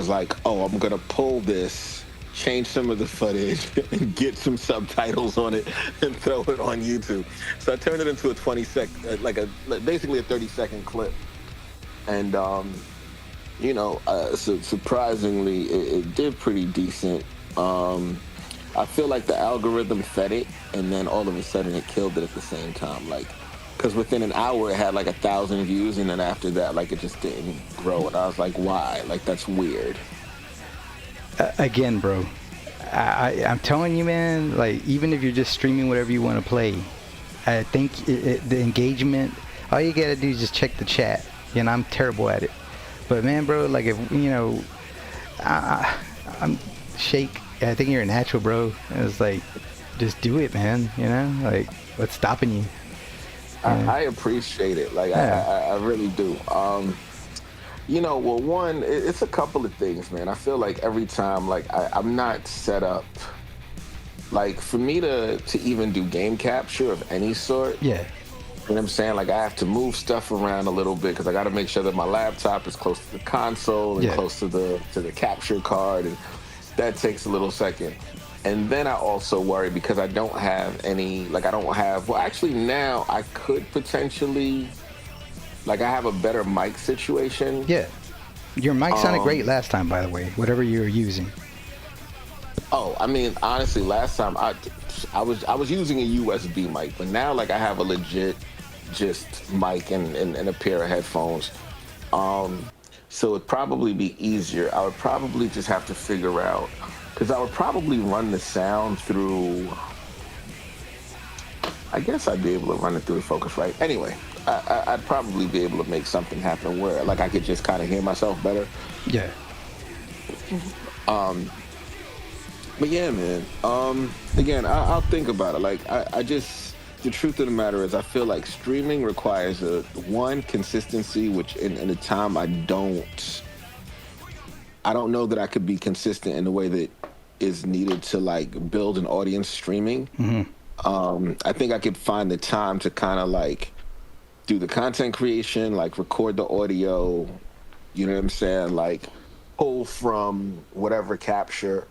like, oh, I'm gonna pull this, change some of the footage, and get some subtitles on it, and throw it on YouTube. So I turned it into a basically a 30-second clip, and so surprisingly, it did pretty decent. I feel like the algorithm fed it, and then all of a sudden it killed it at the same time. Like, because within an hour it had like 1,000 views, and then after that, like, it just didn't grow. And I was like, why? Like, that's weird. Again, bro, I'm telling you, man. Like, even if you're just streaming whatever you want to play, I think the engagement. All you gotta do is just check the chat. And I'm terrible at it. But man, bro, like, if I'm Shake. I think you're a natural, bro. It's like, just do it, man. Like, what's stopping you? I appreciate it. Like, yeah. I really do. Well, one, it's a couple of things, man. I feel like every time, like, I'm not set up, like, for me to even do game capture of any sort. Yeah. You know what I'm saying? Like, I have to move stuff around a little bit because I got to make sure that my laptop is close to the console and close to the capture card, and that takes a little second. And then I also worry because I don't have any, like, well, actually now I could potentially, like, I have a better mic situation. Yeah. Your mic sounded great last time, by the way, whatever you were using. Oh, I mean, honestly, last time I was using a USB mic, but now, like, I have a legit just mic and a pair of headphones. So it'd probably be easier. I would probably just have to figure out, because I would probably run the sound through, I guess I'd be able to run it through the Focusrite. Anyway, I'd probably be able to make something happen where, like, I could just kind of hear myself better. Yeah. But yeah, man. Again, I'll think about it. Like, I just, the truth of the matter is, I feel like streaming requires one, consistency, which in a time I don't know that I could be consistent in the way that is needed to, like, build an audience streaming. Mm-hmm. I think I could find the time to kind of, like, do the content creation, like, record the audio, you know what I'm saying? Like, pull from whatever capture.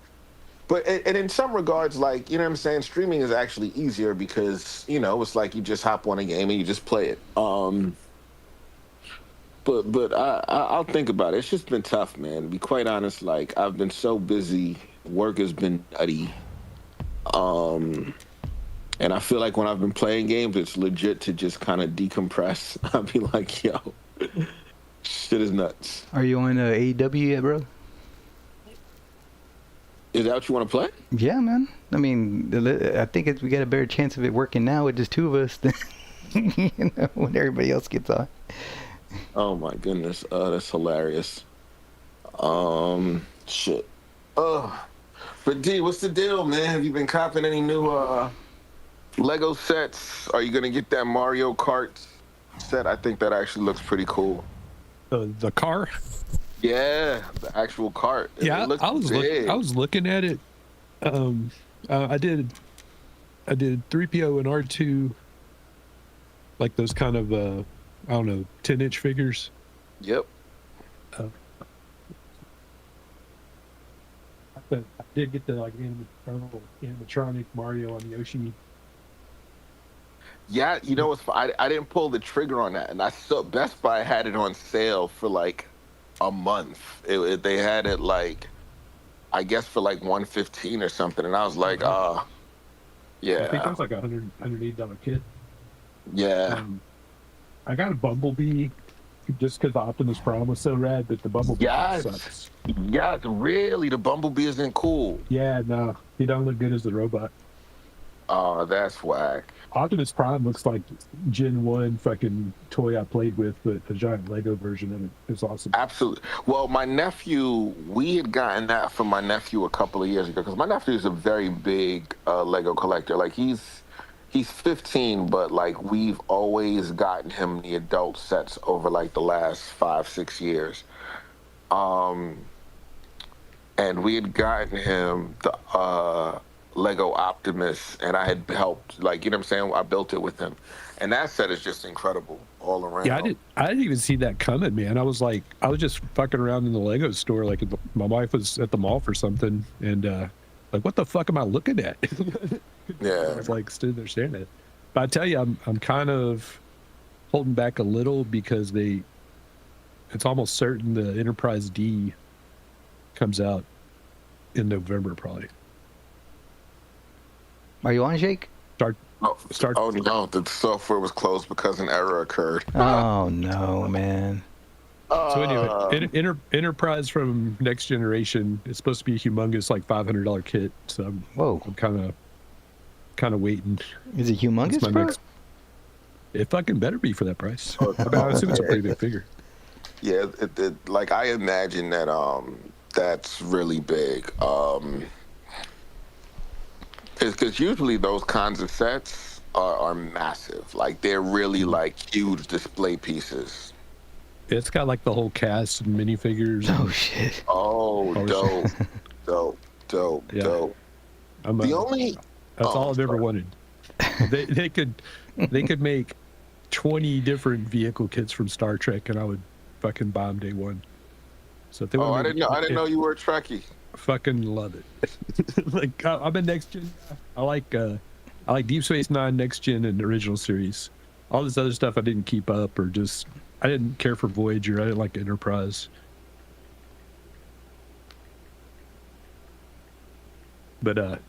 But and in some regards, like, you know what I'm saying, streaming is actually easier because, it's like you just hop on a game and you just play it. But I'll think about it. It's just been tough, man. To be quite honest, like, I've been so busy. Work has been nutty. And I feel like when I've been playing games, it's legit to just kind of decompress. I'll be like, yo, shit is nuts. Are you on AEW yet, bro? Is that what you want to play? Yeah, man. I mean, I think we got a better chance of it working now with just two of us than when everybody else gets on. Oh my goodness, that's hilarious. Shit. But D, what's the deal, man? Have you been copping any new Lego sets? Are you gonna get that Mario Kart set? I think that actually looks pretty cool. The car? Yeah, the actual cart. Yeah, I was looking at it. I did 3PO and R2, like those kind of I don't know, 10-inch figures. Yep. But I did get the, like, animatronic Mario on Yoshi. Yeah, you know what's? I didn't pull the trigger on that, and I saw Best Buy had it on sale for like a month. They had it, like, I guess for like $115 or something, and I was like, yeah. I think that was like $108 kit. Yeah. I got a Bumblebee just because the Optimus Prime was so rad, but the Bumblebee sucks. Yeah, really, the Bumblebee isn't cool. Yeah, no, he don't look good as the robot. Oh, that's whack. Optimus Prime looks like Gen 1 fucking toy I played with, but a giant Lego version of it. It's awesome. Absolutely. Well, my nephew, we had gotten that from my nephew a couple of years ago, because my nephew is a very big Lego collector. Like, he's 15, but, like, we've always gotten him the adult sets over, like, the last 5-6 years. And we had gotten him the Lego Optimus, and I had helped, like, you know what I'm saying? I built it with him, and that set is just incredible all around. Yeah, I didn't even see that coming, man. I was just fucking around in the Lego store, like my wife was at the mall for something, and like, what the fuck am I looking at? Yeah, I was like stood there staring at it. But I tell you, I'm kind of holding back a little because it's almost certain the Enterprise D comes out in November probably. Are you on, Jake? Oh no, the software was closed because an error occurred. Oh no, man. So anyway, Enterprise from Next Generation, it's supposed to be a humongous, like $500 kit. So I'm kind of waiting. Is it humongous, bro? It fucking better be for that price. I assume it's a pretty big figure. Yeah, like I imagine that that's really big. Because usually those kinds of sets are massive. Like they're really like huge display pieces. It's got like the whole cast and minifigures. Oh shit. Oh, dope. Yeah. Dope. That's all I've ever wanted. They could make 20 different vehicle kits from Star Trek, and I would fucking buy them day one. So if they I didn't know you were a Trekkie. Fucking love it. Like I'm a Next Gen. I like Deep Space Nine, Next Gen, and the original series. All this other stuff I didn't keep up, or just I didn't care for Voyager. I didn't like Enterprise. But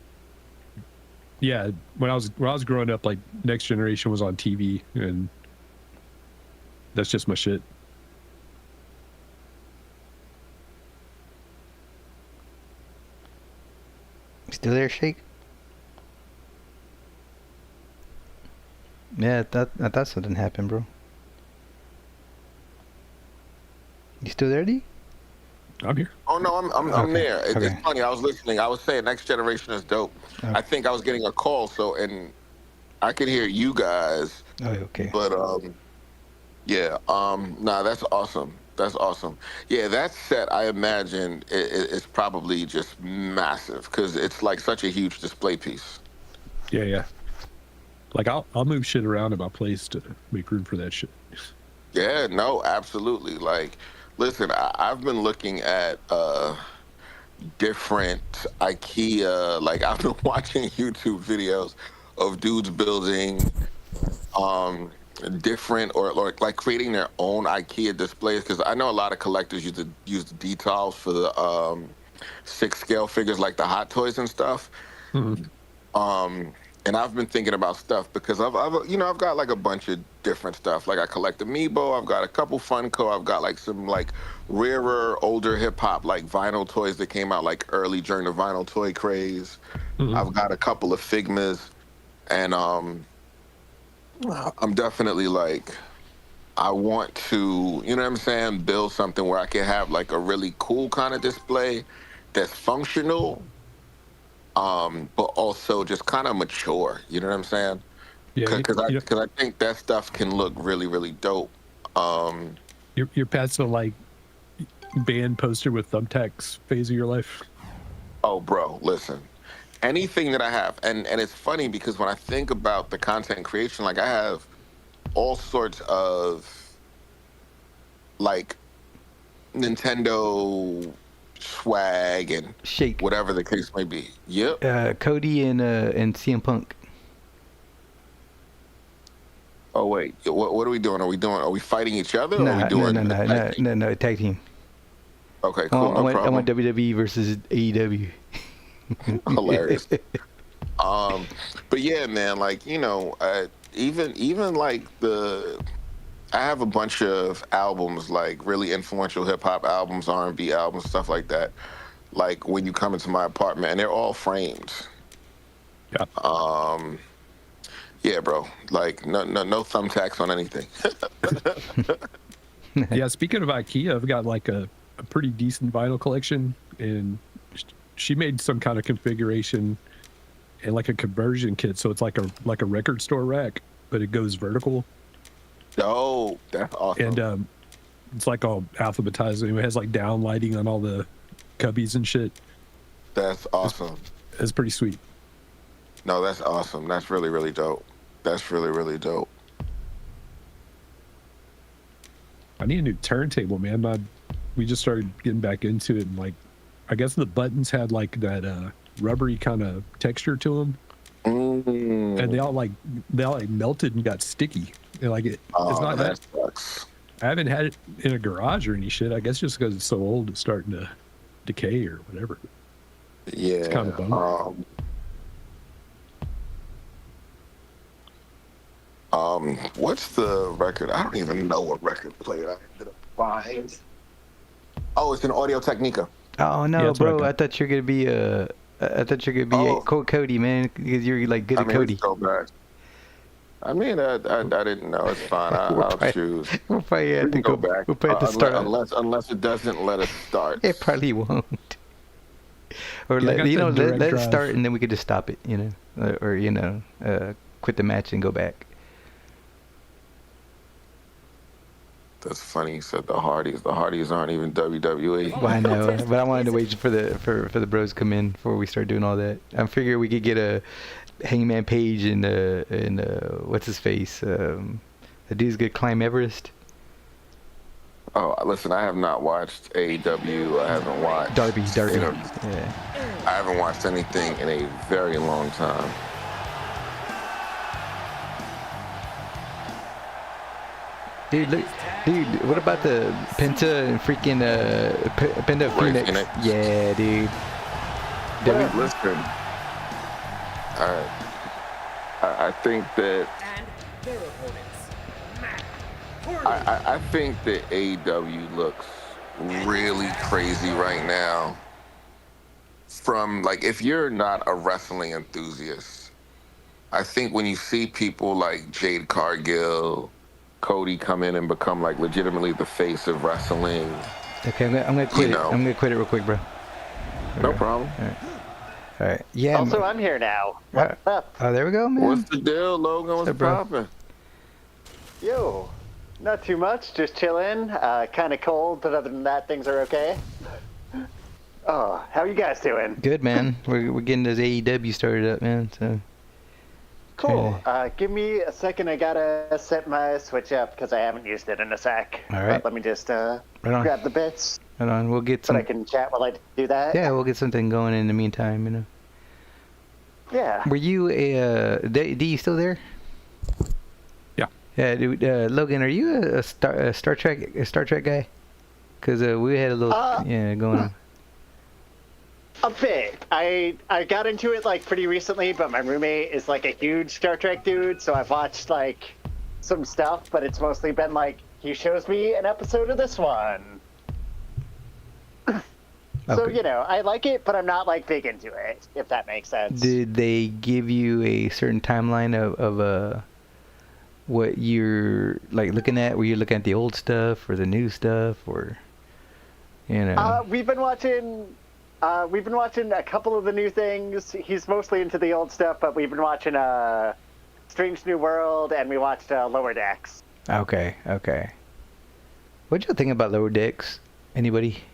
yeah, when I was growing up, like Next Generation was on TV, and that's just my shit. Still there, Shake? Yeah, I thought something happened, bro. You still there, D? I'm here. Oh no, I'm there. Okay. It's funny. I was listening. I was saying Next Generation is dope. Okay. I think I was getting a call, and I could hear you guys. Oh, okay. But yeah. Nah, that's awesome. That's awesome. Yeah, that set, I imagine, is probably just massive because it's like such a huge display piece. Yeah. Like I'll move shit around in my place to make room for that shit. Yeah, no, absolutely. Like, listen, I've been looking at different IKEA. Like, I've been watching YouTube videos of dudes building different or like creating their own IKEA displays, because I know a lot of collectors use the details for the 6 scale figures, like the Hot Toys and stuff. Mm-hmm. And I've been thinking about stuff because I've got like a bunch of different stuff. Like I collect Amiibo, I've got a couple Funko, I've got like some like rarer, older hip hop like vinyl toys that came out like early during the vinyl toy craze. Mm-hmm. I've got a couple of Figmas, and I'm definitely like, I want to, you know what I'm saying, build something where I can have like a really cool kind of display that's functional, but also just kind of mature. You know what I'm saying? Yeah. Because I think that stuff can look really, really dope. You're past the like band poster with thumbtacks phase of your life. Oh, bro, listen. Anything that I have, and it's funny because when I think about the content creation, like I have all sorts of like Nintendo swag and Shake, whatever the case may be. Yep. Cody and CM Punk. Oh wait, what are we doing? Are we fighting each other? Or are we doing no, tag team. Okay, cool. No problem. I want WWE versus AEW. Hilarious. But yeah, man, like, you know, even like I have a bunch of albums, like really influential hip hop albums, R&B albums, stuff like that. Like when you come into my apartment, and they're all framed. Yeah. Yeah, bro. Like no thumbtacks on anything. Yeah. Speaking of IKEA, I've got like a pretty decent vinyl collection, and she made some kind of configuration and like a conversion kit, so it's like a record store rack, but it goes vertical. Oh, that's awesome. And it's like all alphabetized. It has like down lighting on all the cubbies and shit. That's awesome. It's pretty sweet. No, that's awesome. That's really, really dope. That's really, really dope. I need a new turntable, man. We just started getting back into it, and like, I guess the buttons had like that rubbery kind of texture to them, and they all like melted and got sticky. And, like it's not that sucks. I haven't had it in a garage or any shit. I guess just because it's so old, it's starting to decay or whatever. Yeah, it's kind of bummer. What's the record? I don't even know what record player I ended up buying. Oh, it's an Audio Technica. Oh no, yeah, bro! I thought you're gonna be Cody, man, because you're like good at Cody. Go back. I mean, I didn't know. It's fine. I'll choose. We'll probably have to go back. We'll probably have to start. Unless it doesn't let us start. It probably won't. Or let it start and then we could just stop it, or quit the match and go back. That's funny. You said the Hardys. The Hardys aren't even WWE. Well, I know, but I wanted to wait for the bros to come in before we start doing all that. I figure we could get a Hangman Page and what's his face? The dude's gonna climb Everest. Oh, listen, I have not watched AEW. I haven't watched Darby. Yeah. I haven't watched anything in a very long time. Dude, what about the Penta and freaking Penta Phoenix? Yeah, dude. Listen, I think that I think that AEW looks really crazy right now. From like, if you're not a wrestling enthusiast, I think when you see people like Jade Cargill, Cody come in and become like legitimately the face of wrestling. Okay, I'm gonna quit it. I'm gonna quit it real quick, bro. No problem. All right. Yeah. Also, I'm here now. What's up? Oh, there we go, man. What's the deal, Logan? What's poppin'? Yo, not too much. Just chilling. Kind of cold, but other than that, things are okay. Oh, how are you guys doing? Good, man. We're getting this AEW started up, man. So. Cool. Give me a second. I gotta set my Switch up because I haven't used it in a sec. All right. But let me just grab the bits. Hold on. We'll get some. But I can chat while I do that. Yeah, we'll get something going in the meantime. Yeah. Were you D, you still there? Yeah. Yeah, dude. Logan, are you a Star Trek guy? Because we had a little going on. A bit. I got into it like pretty recently, but my roommate is like a huge Star Trek dude, so I've watched like some stuff, but it's mostly been like he shows me an episode of this one. So, I like it, but I'm not like big into it, if that makes sense. Did they give you a certain timeline of what you're like looking at? Were you looking at the old stuff or the new stuff, or we've been watching a couple of the new things. He's mostly into the old stuff, but we've been watching Strange New World, and we watched Lower Decks. Okay. What'd you think about Lower Decks? Anybody?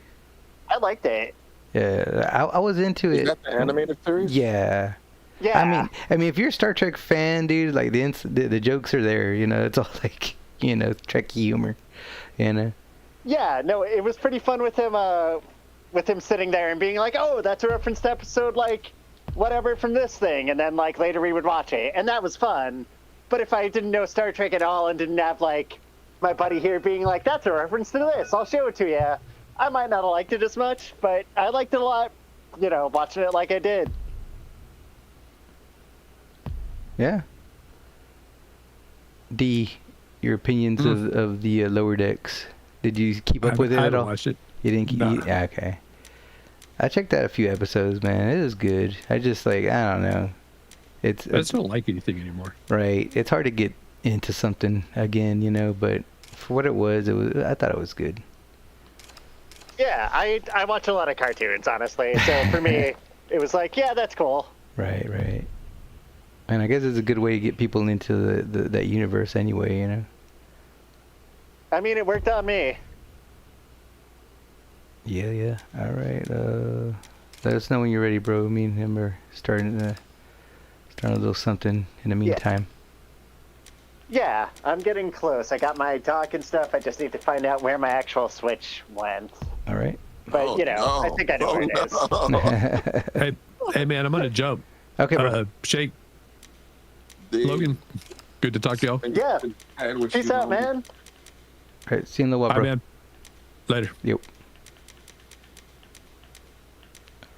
I liked it. Yeah, I was into it. Is that the animated series? Yeah. Yeah. I mean, if you're a Star Trek fan, dude, like the jokes are there. It's all like Trekkie humor. Yeah. No, it was pretty fun with him sitting there and being like, "Oh, that's a reference to episode like whatever from this thing," and then like later we would watch it, and that was fun. But if I didn't know Star Trek at all and didn't have like my buddy here being like, "That's a reference to this, I'll show it to you," I might not have liked it as much, but I liked it a lot, watching it like I did. Yeah. D, your opinions of the Lower Decks. Did you keep up with it at all? I watched it. You didn't keep yeah, okay. I checked out a few episodes, man. It was good. I just I don't know. I just don't like anything anymore. Right. It's hard to get into something again, but for what it was, I thought it was good. Yeah, I watch a lot of cartoons, honestly. So for me, it was like, yeah, that's cool. Right. And I guess it's a good way to get people into that universe anyway, I mean, it worked on me. Yeah. All right. Let us know when you're ready, bro. Me and him are starting trying to do something in the meantime. Yeah, I'm getting close. I got my dock and stuff. I just need to find out where my actual Switch went. All right. But, I think I know where it is. Hey, man, I'm going to jump. Okay, bro. Shake. Logan, good to talk to y'all. Yeah. Peace out, man. All right, see you in the while, Bye, bro. man. Later. Yep.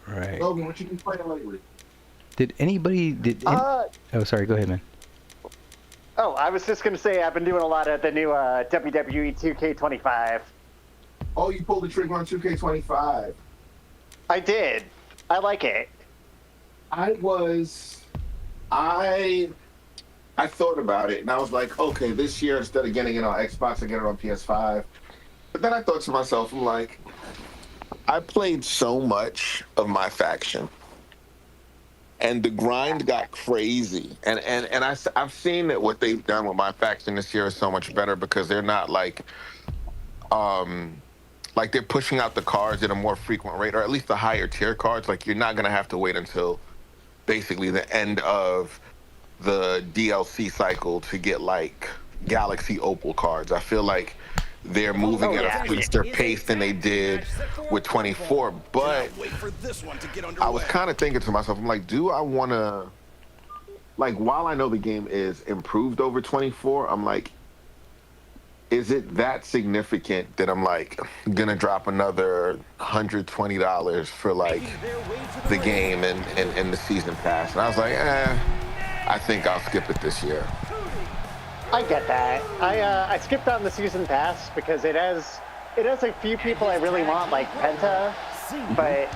All right. Logan, what you been playing lately? Oh, sorry. Go ahead, man. Oh, I was just going to say I've been doing a lot of the new WWE 2K25. Oh, you pulled the trigger on 2K25. I did. I like it. I thought about it, and I was like, okay, this year, instead of getting it on Xbox, I get it on PS5. But then I thought to myself, I'm like, I played so much of my faction, and the grind got crazy. And I've seen that what they've done with my faction this year is so much better because they're not like they're pushing out the cards at a more frequent rate, or at least the higher tier cards. Like, you're not going to have to wait until basically the end of the DLC cycle to get like Galaxy Opal cards. I feel like they're moving at a faster pace than they did with 24. But I was kind of thinking to myself, I'm like, do I want to, like, while I know the game is improved over 24, I'm like, is it that significant that I'm like gonna drop another $120 for like the game and the season pass? And I was like, I think I'll skip it this year. I get that. I skipped on the season pass because it has a few people I really want, like Penta, but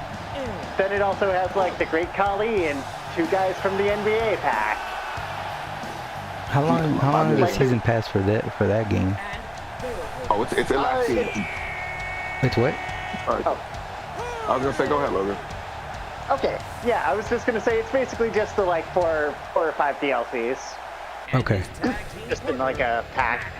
then it also has like the Great Khali and 2 guys from the NBA pack. How long is the season pass for that game? Oh, it's elapsing. It's what? Oh. I was gonna say, go ahead, Logan. Okay, yeah, I was just gonna say it's basically just the like 4 or 5 DLCs. Okay. Just in like a pack.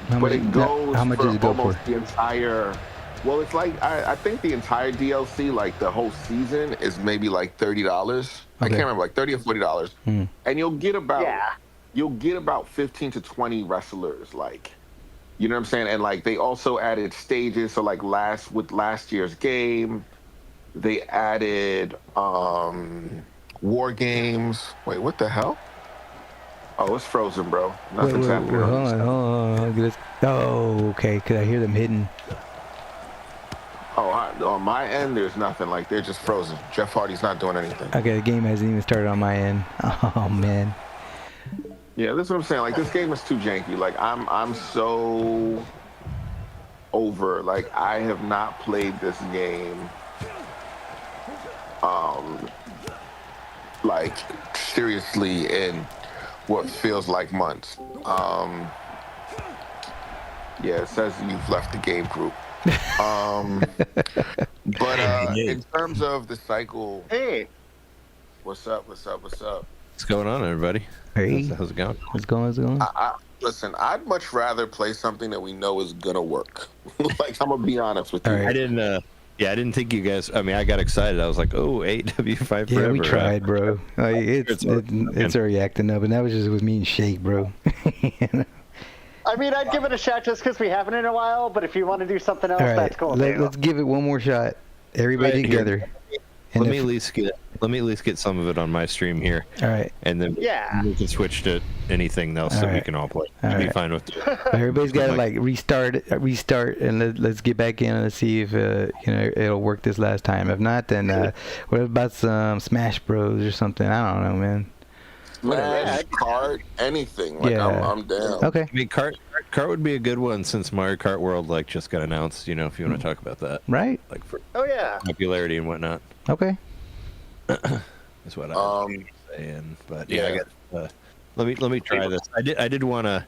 How much does it go for? The entire. Well, it's like I think the entire DLC, like the whole season, is maybe like $30. Okay. I can't remember, like $30 or $40, and you'll get about 15 to 20 wrestlers, like. You know what I'm saying? And like they also added stages. So like last year's game, they added war games. Wait, what the hell? Oh, it's frozen, bro. Nothing's happening. Hold on. Oh, okay. Cause I hear them hitting. Oh, on my end, there's nothing. Like they're just frozen. Jeff Hardy's not doing anything. Okay, the game hasn't even started on my end. Oh man. Yeah, that's what I'm saying. Like, this game is too janky. Like, I'm so over. Like, I have not played this game, like, seriously in what feels like months. Yeah, it says you've left the game group. But in terms of the cycle, Hey, what's up? What's going on, everybody? Hey, how's it going? What's going? Listen, I'd much rather play something that we know is gonna work. Like, I'm gonna be honest with you. Right. I didn't think you guys. I mean, I got excited. I was like, oh, 8W5 forever. Yeah, we tried, bro. Like, it's already acting up, and that was just with me and Shake, bro. You know? I mean, I'd give it a shot just because we haven't in a while. But if you want to do something else, that's cool. Let's give it one more shot. Everybody together. Let me at least get some of it on my stream here. All right. And then we can switch to anything else that we can all play. I'd be fine with it. Everybody's got to like restart, and let's get back in and let's see if it'll work this last time. If not, then what about some Smash Bros or something? I don't know, man. Smash, cart, anything. Like, I'm down. Okay. I mean, cart would be a good one since Mario Kart World like just got announced. You know, if you want to talk about that, right? Like for popularity and whatnot. Okay. That's what I'm saying. But yeah, I got. Let me try this. I did want to.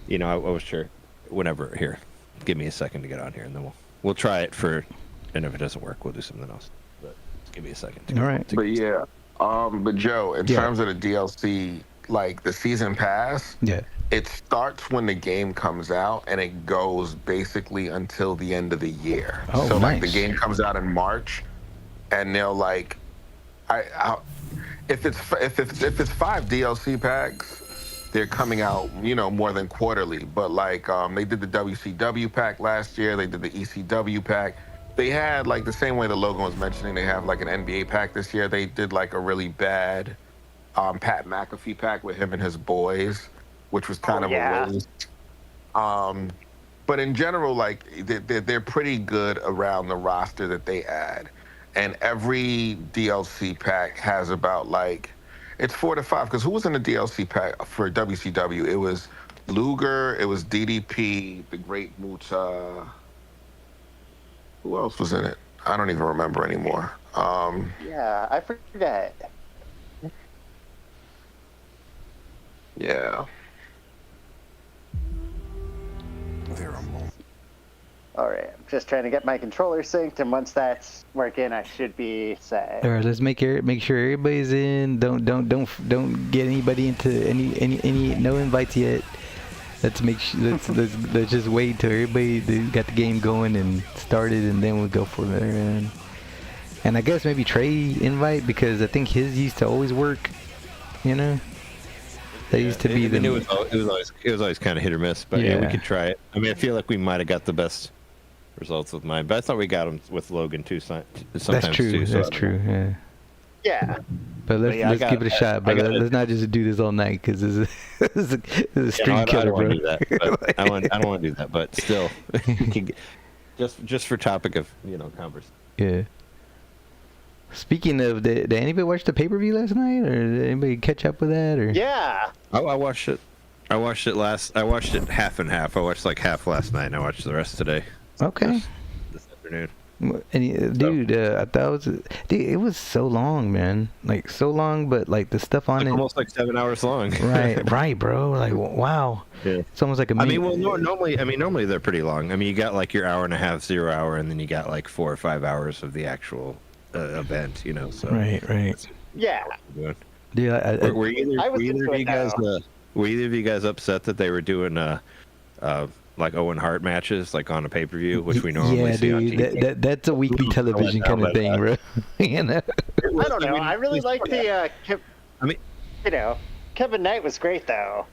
You know, I was sure. Whenever here, give me a second to get on here, and then we'll try it for. And if it doesn't work, we'll do something else. But give me a second. All right. But yeah. But Joe, in terms of the DLC, like the season pass, it starts when the game comes out and it goes basically until the end of the year. So like the game comes out in March, and they'll like, if it's 5 DLC packs, they're coming out, more than quarterly. But like, they did the WCW pack last year. They did the ECW pack. They had like the same way that Logan was mentioning. They have like an NBA pack this year. They did like a really bad Pat McAfee pack with him and his boys, which was kind of a waste. But in general, like they're pretty good around the roster that they add, and every DLC pack has about like it's 4 to 5. Because who was in the DLC pack for WCW? It was Luger, it was DDP, the Great Muta. Who else was in it? I don't even remember anymore. Yeah, I forget. Yeah. All right, I'm just trying to get my controller synced, and once that's working, I should be set. All right, let's make sure everybody's in. Don't get anybody into any no invites yet. Let's make sure. Let's just wait till everybody got the game going and started, and then we'll go from there. And I guess maybe Trey invite, because I think his used to always work. That used to be it was always kind of hit or miss, but yeah, we could try it. I mean, I feel like we might have got the best results with mine, but I thought we got them with Logan too. Sometimes that's true. Too, that's true. Yeah. Yeah. But let's give it a shot. But let's not just do this all night, because this is a stream killer, bro. I don't want to do that. But still, just for topic of conversation. Yeah. Speaking of, did anybody watch the pay-per-view last night, or did anybody catch up with that? Or yeah, I watched it. I watched it half and half. I watched like half last night, and I watched the rest today. Okay. This afternoon. And dude, I thought it was so long, man. Like so long, but like the stuff on it almost like 7 hours long. right, bro. Like wow. Yeah. It's almost like a minute. I mean, normally they're pretty long. I mean, you got like your hour and a half, 0 hour, and then you got like 4 or 5 hours of the actual event. So right. Yeah. Dude, were either of you guys upset that they were doing like Owen Hart matches like on a pay-per-view, which we normally see on TV? That's a weekly television kind of thing, bro. I don't know. I really like the. Kevin Knight was great though.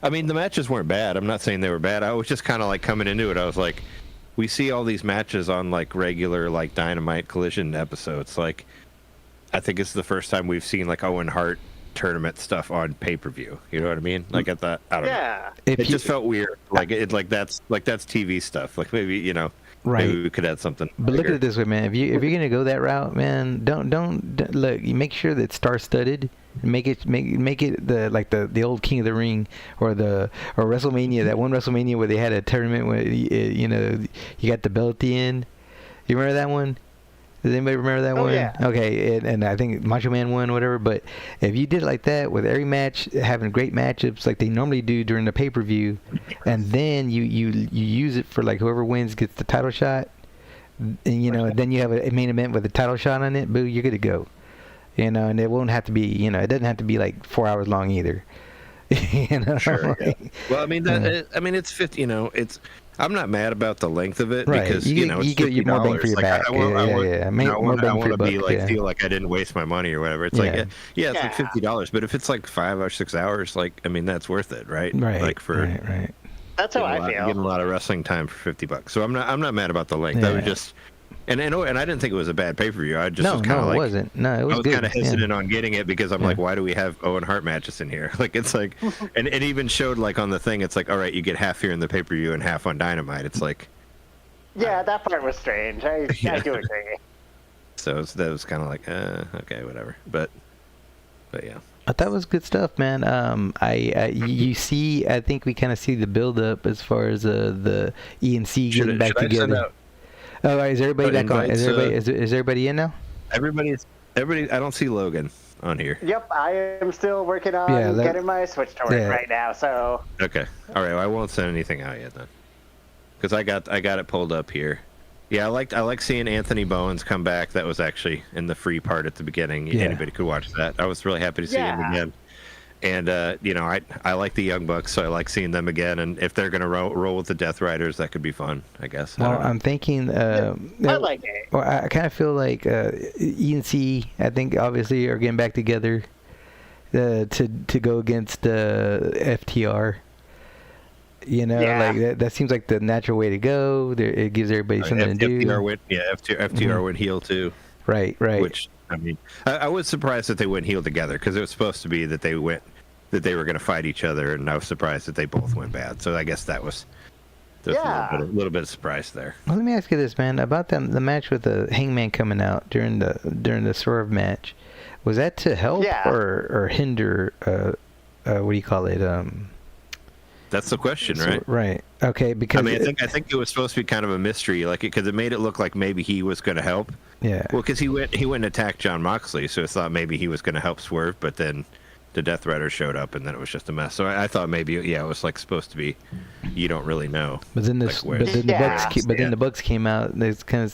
I mean, the matches weren't bad. I'm not saying they were bad. I was just kind of like coming into it. I was like, we see all these matches on like regular like Dynamite Collision episodes. Like, I think it's the first time we've seen like Owen Hart tournament stuff on pay-per-view. You know what I mean? Like I don't know. It just felt weird. Like that's TV stuff. Like maybe maybe we could add something. But bigger. Look at it this way, man. If you're gonna go that route, man, don't look. You make sure that it's star-studded. Make it the old King of the Ring or WrestleMania, that one WrestleMania where they had a tournament where you got the belt at the end. You remember that one? Does anybody remember that one? Yeah. Okay, and I think Macho Man won, whatever. But if you did it like that, with every match having great matchups like they normally do during the pay-per-view, and then you use it for like whoever wins gets the title shot, and and then you have a main event with a title shot on it, boo, you're good to go. And it won't have to be, it doesn't have to be like 4 hours long either. Sure. Yeah. Well, I mean it's 50. It's. I'm not mad about the length of it because you get more bang for your back. I want to be like feel like I didn't waste my money or whatever. It's like it's like $50, but if it's like 5 or 6 hours, like I mean that's worth it, right? Right. Like for right. That's how I feel. Getting a lot of wrestling time for $50. So I'm not mad about the length. I was just. And I didn't think it was a bad pay-per-view. I just was kind of like, it wasn't. No, it was good. I was kind of hesitant on getting it because I'm like, why do we have Owen Hart matches in here? Like, it's like, and it even showed like on the thing, it's like, all right, you get half here in the pay-per-view and half on Dynamite. It's like, yeah, that part was strange. I do agree. So that was kind of like, okay, whatever. But yeah. I thought it was good stuff, man. I think we kind of see the build-up as far as the ENC getting back together. All right, is everybody back on? Is everybody in now? Everybody. I don't see Logan on here. Yep, I am still working on getting my Switch to work right now. So. Okay. All right. Well, I won't send anything out yet then, because I got it pulled up here. Yeah, I like seeing Anthony Bowens come back. That was actually in the free part at the beginning. Yeah. Anybody could watch that. I was really happy to see him again. And, I like the Young Bucks, so I like seeing them again. And if they're going to roll with the Death Riders, that could be fun, I guess. Well, I'm thinking... I like it. Well, I kind of feel like ENC, I think, obviously, are getting back together. to go against FTR. You know, like that seems like the natural way to go. It gives everybody something to do. FTR went heel too. Right. Which, I mean, I was surprised that they went heel together because it was supposed to be that they were going to fight each other, and I was surprised that they both went bad. So I guess there was a little bit of surprise there. Well, let me ask you this, man, about the match with the Hangman coming out during the Swerve match. Was that to help or hinder? What do you call it? That's the question, right? Right. Okay. Because I mean, I think it was supposed to be kind of a mystery, like because it made it look like maybe he was going to help. Yeah. Well, because he went and attacked Jon Moxley, so I thought maybe he was going to help Swerve, but then the Death Rider showed up, and then it was just a mess. So I thought maybe it was like supposed to be. You don't really know. But then the Bucks came out. It kind of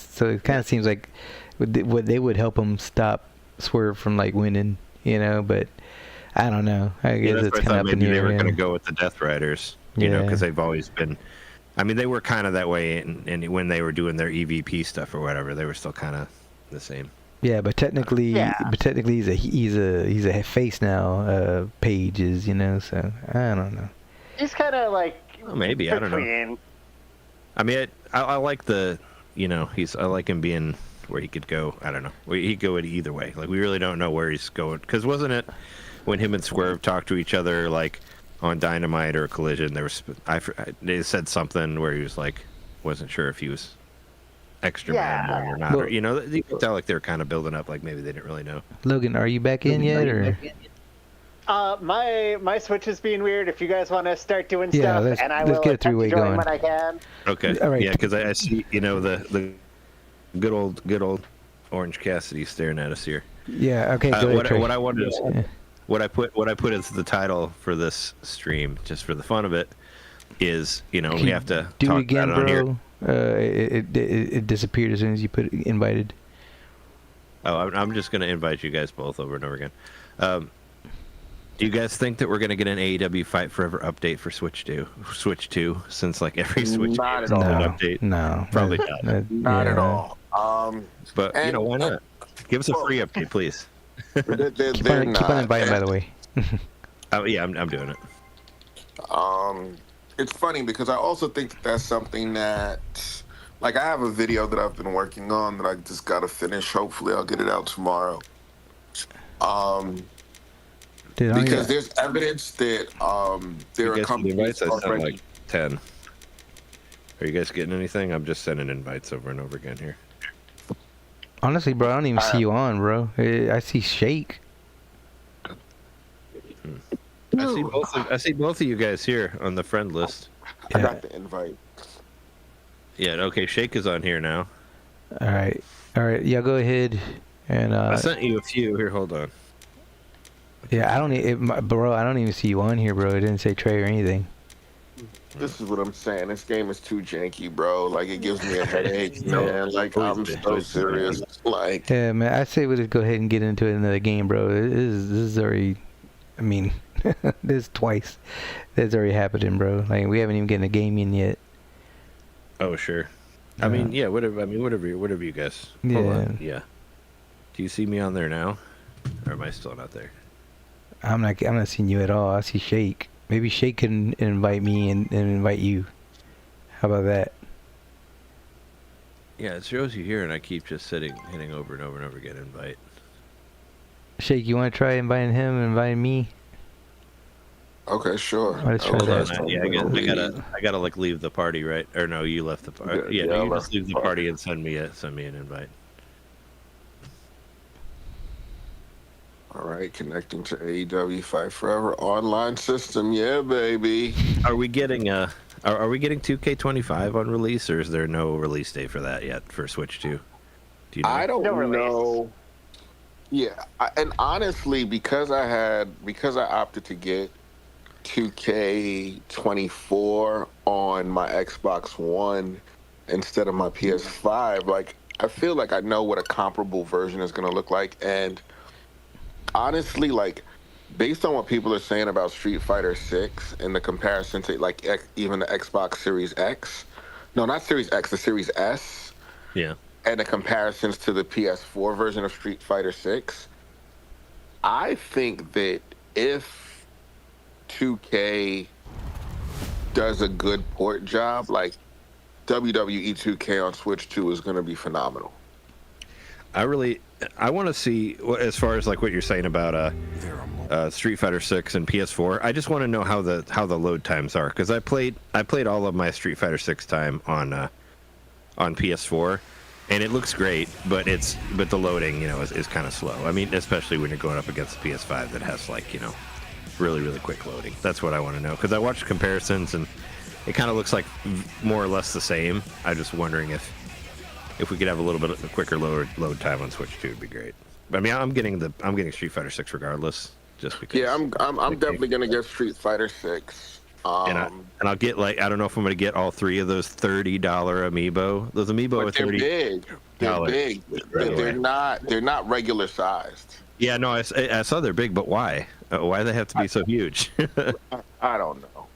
seems like they would help him stop Swerve from like winning, you know, but. I don't know. I guess it's kind of up in the air. Maybe they were going to go with the Death Riders, you know, because they've always been. I mean, they were kind of that way, and when they were doing their EVP stuff or whatever, they were still kind of the same. Yeah, but technically, he's a face now. Paige is, you know, so I don't know. He's kind of like. Well, maybe I don't know. I mean, I like the, you know, I like him being where he could go. I don't know. He could go either way. Like we really don't know where he's going because wasn't it? When him and Swerve talked to each other, like on Dynamite or Collision, they said something where he was like, wasn't sure if he was extra man or not. Well, or, you know, you could tell like they were kind of building up, like maybe they didn't really know. Logan, are you back in yet, or? My Switch is being weird. If you guys want to start doing stuff, and I will get a 3-way going when I can. Okay. All right. Yeah, because I see, you know, the good old Orange Cassidy staring at us here. Yeah. Okay. Go ahead, what I wanted to. What I put as the title for this stream, just for the fun of it, is we have to do talk it again, about it on bro. It disappeared as soon as you put invited. Oh, I'm just gonna invite you guys both over and over again. Do you guys think that we're gonna get an AEW Fight Forever update for Switch 2? Since like every Switch not gets at all. an update. No, probably not. Not at all. But why not? Give us a free update, please. Keep on inviting, by the way. Oh yeah, I'm doing it. It's funny because I also think that's something that, like, I have a video that I've been working on that I just gotta finish. Hopefully, I'll get it out tomorrow. Because there's evidence that there are companies I sent already. like 10. Are you guys getting anything? I'm just sending invites over and over again here. Honestly, bro, I don't even see you on, bro. I see Shake. I see both of you guys here on the friend list. I got the invite. Yeah, okay, Shake is on here now. All right. Yeah, go ahead. And I sent you a few. Here, hold on. Yeah, I don't even see you on here, bro. It didn't say Trey or anything. This is what I'm saying. This game is too janky, bro. Like, it gives me a headache, man. Like, I'm so serious. Like, yeah, man. I say we just go ahead and get into another game, bro. This is already. I mean, this twice. That's already happening, bro. Like, we haven't even gotten a game in yet. Oh, sure. I mean, yeah. Whatever you guys. Yeah. Hold on. Yeah. Do you see me on there now, or am I still not there? I'm not seeing you at all. I see Shake. Maybe Shake can invite me and invite you. How about that? Yeah, it shows you here, and I keep just hitting over and over and over again, invite. Shake, you want to try inviting him and inviting me? okay, sure. Let's try that. Yeah, I gotta like leave the party, right? Or no, you left the party. Yeah, you just leave the party and send me an invite. All right, connecting to AEW Fight Forever online system. Yeah, baby. Are we getting are we getting 2K25 on release, or is there no release date for that yet for Switch 2? Do you know? I don't know. Yeah, and honestly, because I opted to get 2K24 on my Xbox One instead of my PS5, like, I feel like I know what a comparable version is going to look like, and honestly, like, based on what people are saying about Street Fighter 6 and the comparison to, like, even the Xbox Series X, no, not Series X, the Series S, yeah, and the comparisons to the PS4 version of Street Fighter 6, I think that if 2K does a good port job, like WWE 2K on Switch 2 is going to be phenomenal. I want to see as far as like what you're saying about Street Fighter 6 and PS4. I just want to know how the load times are, because I played all of my Street Fighter 6 time on PS4, and it looks great, but the loading, is kind of slow. I mean, especially when you're going up against the PS5 that has like, really, really quick loading. That's what I want to know, because I watched comparisons and it kind of looks like more or less the same. I'm just wondering if we could have a little bit of a quicker load time on Switch 2 would be great. I mean, I'm getting Street Fighter 6 regardless, just because. Yeah, I'm definitely gonna get Street Fighter 6. And I'll get, like, I don't know if I'm gonna get all three of those $30 amiibo. Those amiibo are $30. Big. They're big. They're not regular sized. Yeah, no, I saw they're big, but why? Why do they have to be so huge? I don't know.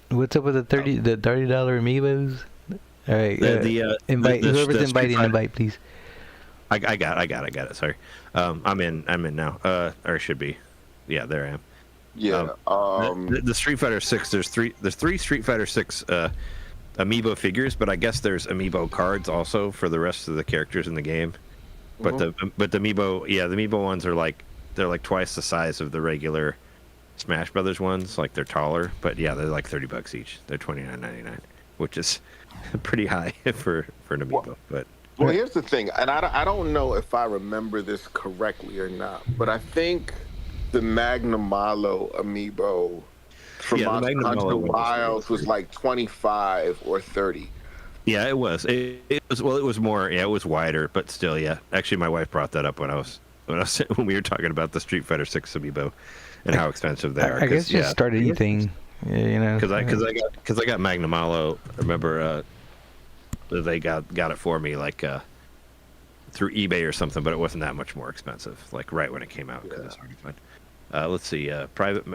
What's up with the $30 amiibos? All right, invite whoever's inviting. Invite, please. I got it. Sorry, I'm in now. Or it should be. Yeah, there I am. Yeah. The Street Fighter 6. There's three Street Fighter 6 amiibo figures, but I guess there's amiibo cards also for the rest of the characters in the game. But the amiibo, the amiibo ones are they're like twice the size of the regular Smash Brothers ones. Like, they're taller, but yeah, they're like $30 each. They're $29.99, which is pretty high for an amiibo. Well, here's the thing, and I don't know if I remember this correctly or not, but I think the Magnum Malo amiibo from Monster Hunter Wilds was like 25 or 30. Yeah, it was. It was more. Yeah, it was wider, but still, yeah. Actually, my wife brought that up when we were talking about the Street Fighter 6 amiibo and how expensive they are. I guess just start anything. Yeah, because I got Magnum Malo. Remember, they got it for me like through eBay or something, but it wasn't that much more expensive. Like right when it came out, because it's already fun. Let's see, private.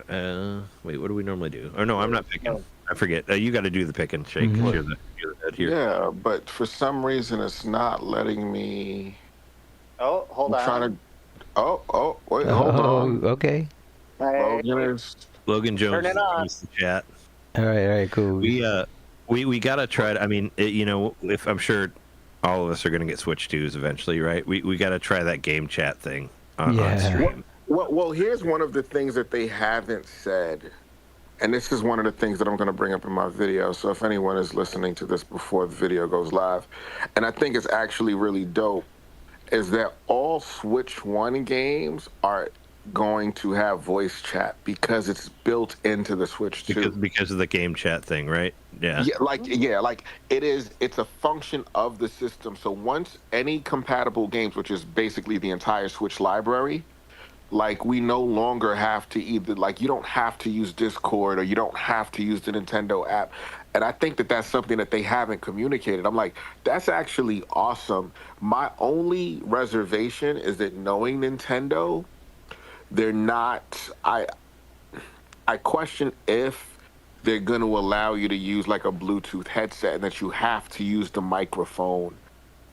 Wait, what do we normally do? Oh no, I'm not picking. I forget. You got to do the pick and shake. Mm-hmm. You're the head here. Yeah, but for some reason it's not letting me. Oh, hold on. Wait, hold on. Okay. Logan Jones. Turn it on. The chat. All right, cool. We gotta try. I mean, if I'm sure all of us are gonna get Switch 2s eventually, right? We gotta try that game chat thing on stream. Well, here's one of the things that they haven't said, and this is one of the things that I'm going to bring up in my video. So if anyone is listening to this before the video goes live, and I think it's actually really dope, is that all Switch 1 games are going to have voice chat because it's built into the Switch 2. Because of the game chat thing, right? Yeah. It's a function of the system. So once any compatible games, which is basically the entire Switch library, like, we no longer have to either, like, you don't have to use Discord or you don't have to use the Nintendo app. And I think that that's something that they haven't communicated. I'm like, that's actually awesome. My only reservation is that, knowing Nintendo, they're not, I question if they're going to allow you to use like a Bluetooth headset and that you have to use the microphone.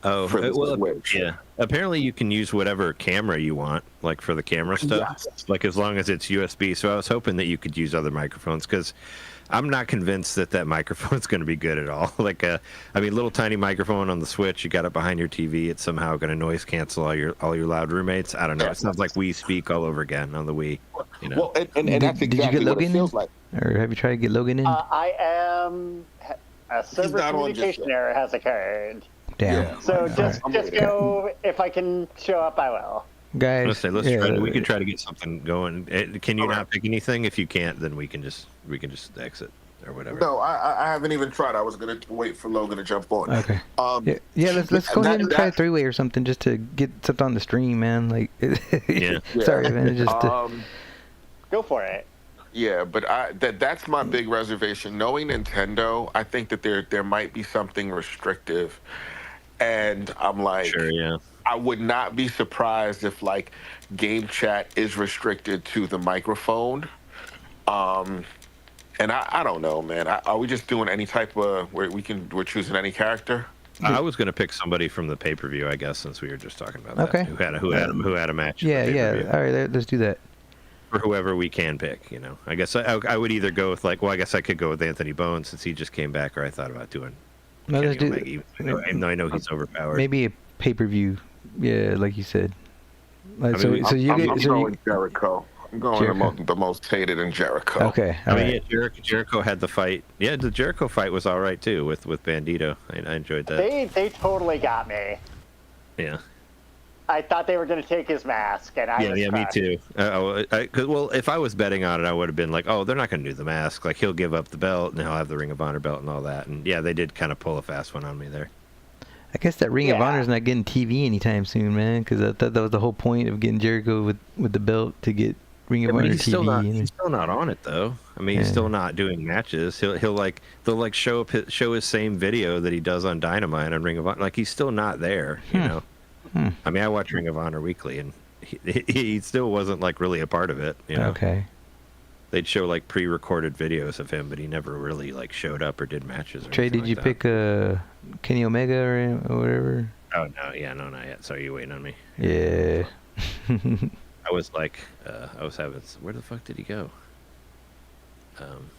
Oh, well, yeah. Apparently you can use whatever camera you want, like for the camera stuff, like as long as it's USB. So I was hoping that you could use other microphones, because I'm not convinced that microphone's going to be good at all. Like, little tiny microphone on the Switch, you got it behind your TV, it's somehow going to noise cancel all your loud roommates. I don't know. It sounds like Wii Speak all over again on the Wii. Well, and that's exactly what it feels like. Or have you tried to get Logan in? I am. A server communication error has occurred. Damn. Yeah. So just go. If I can show up, I will. Guys, let's try. We can try to get something going. Can you not pick anything? If you can't, then we can just exit or whatever. No, I haven't even tried. I was gonna wait for Logan to jump on. Okay. Let's go ahead and try a three-way or something, just to get something on the stream, man. Like, sorry, man. Go for it. Yeah, but that's my big reservation. Knowing Nintendo, I think that there might be something restrictive. And I'm like, sure, yeah. I would not be surprised if, like, game chat is restricted to the microphone. And I don't know, man. Are we just doing any type of we're choosing any character? I was going to pick somebody from the pay-per-view, I guess, since we were just talking about that. Okay. Who had a match. Yeah. All right, let's do that. for whoever we can pick. You know, I guess I would either go with like, well, I guess I could go with Anthony Bone since he just came back, or I thought about doing Kenny Omega, even though I know he's overpowered. Maybe a pay-per-view, yeah, like you said. Like, I'm going Jericho. I'm going the most hated in Jericho. Okay. I mean, yeah, Jericho had the fight. Yeah, the Jericho fight was all right too with Bandito. I enjoyed that. They totally got me. Yeah. I thought they were going to take his mask, and I was me too. Well, if I was betting on it, I would have been like, oh, they're not going to do the mask. Like, he'll give up the belt, and he'll have the Ring of Honor belt and all that. And yeah, they did kind of pull a fast one on me there. I guess that Ring of Honor's not getting TV anytime soon, man. Because I thought that was the whole point of getting Jericho with the belt to get Ring of Honor TV. He's still not on it though. I mean, he's still not doing matches. They'll show his same video that he does on Dynamite on Ring of Honor. Like, he's still not there. You know. I mean, I watch Ring of Honor weekly, and he still wasn't like really a part of it. You know? Okay. They'd show like pre-recorded videos of him, but he never really like showed up or did matches. Trey, did you pick Kenny Omega or whatever? Oh no, no, not yet. So are you waiting on me? Yeah. I was like, I was having. Where the fuck did he go? I don't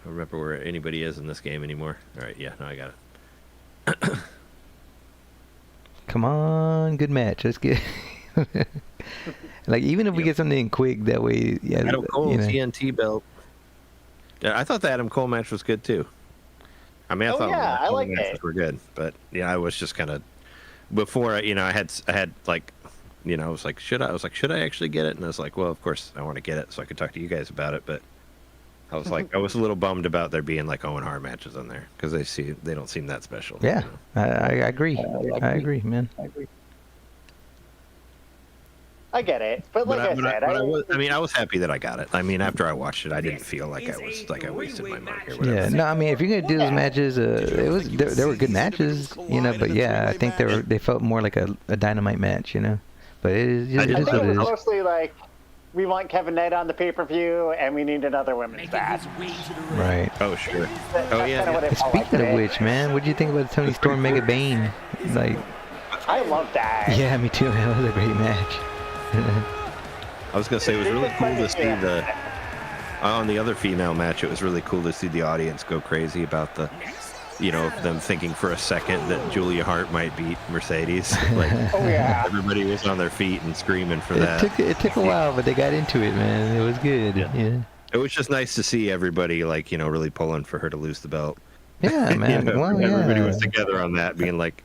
remember where anybody is in this game anymore. All right, yeah, no, I got it. Come on, good match. Let's get. Like, even if we get something quick, that way, yeah. Adam Cole TNT belt. I thought the Adam Cole match was good too. I mean, I thought I like matches were good, but yeah, I was just kind of before. I had like, you know, I was like, should I actually get it? And I was like, well, of course I want to get it so I could talk to you guys about it. But I was like, I was a little bummed about there being like Owen Hart matches on there because they don't seem that special. Yeah, you know? I agree. I agree, man. I get it, but like I said, I was happy that I got it. I mean, after I watched it, I didn't feel like I wasted my money or whatever. Yeah, no, I mean, if you're gonna do those matches, there were good matches, you know. But yeah, I think they felt more like a Dynamite match, you know. But it is what it is. Mostly like, we want Kevin Knight on the pay-per-view, and we need another women's match. Right. Oh sure. Oh yeah. Speaking of which, man, what do you think about Tony Storm Mega Bane? Like, I love that. Yeah, me too, man. That was a great match. I was gonna say it was really cool to see on the other female match. It was really cool to see the audience go crazy about them thinking for a second that Julia Hart might beat Mercedes. Like, everybody was on their feet and screaming for that. It took a while, but they got into it, man. It was good. Yeah. It was just nice to see everybody really pulling for her to lose the belt. Yeah, man. Everybody was together on that, being like,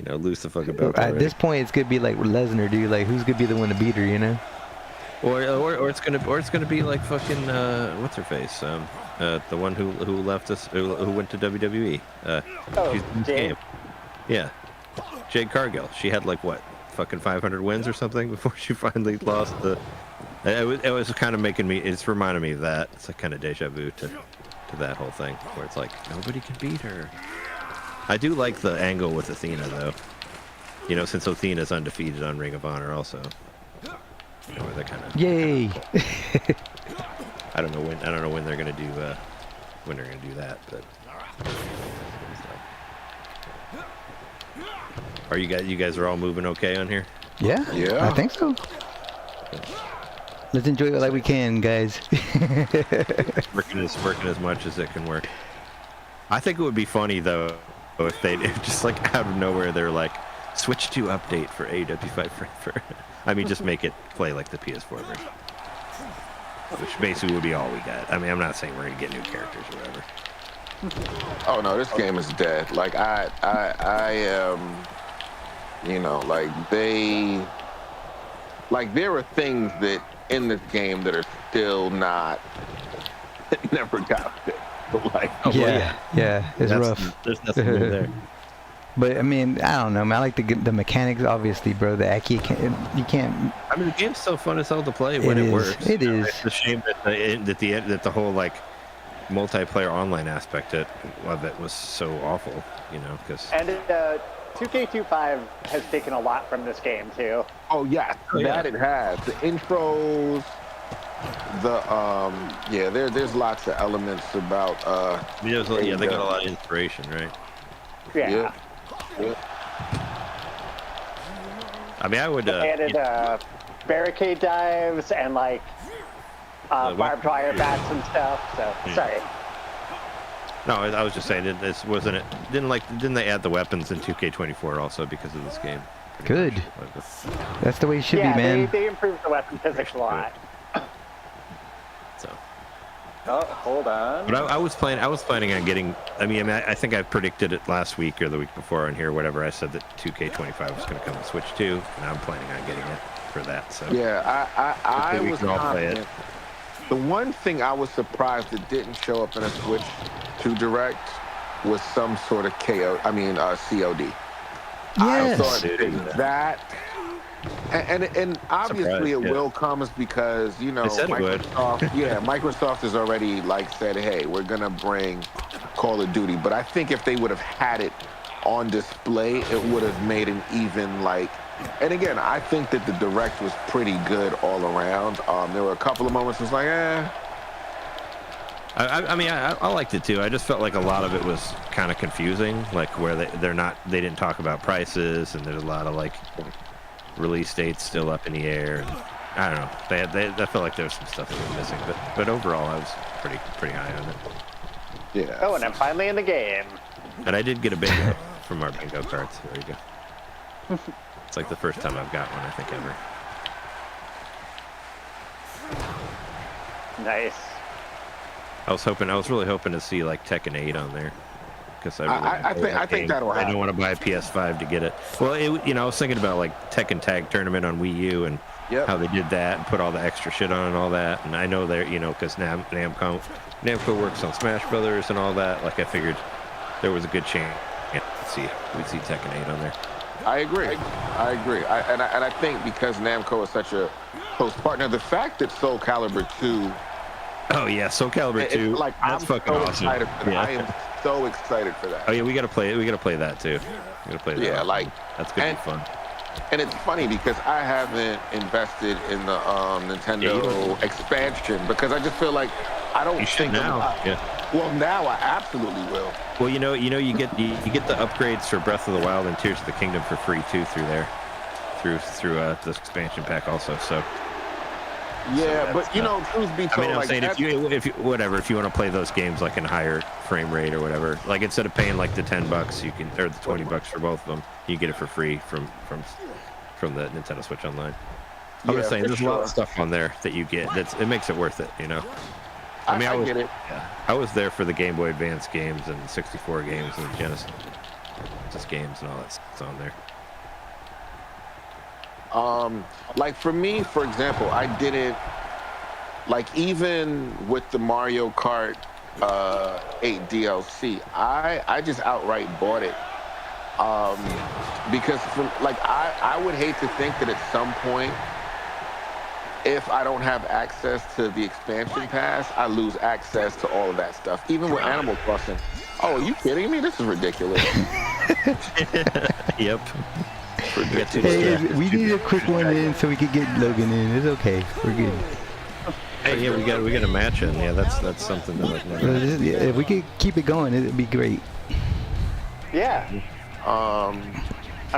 lose the fucking belt. At this point, it's gonna be like Lesnar, dude. Like, who's gonna be the one to beat her, you know? Or it's gonna be like fucking what's her face? The one who left us, who went to WWE. She's in this game. Yeah, Jade Cargill. She had like what, fucking 500 wins or something before she finally lost the. It was kind of making me. It's reminding me of that. It's like kind of deja vu to that whole thing where it's like nobody can beat her. I do like the angle with Athena though. Since Athena's undefeated on Ring of Honor also. Where they kind of. Yay! I don't know when they're gonna do that, but. Are you guys are all moving okay on here? Yeah. I think so. Let's enjoy it like we can, guys. working as much as it can work. I think it would be funny though if they just like out of nowhere they're like switch to update for AW5 for I mean, just make it play like the PS4 version, which basically would be all we got. I mean, I'm not saying we're gonna get new characters or whatever. Oh no, this game is dead. Like I there are things that in this game that are still not never got fixed. Like, yeah, it's rough. There's nothing new there. But I mean, I don't know, man. I like the mechanics, obviously, bro. You can't. I mean, the game's still fun as hell to play when it works. It is. It's a shame that the whole like multiplayer online aspect of it was so awful, because. And 2K25 has taken a lot from this game too. Oh yeah, that it has. The intros, there's lots of elements about. They got a lot of inspiration, right? Yeah. I mean, I would. They added barricade dives and like barbed wire bats and stuff. So sorry. No, I was just saying, this wasn't it. Didn't they add the weapons in 2K24 also because of this game? Good. That's the way it should be, man. They improved the weapon physics a lot. So. Oh, hold on. But I was planning on getting. I think I predicted it last week or the week before on here, whatever. I said that 2K25 was going to come to Switch 2, and I'm planning on getting it for that. So yeah, I we was can all play it. confident. The one thing I was surprised it didn't show up in a Switch 2 Direct was some sort of COD. Yes. I thought that, and obviously it will come because Microsoft has already said, hey, we're gonna bring Call of Duty. But I think if they would have had it on display, it would have made an even And again, I think that the Direct was pretty good all around. There were a couple of moments it was like, eh. I liked it too. I just felt like a lot of it was kind of confusing, where they didn't talk about prices, and there's a lot of release dates still up in the air. And I don't know. I felt like there was some stuff that was missing, but overall, I was pretty high on it. Yeah. Oh, and I'm finally in the game. And I did get a bingo from our bingo cards. There you go. It's like the first time I've got one, I think, ever. Nice. I was really hoping to see Tekken 8 on there, because I think that'll happen. I don't want to buy a PS5 to get it. Well, I was thinking about Tekken Tag Tournament on Wii U and how they did that and put all the extra shit on and all that. And I know they're because Namco works on Smash Brothers and all that. I figured there was a good chance we'd see Tekken 8 on there. I agree. And I think because Namco is such a close partner, the fact that Soul Calibur 2. Oh yeah, Soul Calibur 2. That's fucking awesome. I am so excited for that. Oh yeah, we gotta play it. We gotta play that too. We gotta play that. Yeah, that's gonna be fun. And it's funny because I haven't invested in the Nintendo expansion because I just feel like I don't think now. Well, now I absolutely will. Well, you get the upgrades for Breath of the Wild and Tears of the Kingdom for free too through this expansion pack also. So. Yeah, but truth be told, I'm saying if you want to play those games in a higher frame rate or whatever, instead of paying the $10, you can, or the $20 for both of them, you get it for free from the Nintendo Switch Online. I'm just saying, there's a lot of stuff on there that you get it makes it worth it, I get it. Yeah, I was there for the Game Boy Advance games and the 64 games and the Genesis games and all that stuff's on there. For me, for example, I didn't even with the Mario Kart 8 DLC, I just outright bought it. Because I would hate to think that at some point, if I don't have access to the expansion pass, I lose access to all of that stuff. Even with Animal Crossing. Oh, are you kidding me? This is ridiculous. Yep. Hey, we need a quick one in so we can get Logan in. It's okay. We're good. Hey, yeah, we got a match in. Yeah, that's something that if we could keep it going, it'd be great. Yeah. I'm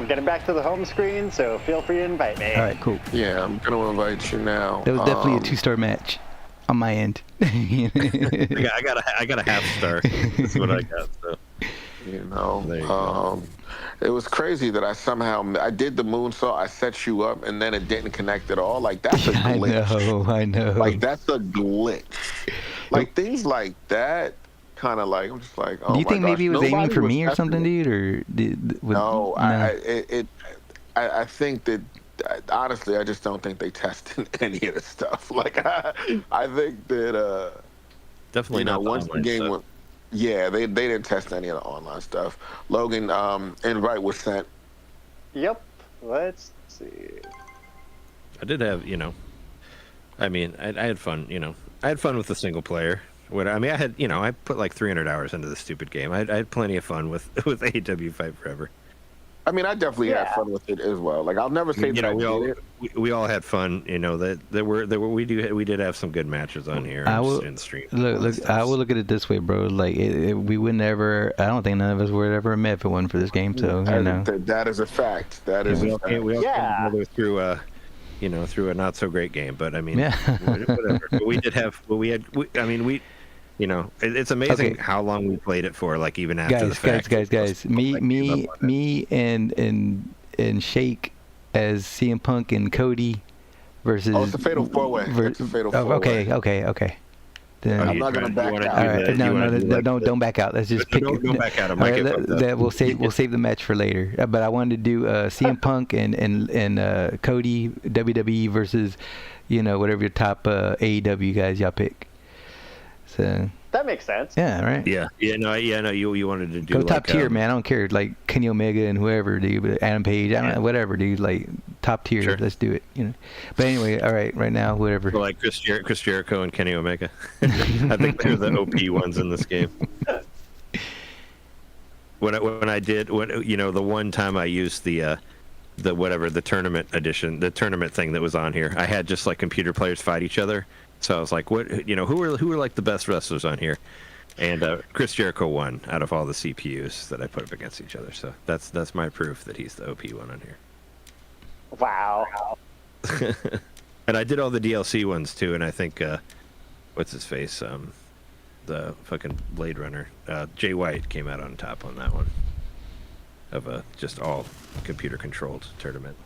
getting back to the home screen, so feel free to invite me. All right, cool. Yeah, I'm gonna invite you now. That was definitely a 2-star match on my end. I got a half star. That's what I got. So. It was crazy that I did the moonsault, I set you up, and then it didn't connect at all. That's a glitch. I know. That's a glitch. Things like that, kind of I'm just like, oh my gosh. Do you think maybe it was aiming for me or something, dude? Or no. I think that, honestly, I just don't think they tested any of the stuff. I think that definitely not once the game went. Yeah, they didn't test any of the online stuff. Logan, invite was sent. Yep. Let's see. I did have, I had fun, I had fun with the single player. I had, I put 300 hours into the stupid game. I had plenty of fun with AEW Fight Forever. I definitely had fun with it as well. I'll never say that we all had fun. We did have some good matches on here in the stream. Look, I will look at it this way, bro. We would never. I don't think none of us would ever met if it wasn't for this game. So that is a fact. That is a fact. We all came all the way through through a not so great game. But I mean, Yeah. whatever. But we did have. Well, we had. It's amazing how long we played it for. Like even after the fact. Guys. Me and Shake as CM Punk and Cody versus. Oh, it's a fatal 4-way. It's a fatal 4-way. Okay. Then, I'm not gonna back out. All right, no, don't back out. Let's just pick. Don't back out. We'll save the match for later. But I wanted to do CM Punk and Cody WWE versus, whatever your top AEW guys y'all pick. So. That makes sense. Yeah, right. Yeah. You wanted to do go top tier, man. I don't care. Like Kenny Omega and whoever, dude. But Adam Page, I don't know, whatever, dude. Like top tier. Sure. Let's do it. But anyway, all right. Right now, whatever. Like Chris Jericho and Kenny Omega. I think they're the OP ones in this game. The one time I used the tournament edition, the tournament thing that was on here, I had just like computer players fight each other. So I was like, who are like the best wrestlers on here? And Chris Jericho won out of all the CPUs that I put up against each other. So that's my proof that he's the OP one on here. Wow. And I did all the DLC ones too. And I think what's his face, the fucking Blade Runner, Jay White came out on top on that one of a just all computer controlled tournament.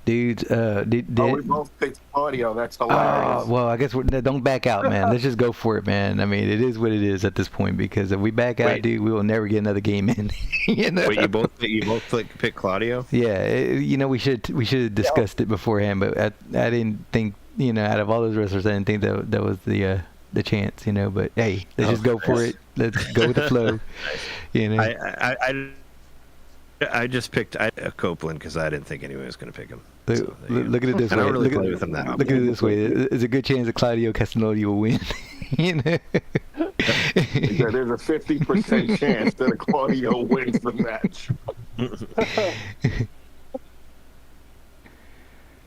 Dudes, we both picked audio. That's hilarious. Well, I guess don't back out, man. Let's just go for it, man. I mean, it is what it is at this point, because if we back out, dude, we will never get another game in. Wait, you both pick Claudio? Yeah, we should have discussed it beforehand, but I didn't think, out of all those wrestlers, I didn't think that was the chance, But hey, let's just go for it. Let's go with the flow. I just picked Copeland because I didn't think anyone was going to pick him. Look at it this way. I don't really play with him that often. Look at it this way. There's a good chance that Claudio Castagnoli will win. There's a 50% chance that Claudio wins the match.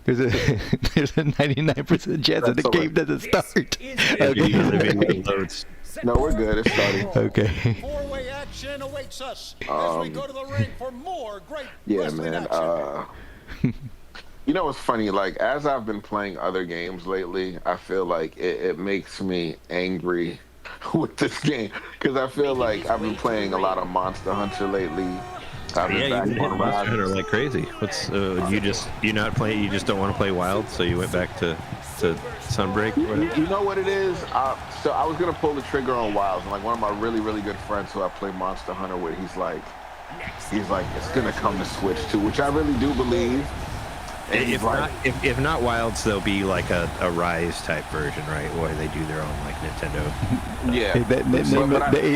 There's a 99% chance that the game doesn't start. No, we're good. It's starting. Okay. Four-way action awaits us as we go to the ring for more great wrestling man. action. It's funny. Like, as I've been playing other games lately, I feel like it makes me angry with this game, because I feel like I've been playing a lot of Monster Hunter lately. I've been back on Monster Hunter like crazy. What's you just don't want to play Wild, so you went back to Sunbreak? You know what it is? So I was gonna pull the trigger on Wilds, and like one of my really, really good friends who I play Monster Hunter with, he's like, it's gonna come to Switch too, which I really do believe. And if not Wilds, there'll be like a Rise type version, right? Where they do their own like Nintendo. Yeah. Hey,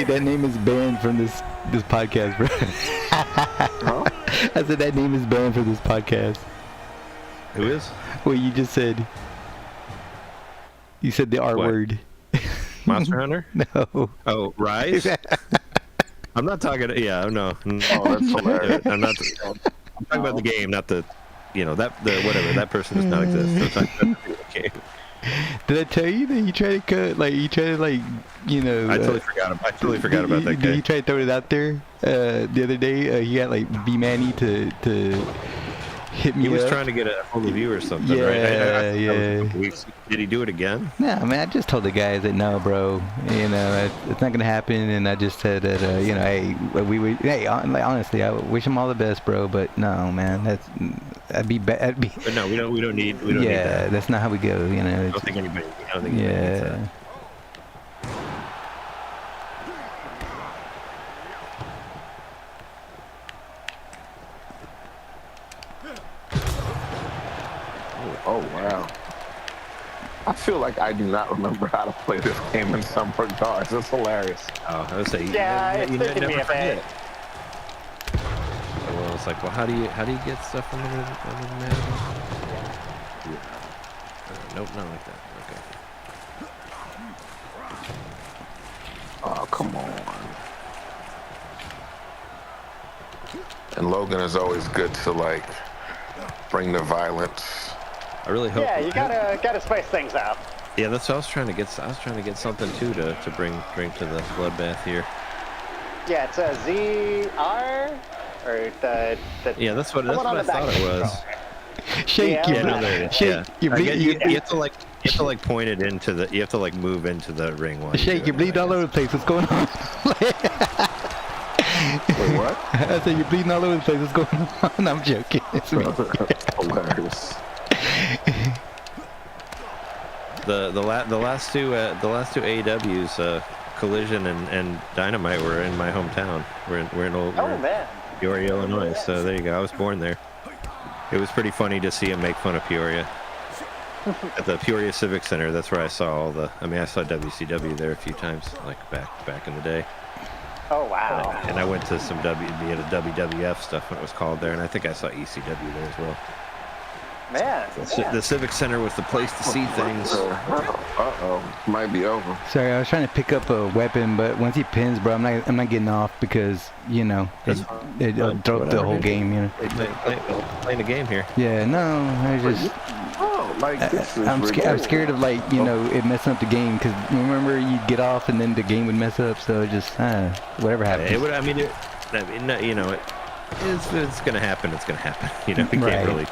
that name is banned from this podcast, bro. Huh? I said that name is banned from this podcast. Who is? Well, you just said. You said the R word. Monster Hunter? No. Oh, Rise? I'm not talking. Yeah, no. Oh, that's hilarious. I'm talking about the game, not the. Whatever, that person does not exist. So okay. Did I tell you that he tried to cut, I totally forgot about that guy. He tried to throw it out there the other day. He got B Manny to hit me. He was up. trying to get a hold of you or something, right? Yeah. Did he do it again? No, man. I just told the guys that no, bro. It's not gonna happen. And I just said that, honestly, I wish him all the best, bro. But no, man. That'd be bad. But no, we don't need that. That's not how we go. I don't think anybody needs that. Oh, wow. I feel like I do not remember how to play this game in some regards. It's hilarious. Oh, I would say it's taking me a bit. Well, it's like, how do you get stuff on the map? Nope, not like that. Okay. Oh, come on. And Logan is always good to bring the violence. I really hope. Yeah, you gotta spice things up. Yeah, that's what I was trying to get. I was trying to get something too to bring to the bloodbath here. Yeah, it's a ZR or the. Yeah, that's what I thought it was. Shake. Yeah, You no, there it is. Shake. Yeah. You bleed. You have to like point it into the. You have to like move into the ring while Shake. you You're bleeding all over the place. What's going on? Wait, what? I said you're bleeding all over the place. What's going on? I'm joking. It's me. Hilarious. The last two AEWs, Collision and Dynamite were in my hometown. We're in old man. Peoria, Illinois. So there you go. I was born there. It was pretty funny to see him make fun of Peoria at the Peoria Civic Center. That's where I saw all the. I mean, I saw WCW there a few times, like back in the day. Oh wow. And I went to some WWF stuff when it was called there, and I think I saw ECW there as well. Man. The Civic Center was the place to see things. Might be over. Sorry, I was trying to pick up a weapon, but once he pins, bro, I'm not getting off because it throw up the whole game, you know. Playing the game here. Yeah, no, I just. I'm scared of it messing up the game because remember you'd get off and then the game would mess up, so it just whatever happens. It would. I mean, it's gonna happen. It's gonna happen. You know, we can't really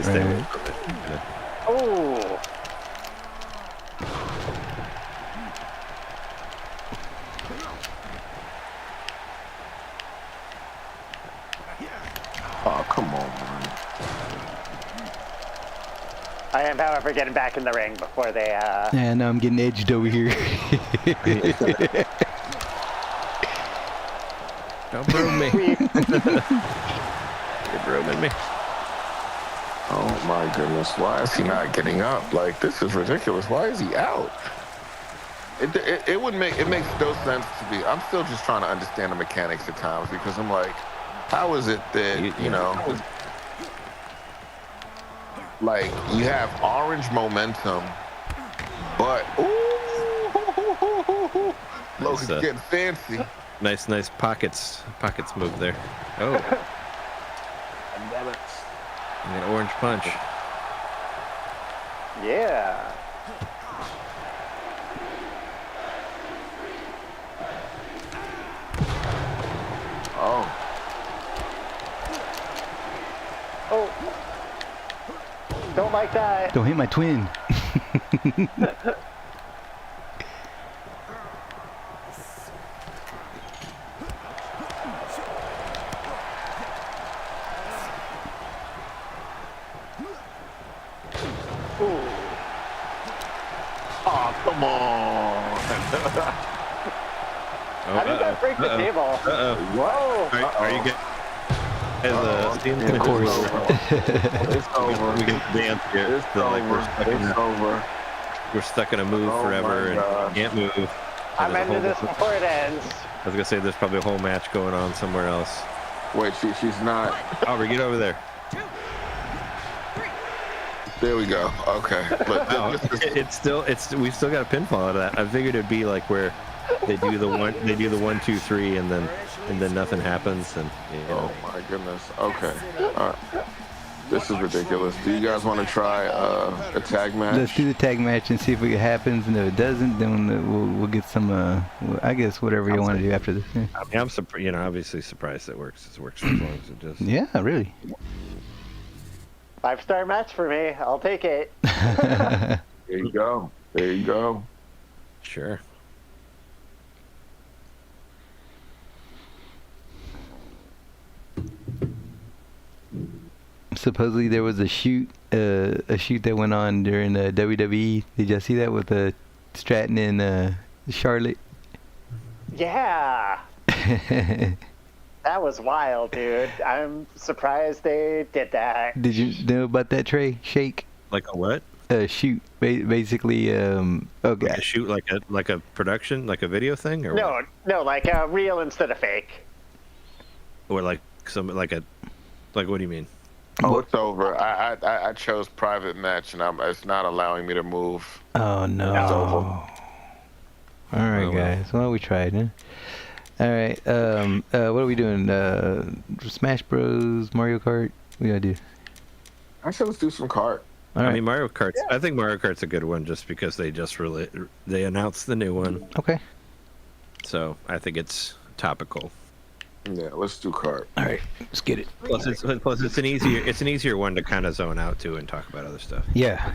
stay away from it. You know? Oh. Oh, come on, man. I am, however, getting back in the ring before they. Yeah, no, I'm getting edged over here. Don't broom me. You're brooming me. Oh my goodness, why is he not getting up? Like, this is ridiculous. Why is he out? It makes no sense to be. I'm still just trying to understand the mechanics at times because I'm like, how is it that, like, you have orange momentum, but Logan's getting fancy. Nice pockets move there. Oh. Damn it. And an orange punch. Yeah. Oh. Oh. Don't like that. Don't hit my twin. Oh, come on. How did that break the table? Whoa. Are you good? Of course. It's over. We can dance here. It's over. We're stuck in a move forever and can't move. I'm ending this before it ends. I was gonna say there's probably a whole match going on somewhere else. Wait, she's not. Aubrey, get over there. There we go. Okay. Look, we've still got a pinfall out of that. I figured it'd be like where they do the 1, 2, 3, and then nothing happens, and Oh my goodness. Okay. All right. This is ridiculous. Do you guys want to try a tag match? Let's do the tag match and see if it happens, and if it doesn't, then we'll get some. I guess whatever you want to do after this. Yeah. I mean, I'm obviously surprised it works. It works as long as it does. Yeah, really. 5-star match for me. I'll take it. There you go. There you go. Sure. Supposedly there was a shoot that went on during WWE. Did y'all see that with Stratton and Charlotte? Yeah. That was wild, dude. I'm surprised they did that. Did you know about that, Trey? Shake? Like a what? Shoot. Basically, okay. Like a shoot, like a production, like a video thing, or what? No, like real instead of fake. Or like what do you mean? Oh, it's over. I chose private match, and it's not allowing me to move. Oh no. It's over. All right, guys. Well, we tried, huh? All right. What are we doing? Smash Bros, Mario Kart. What we gotta do? I said let's do some kart. All right. I mean, Mario Kart's. Yeah. I think Mario Kart's a good one, just because they announced the new one. Okay. So I think it's topical. Yeah, let's do card. All right, let's get it. Plus, it's an easier one to kind of zone out to and talk about other stuff. Yeah.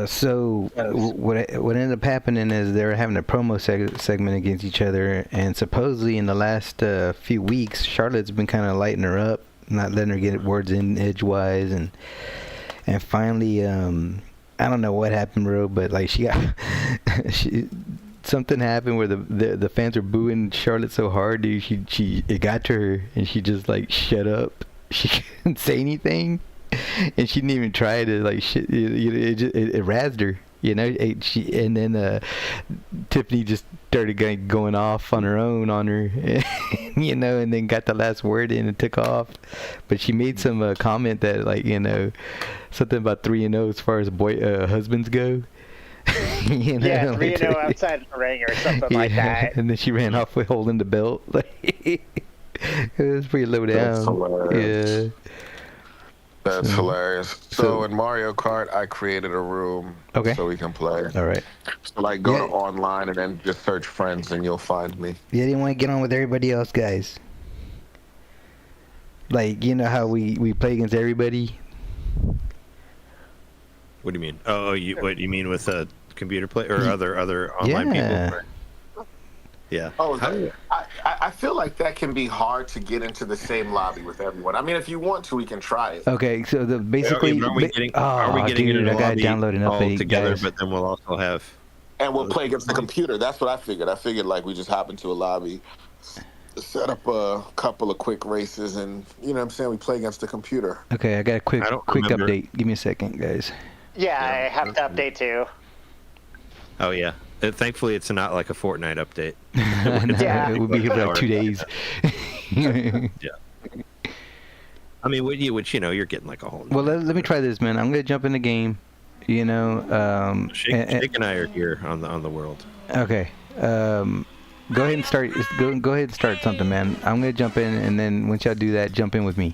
So what ended up happening is they were having a promo segment against each other, and supposedly in the last few weeks, Charlotte's been kind of lighting her up, not letting her get words in edgewise, and finally, I don't know what happened, bro, but like she got something happened where the fans were booing Charlotte so hard, dude. It got to her, and she just like shut up. She couldn't say anything, and she didn't even try to like shit. It razzed her, you know. And then Tiffany just started going off on her own on her, you know, and then got the last word in and took off. But she made some comment that like, you know, something about 3-0 as far as husbands go. You know, yeah, 3-0 outside of the ring or something like that. And then she ran off with holding the belt. It was pretty low down. Yeah. That's hilarious. So in Mario Kart, I created a room so we can play. All right. So like go to online and then just search friends and you'll find me. Yeah, didn't want to get on with everybody else, guys. Like, you know how we play against everybody? What do you mean? What you mean with computer play or other online people? Yeah. Oh, I feel like that can be hard to get into the same lobby with everyone. I mean, if you want to, we can try it. Okay, so basically, are we getting dude, into I gotta download an all update together, guys. but then we'll also have. And we'll play against the computer. That's what I figured. I figured like we just hop into a lobby, set up a couple of quick races, and you know what I'm saying, we play against the computer. Okay, I got a quick update. Give me a second, guys. Yeah, I have to update too. Oh yeah. Thankfully, it's not like a Fortnite update. Yeah, it will be here for like 2 days. Yeah. I mean, which you know, you're getting like a whole. Well, let me try this, man. I'm gonna jump in the game. You know, Shake and I are here on the world. Okay. Go ahead and start. Go ahead and start something, man. I'm gonna jump in, and then once y'all do that, jump in with me.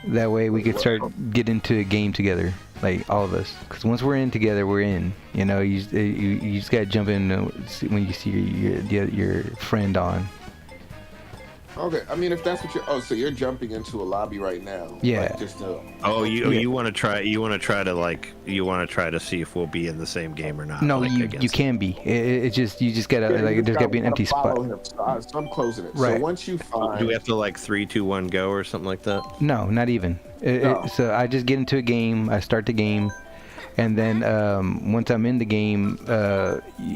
That way we could start get into a game together, like all of us. Because once we're in together, we're in. You know, you just gotta jump in when you see your friend on. Okay, I mean, if that's what you're. Oh, so you're jumping into a lobby right now? Yeah. Like just to, you want to try? You want to try to see if we'll be in the same game or not? No, like, you can be. It's just you just gotta there's gotta be an empty spot. So I'm closing it. Right. So once you find. Do we have to like 3, 2, 1 go or something like that? No, not even. So I just get into a game. I start the game. And then once I'm in the game,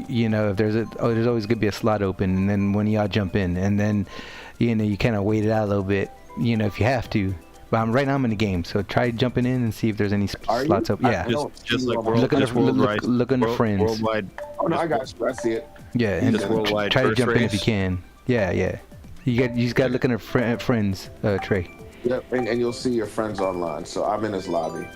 you know, if there's always gonna be a slot open, and then when y'all jump in, and then, you know, you kind of wait it out a little bit, you know, if you have to. But right now I'm in the game, so try jumping in and see if there's any slots open. Yeah, just like look under friends. Worldwide. Oh no, I got you. I see it. Yeah, and worldwide try to jump race. in if you can. Yeah. You just gotta look under friends, Trey. Yep, and you'll see your friends online. So I'm in this lobby.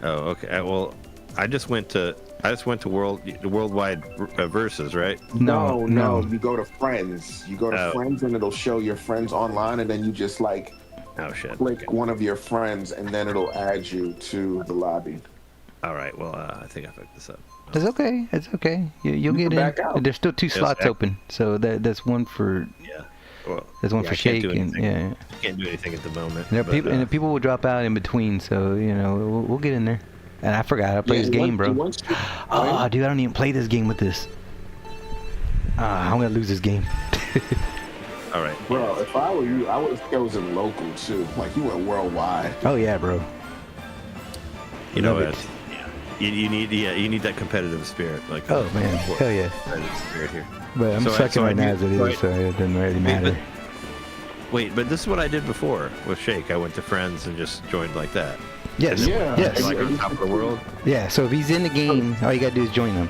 Oh, okay. Well, I just went to worldwide versus, right? No. You go to friends. You go to friends, and it'll show your friends online, and then you just like click one of your friends, and then it'll add you to the lobby. All right. Well, I think I fucked this up. It's okay. You'll get in. Out. There's still 2 slots open, so that's one for. Yeah. Well, there's one for Shake, and can't do anything at the moment. And the people will drop out in between, so you know we'll get in there. And I forgot I play this game, bro. Oh, dude, I don't even play this game with this. I'm gonna lose this game. All right. Bro, if I were you, I would have chosen local too. Like you went worldwide. Oh yeah, bro. You know what? You need that competitive spirit. Like oh man, hell yeah. Competitive spirit here. But I'm sucking right now as it is, so it doesn't really matter. But this is what I did before with Shake. I went to friends and just joined like that. Yes. Yes. Like on top of the world. Yeah. So if he's in the game, all you gotta do is join him.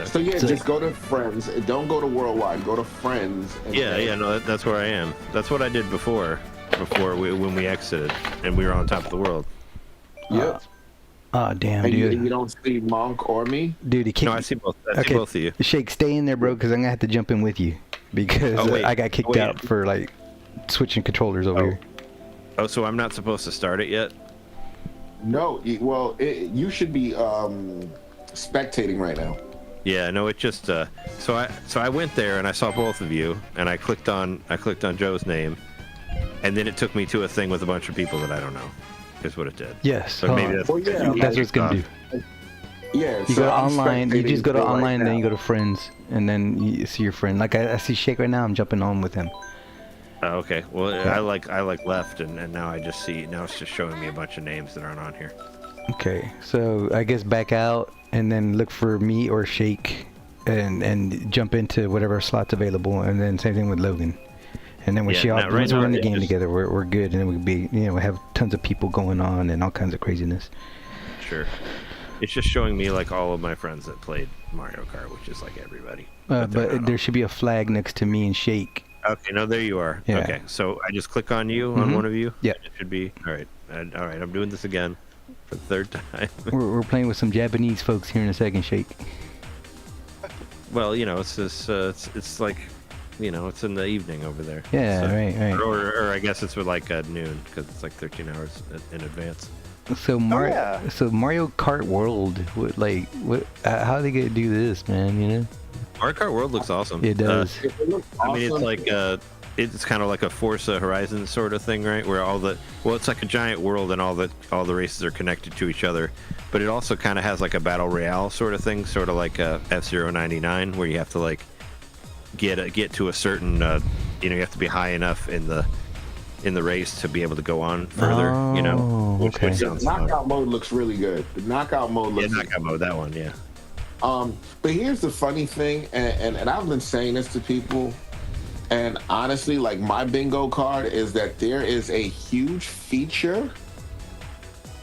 So just go to friends. Don't go to worldwide. Go to friends. No, that's where I am. That's what I did before when we exited and we were on top of the world. Yep. Oh damn, and dude! You don't see Monk or me, dude. No, I see both. I see both of you. Shake, stay in there, bro, because I'm gonna have to jump in with you because I got kicked out for like switching controllers over here. Oh, so I'm not supposed to start it yet? No. Well, you should be spectating right now. Yeah, no, it just so I went there and I saw both of you, and I clicked on Joe's name, and then it took me to a thing with a bunch of people that I don't know. Is what it did. Yes. So maybe that's Well, yeah, That's what it's gonna do. Yeah, You so go to I'm online. You just go to spectating right online, then you now. go to friends, and then you see your friend. Like I see Shake right now. I'm jumping on with him. Okay. Well, Yeah. I like left, and now I just see it's just showing me a bunch of names that aren't on here. Okay, so I guess back out and then look for me or Shake, and jump into whatever slot's available, and then same thing with Logan. And then Yeah, now, right once we're now, in the it game just- together, we're good, and then we be we have tons of people going on and all kinds of craziness. Sure. It's just showing me like all of my friends that played Mario Kart, which is like everybody. they're But not there all. should be a flag next to me and Shake. Okay, no, there you are. Yeah. Okay, so I just click on you on Mhm. one of you. Yeah. It should be all right. All right, I'm doing this again for the third time. We're playing with some Japanese folks here in a second, Shake. Well, it's this. It's like, it's in the evening over there. Yeah, So- right. Or I guess it's with like noon because it's like 13 hours in advance. So so Mario Kart World, how are they gonna do this, man? Mario Kart World looks awesome. It does. I mean, it's like it's kind of like a Forza Horizon sort of thing, right? Where it's like a giant world and all the races are connected to each other, but it also kind of has like a battle royale sort of thing, sort of like F-Zero 99, where you have to like get to a certain you have to be high enough in the race to be able to go on further. Which okay. sounds The fun. knockout mode looks really good. The knockout mode Yeah, looks knockout mode, that one, yeah. But here's the funny thing, and I've been saying this to people, and honestly, like my bingo card is that there is a huge feature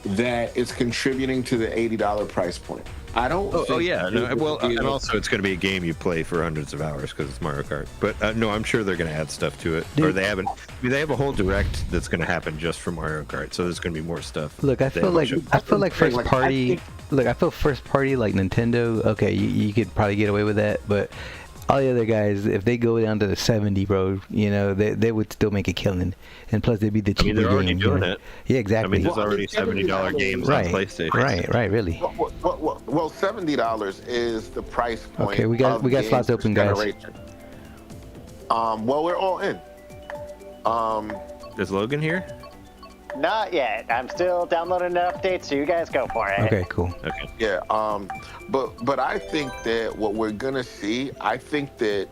that is contributing to the $80 price point. I don't. Oh yeah. No, think well, it's and also it's going to be a game you play for hundreds of hours because it's Mario Kart. But no, I'm sure they're going to add stuff to it. Or they haven't. I mean, they have a whole direct that's going to happen just for Mario Kart. So there's going to be more stuff. Look, I feel like first Like, party. I think- Look, I feel first party like Nintendo. Okay, you could probably get away with that, but all the other guys, if they go down to the 70, bro, they would still make a killing, and plus they'd be the I mean, cheaper they're already game. doing it. Yeah, I exactly. mean, there's already $70 games right, on PlayStation. right, really. Well, $70 is the price point. Okay, we got of games slots this open, guys. generation. Well, we're all in. Is Logan here? Not yet. I'm still downloading an update, so you guys go for it. Okay, cool. Okay. Yeah. But I think that what we're gonna see, I think that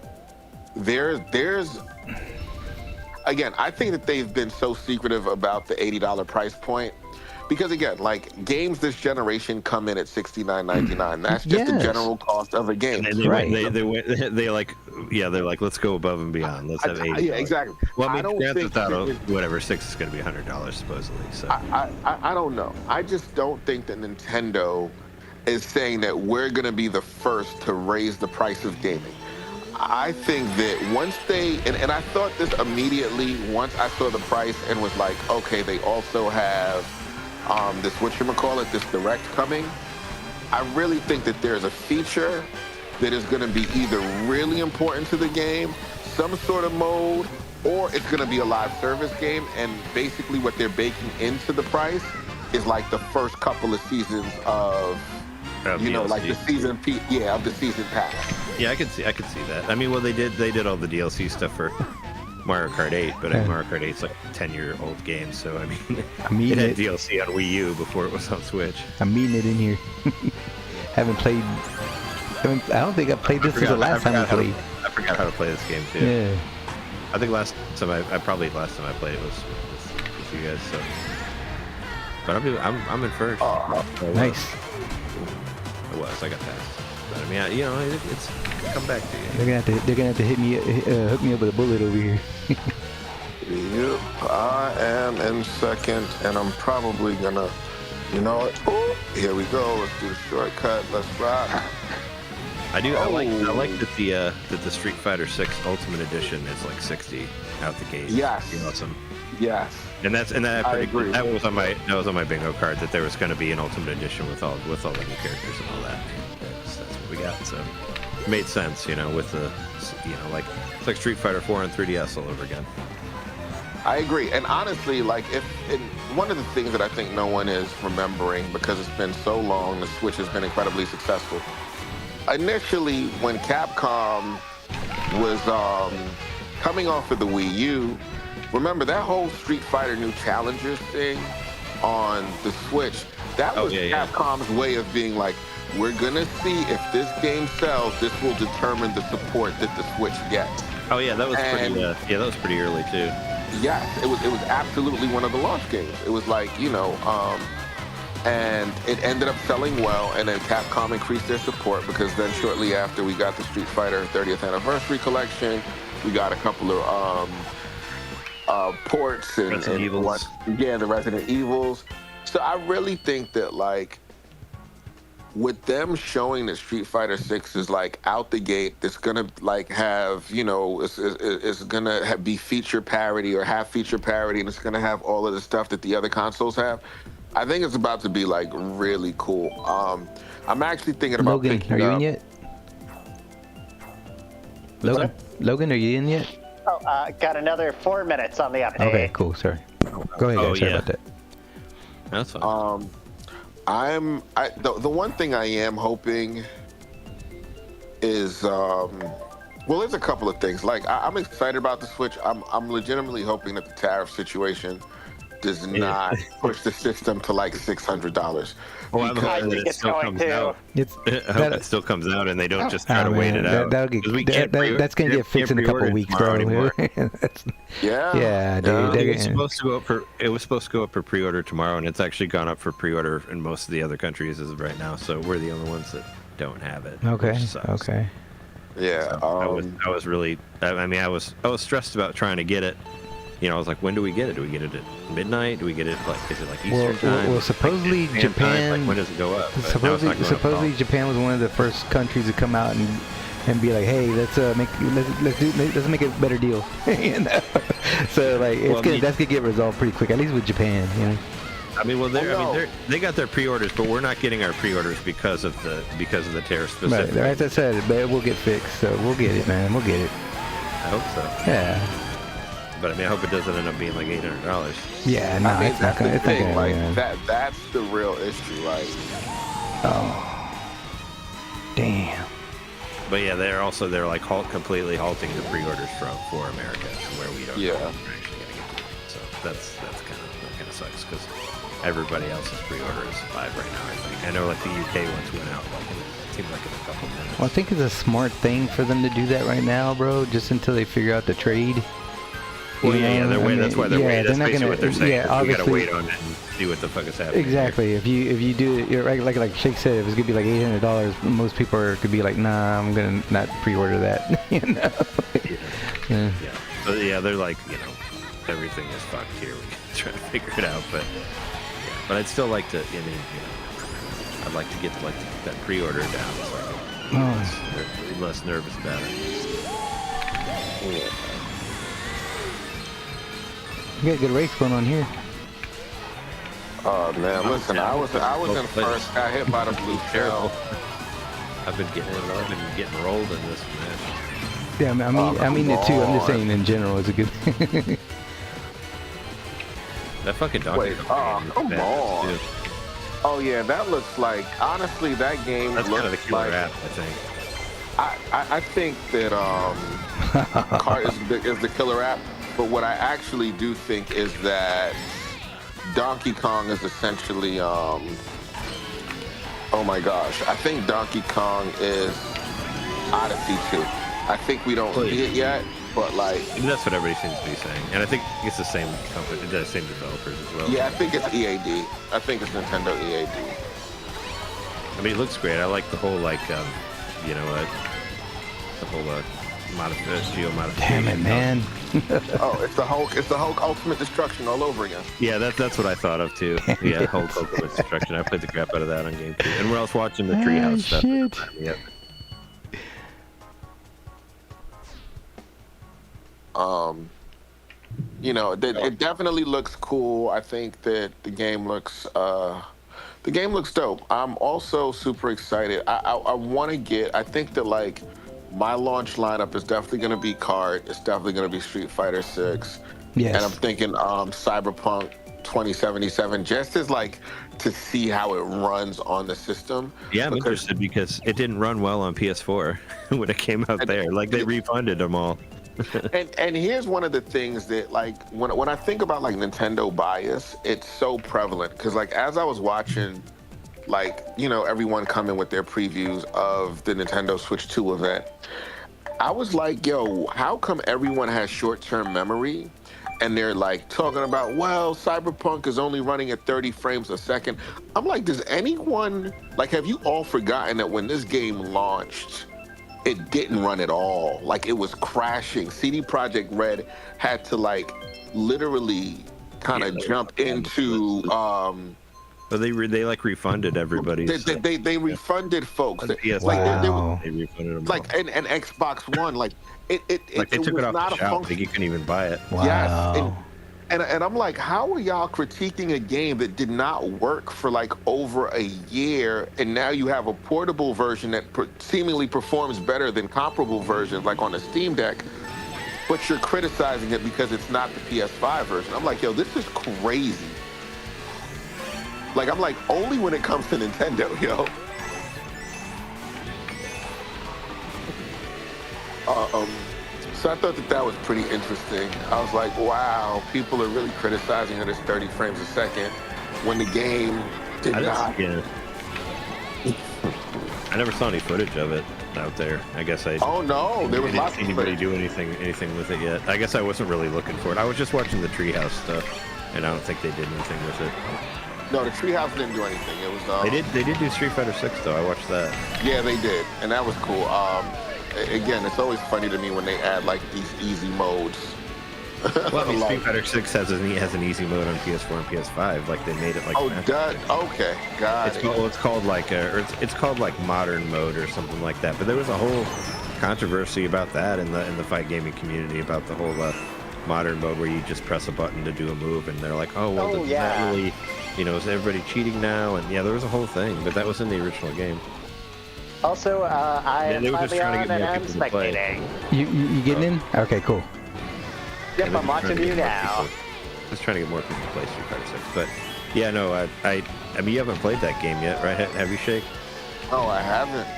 there's again, I think that they've been so secretive about the $80 price point. Because again, like games this generation come in at $69.99. That's just the Yes. general cost of a game. And Right. they're like, let's go above and beyond. Let's have $80. Yeah, exactly. Well, I I mean, don't Grand think Theft Auto, that- whatever, 6 is going to be $100 supposedly. So I don't know. I just don't think that Nintendo is saying that we're going to be the first to raise the price of gaming. I think that once they, and I thought this immediately once I saw the price and was like, okay, they also have this whatchamacallit, this direct coming. I really think that there's a feature that is going to be either really important to the game, some sort of mode, or it's going to be a live service game. And basically what they're baking into the price is like the first couple of seasons of like the season of the season pass. Yeah, I could see that. I mean, well, they did all the DLC stuff for Mario Kart 8, but Mario Kart 8's like a 10-year-old game, so I mean, it had DLC on Wii U before it was on Switch. I'm meeting it in here. I don't think I played this since the last time I played. I forgot how to play this game too. Yeah. I think last time I played it was with you guys. So, but I'm in first. Nice. I got past. But I mean, it's come back to you. They're gonna have to hook me up with a bullet over here. Yep, I am in second, and I'm probably gonna, oh, here we go. Let's do the shortcut. Let's rock. I like that the Street Fighter 6 Ultimate Edition is like 60 out the gate. Yes. Pretty awesome. Yes. And I agree. That was on my bingo card that there was going to be an Ultimate Edition with all the new characters and all that. That's what we got. So it made sense, with the like it's like Street Fighter 4 on 3DS all over again. I agree. And honestly, one of the things that I think no one is remembering because it's been so long, the Switch has been incredibly successful. initially when Capcom was coming off of the Wii U, remember that whole Street Fighter New Challengers thing on the Switch? That was Capcom's way of being like, we're gonna see if this game sells. This will determine the support that the Switch gets. Oh yeah, that was pretty. That was pretty early too. Yes, it was absolutely one of the launch games. It was like, and it ended up selling well, and then Capcom increased their support because then shortly after we got the Street Fighter 30th Anniversary Collection, we got a couple of ports and the Resident Evils. So I really think that like with them showing that Street Fighter 6 is like out the gate, it's gonna like have it's gonna be feature parity or have feature parity, and it's gonna have all of the stuff that the other consoles have. I think it's about to be like really cool. I'm actually thinking about Logan, are you in yet? Logan, are you in yet? Oh, got another 4 minutes on the update. Okay, cool. Sorry. Go ahead, guys. Sorry about that. That's fine. The one thing I am hoping is there's a couple of things. Like I'm excited about the Switch. I'm legitimately hoping that the tariff situation does not push the system to like $600. Well, I'm hoping that it still comes out. I hope it still comes out and they don't just try to wait it out. That's gonna get fixed in a couple of weeks, bro. Yeah, dude. It was supposed to go up for pre-order tomorrow, and it's actually gone up for pre-order in most of the other countries as of right now. So we're the only ones that don't have it. Okay. Okay. Yeah. So I was really. I mean, I was stressed about trying to get it. I was like, when do we get it? Do we get it at midnight? Do we get it is it like Eastern time? Well, supposedly like Japan. Like, when does it go up? Supposedly Japan was one of the first countries to come out and be like, hey, let's make a better deal. So like that's gonna get resolved pretty quick, at least with Japan. I mean, they got their pre-orders, but we're not getting our pre-orders because of the tariff specifically. Right, as I said, but we'll get fixed, so we'll get it, man. We'll get it. I hope so. Yeah. But I mean, I hope it doesn't end up being like $800. Yeah, no, it's not gonna. It's not gonna. Like that's the real issue, like. Oh. Damn. But yeah, they're like completely halting the pre-orders for America, where we don't. Yeah. We're actually gonna get them. So that kind of sucks because everybody else's pre-order is live right now. I think. I know like the UK ones went out it seemed like in a couple minutes. Well, I think it's a smart thing for them to do that right now, bro. Just until they figure out the trade. Well, that's why they're waiting. That's basically what they're saying. Yeah, we gotta wait on it and see what the fuck is happening. Exactly. If you do it, like Shake said, if it's gonna be like $800, most people could be like, nah, I'm gonna not pre-order that. Yeah. But yeah, they're like, everything is fucked here. We can try to figure it out, but I'd still like to. I'd like to get like that pre-order down so I can be less nervous about it. Yeah. You got a good race going on here. Oh man, listen, I was in first. Got hit by the blue shell. I've been getting rolled in this match. Yeah, I mean it too. I'm just saying in general, it's a good. That fucking Donkey Kong game. Come on. Too. Oh yeah, that looks like honestly that game looks kind of the killer app, I think. I think that Kart is the killer app. But what I actually do think is that Donkey Kong is essentially, oh my gosh, I think Donkey Kong is Odyssey 2. I think we don't see it yet, but like... That's what everybody seems to be saying. And I think it's the same company, the same developers as well. Yeah, I think it's EAD. I think it's Nintendo EAD. I mean, it looks great. I like the whole, like, the whole... modification. Damn it, man! It's the Hulk Ultimate Destruction all over again. Yeah, that's what I thought of too. Yeah, Hulk Ultimate Destruction. I played the crap out of that on GameCube, and we're also watching the Treehouse stuff. Shit. Yep. It definitely looks cool. I think that the game looks dope. I'm also super excited. I want to get. I think that like. My launch lineup is definitely going to be Kart. It's definitely going to be Street Fighter 6. Yes. And I'm thinking Cyberpunk 2077 just as like to see how it runs on the system. Yeah, I'm interested because it didn't run well on PS4 when it came out there. Like they refunded them all. and here's one of the things that like when I think about like Nintendo bias, it's so prevalent because like as I was watching like, you know, everyone coming with their previews of the Nintendo Switch 2 event, I was like, yo, how come everyone has short-term memory and they're like talking about, well, Cyberpunk is only running at 30 frames a second. I'm like, does anyone, like, have you all forgotten that when this game launched, it didn't run at all? Like, it was crashing. CD Projekt Red had to like literally kind of jump into But they like refunded everybody. They refunded folks. They refunded them like and Xbox One, like it like they took was it off not the a shelf. function. Like you couldn't even buy it. Wow. Yes, and I'm like, how are y'all critiquing a game that did not work for like over a year, and now you have a portable version that seemingly performs better than comparable versions, like on the Steam Deck, but you're criticizing it because it's not the PS5 version? I'm like, yo, this is crazy. Like, I'm like, only when it comes to Nintendo, yo. So I thought that was pretty interesting. I was like, wow, people are really criticizing it as 30 frames a second when the game did not. Yeah. I never saw any footage of it out there. I guess I. Oh no, there was lots of anybody footage. do anything with it yet? I guess I wasn't really looking for it. I was just watching the Treehouse stuff, and I don't think they did anything with it. No, the Treehouse didn't do anything. It was. They did do Street Fighter 6 though. I watched that. Yeah, they did, and that was cool. Again, it's always funny to me when they add like these easy modes. Well, I mean, Like- Street Fighter 6 has an easy mode on PS4 and PS5. Like they made it like. Oh, that. okay, got it. It's called like it's called like modern mode or something like that. But there was a whole controversy about that in the fight gaming community about the whole modern mode where you just press a button to do a move, and they're like, oh well, is that really, you know, is everybody cheating now? And yeah, there was a whole thing, but that was in the original game. Also, I am They were just finally trying on to get and more I'm people to play. spectating. You getting in? Okay, cool. Yep, I'm watching you now. Just trying to get more people to play Street Fighter 6. But yeah, no, I mean, you haven't played that game yet, right? Have you, Shake? Oh, I haven't.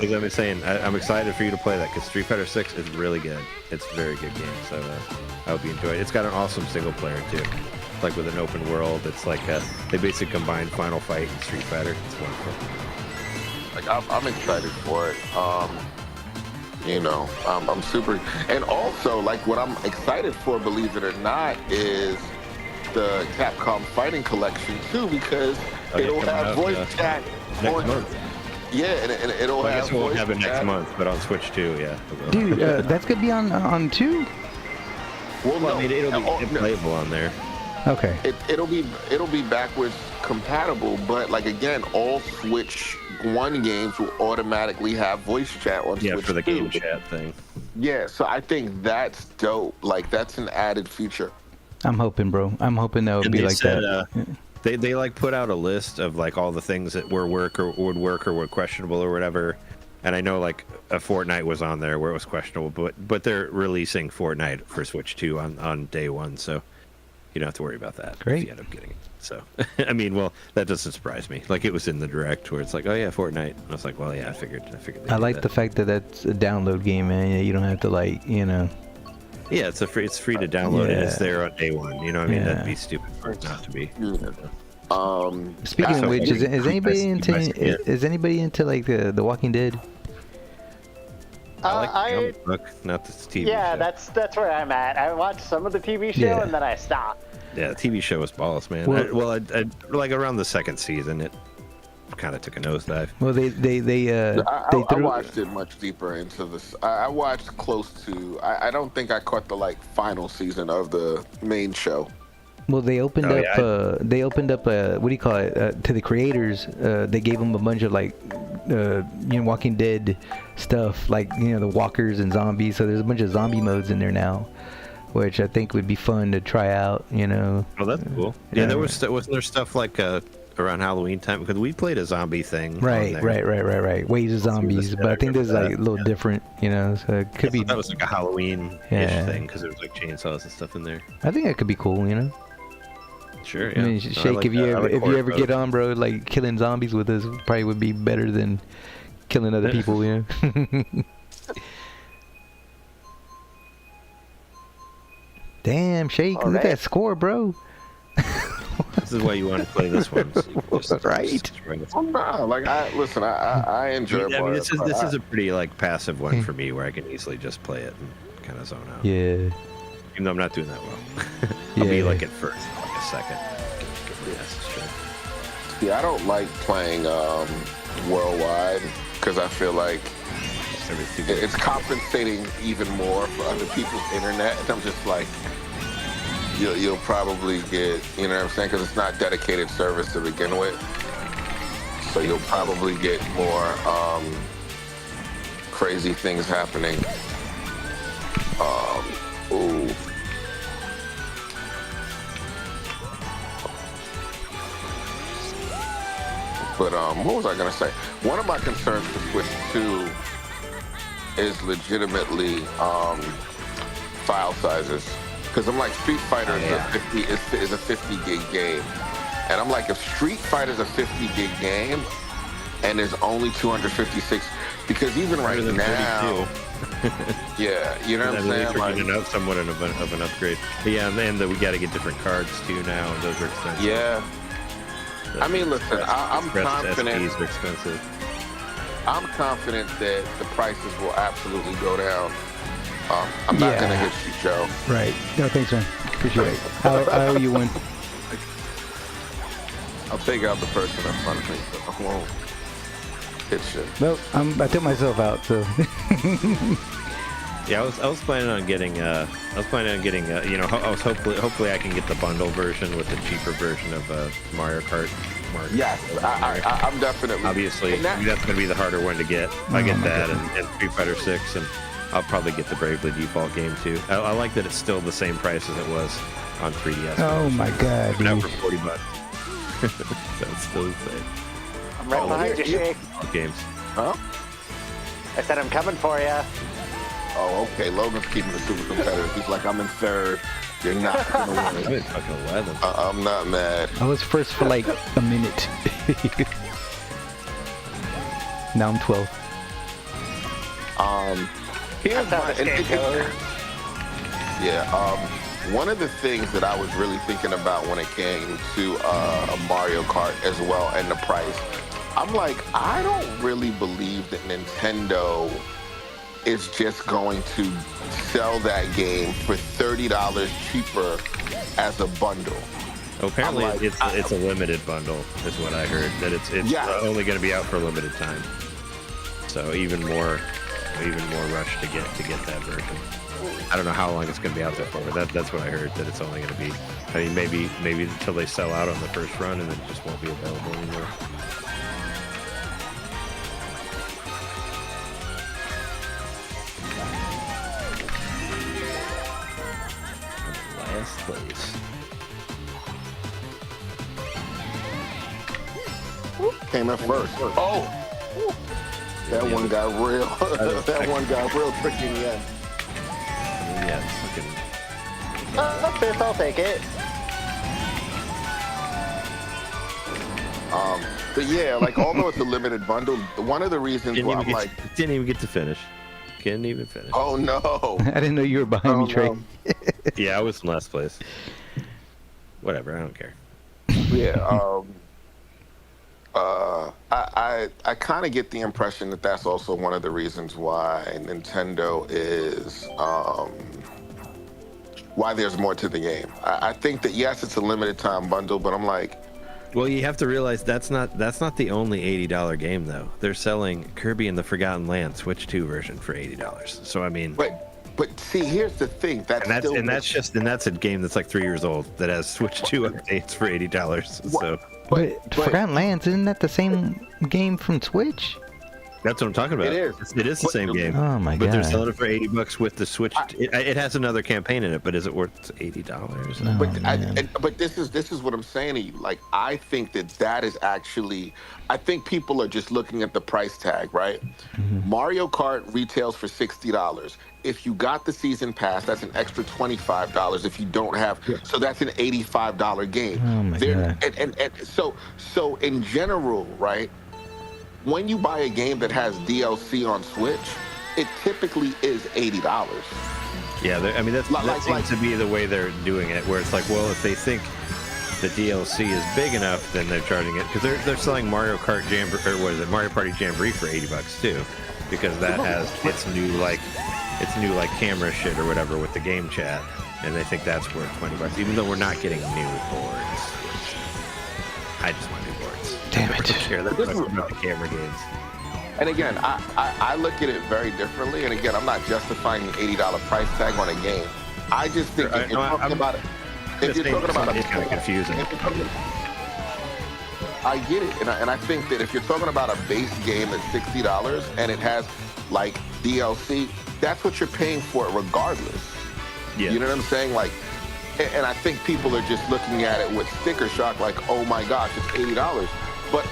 As I was saying, I'm excited for you to play that because Street Fighter 6 is really good. It's a very good game, so I hope you enjoy it. It's got an awesome single player too, like with an open world. It's like they basically combine Final Fight and Street Fighter. It's wonderful. Like I'm excited for it. You know, I'm super, and also like what I'm excited for, believe it or not, is the Capcom Fighting Collection too, because it'll have voice chat next month. Yeah, and it'll Well, I have. guess we won't voice have it next chat. month, but on Switch too, yeah. Dude, that's gonna be on 2? Well, no, I mean, it'll be playable on there. Okay. It'll be backwards compatible, but like again, all Switch 1 games will automatically have voice chat on Switch for the 2. game chat thing. Yeah, so I think that's dope. Like that's an added feature. I'm hoping, bro. I'm hoping that would And be they like said, that. They like put out a list of like all the things that would work or were questionable or whatever. And I know like a Fortnite was on there where it was questionable, but they're releasing Fortnite for Switch 2 on day 1, so you don't have to worry about that. Great. If you end up getting it. So I mean, well, that doesn't surprise me. Like it was in the direct where it's like, oh yeah, Fortnite. And I was like, well, yeah, I figured. I like the fact that that's a download game, man. You don't have to like, you know. Yeah, it's free to download and it's Yeah. there on day 1. You know what I mean? Yeah. That'd be stupid for it not to be. Speaking of which, is anybody you guys can get- is anybody into like the Walking Dead? I like the comic book, not the TV Yeah, show. that's where I'm at. I watched some of the TV show Yeah. and then I stopped. Yeah, the TV show was balls, man. Well- I like around the second season, it kind of took a nosedive. Well, they I threw. watched it much deeper into this. I watched close to. I don't think I caught the like final season of the main show. Well, they opened Oh, up. yeah. They opened up. What do you call it? To the creators, they gave them a bunch of like, Walking Dead stuff, like the walkers and zombies. So there's a bunch of zombie modes in there now, which I think would be fun to try out. Oh, that's cool. Yeah, there wasn't there stuff like around Halloween time because we played a zombie thing. Right. Waves of zombies, but I think there's like a little Yeah. different, so it could be. That was like a Halloween-ish Yeah. thing because there was like chainsaws and stuff in there. I think that could be cool, Sure. Yeah. I mean, Shake, if you ever get on, bro, like killing zombies with us probably would be better than killing other people, you know? Damn, Shake, look at that score, bro. This is why you want to play this one. So right. Like I enjoy. I mean, this is a pretty like passive one for me, where I can easily just play it and kind of zone out. Yeah. Even though I'm not doing that well. I'll be like at first, like a second. Yeah, I don't like playing worldwide because I feel like it's compensating even more for other people's internet. And I'm just like, you'll probably get, you know what I'm saying? Because it's not dedicated service to begin with. So you'll probably get more crazy things happening. Ooh. But what was I gonna say? One of my concerns with Switch 2 is legitimately file sizes, because I'm like, Street Fighter is a 50 gig game, and I'm like, if Street Fighter's a 50 gig game and there's only 256, because even right now, yeah, you know what I'm saying? Like, out somewhat of an upgrade. Yeah, and then we got to get different cards too now, and those are expensive. Yeah. I mean, listen, I'm confident. SPs are expensive. I'm confident that the prices will absolutely go down. I'm not gonna hit you, Joe. Right. No, thanks, man. Appreciate it. I owe you one. I'll take out the person in front of me, but I won't hit you. Nope. I took myself out, so. Yeah, I was planning on getting. You know, I was hopefully I can get the bundle version with the cheaper version of Mario Kart. Yes, I'm definitely. Obviously, that's going to be the harder one to get. I get that, and Street Fighter 6, and I'll probably get the Bravely Default game too. I like that it's still the same price as it was on 3DS. Oh my god, dude. Now for $40. So it's still the same. I'm right behind you, Shake. Games. Huh? I said I'm coming for you. Oh, okay. Logan's keeping it super competitive. He's like, I'm in third. You're not gonna win. I'm in fucking 11. I'm not mad. I was first for like a minute. Now I'm 12. Here's my one of the things that I was really thinking about when it came to Mario Kart as well, and the price. I'm like, I don't really believe that Nintendo is just going to sell that game for $30 cheaper as a bundle. Apparently, it's a limited bundle, is what I heard. That it's only going to be out for a limited time. So even more rush to get that version. I don't know how long it's going to be out there for, but that's what I heard. That it's only going to be. I mean, maybe until they sell out on the first run, and then it just won't be available anymore. Last place. Came in first. Oh, that one got real. That one got real tricky in the end. Yeah, fucking. Fifth, I'll take it. But yeah, like, although it's a limited bundle, one of the reasons why I'm like, didn't even get to finish. Couldn't even finish. Oh no! I didn't know you were behind me, Trey. No. Yeah, I was in last place. Whatever, I don't care. Yeah. I kind of get the impression that that's also one of the reasons why Nintendo is why there's more to the game. I think that yes, it's a limited time bundle, but I'm like, well, you have to realize that's not the only $80 game though. They're selling Kirby and the Forgotten Land Switch 2 version for $80. So I mean, but see, here's the thing. That's a game that's like 3 years old that has Switch 2 updates for $80. So. But Forgotten Lands, isn't that the same game from Switch? That's what I'm talking about. It is. It is the same game. Oh my But they're God. selling it for $80 with the Switch. It has another campaign in it, but is it worth $80? Oh, But this is what I'm saying to you. Like, I think that is actually, I think people are just looking at the price tag, right? Mario Kart retails for $60. If you got the season pass, that's an extra $25 if you don't have. So that's an $85 game. Oh my God. And so in general, right? When you buy a game that has DLC on Switch, it typically is $80. Yeah, I mean that seems to be the way they're doing it. Where it's like, well, if they think the DLC is big enough, then they're charging it because they're selling Mario Kart Mario Party Jamboree for $80 too, because that has its new camera shit or whatever with the game chat, and they think that's worth $20, even though we're not getting new boards. I just want new boards. Damn it! I don't care that much about the camera games. And again, I look at it very differently. And again, I'm not justifying the $80 price tag on a game. I just think if you're talking about it, if you're talking about it's kind of confusing. I get it, and I think that if you're talking about a base game that's $60 and it has like DLC, that's what you're paying for it regardless. Yeah. You know what I'm saying? Like, and I think people are just looking at it with sticker shock, like, oh my gosh, it's $80. But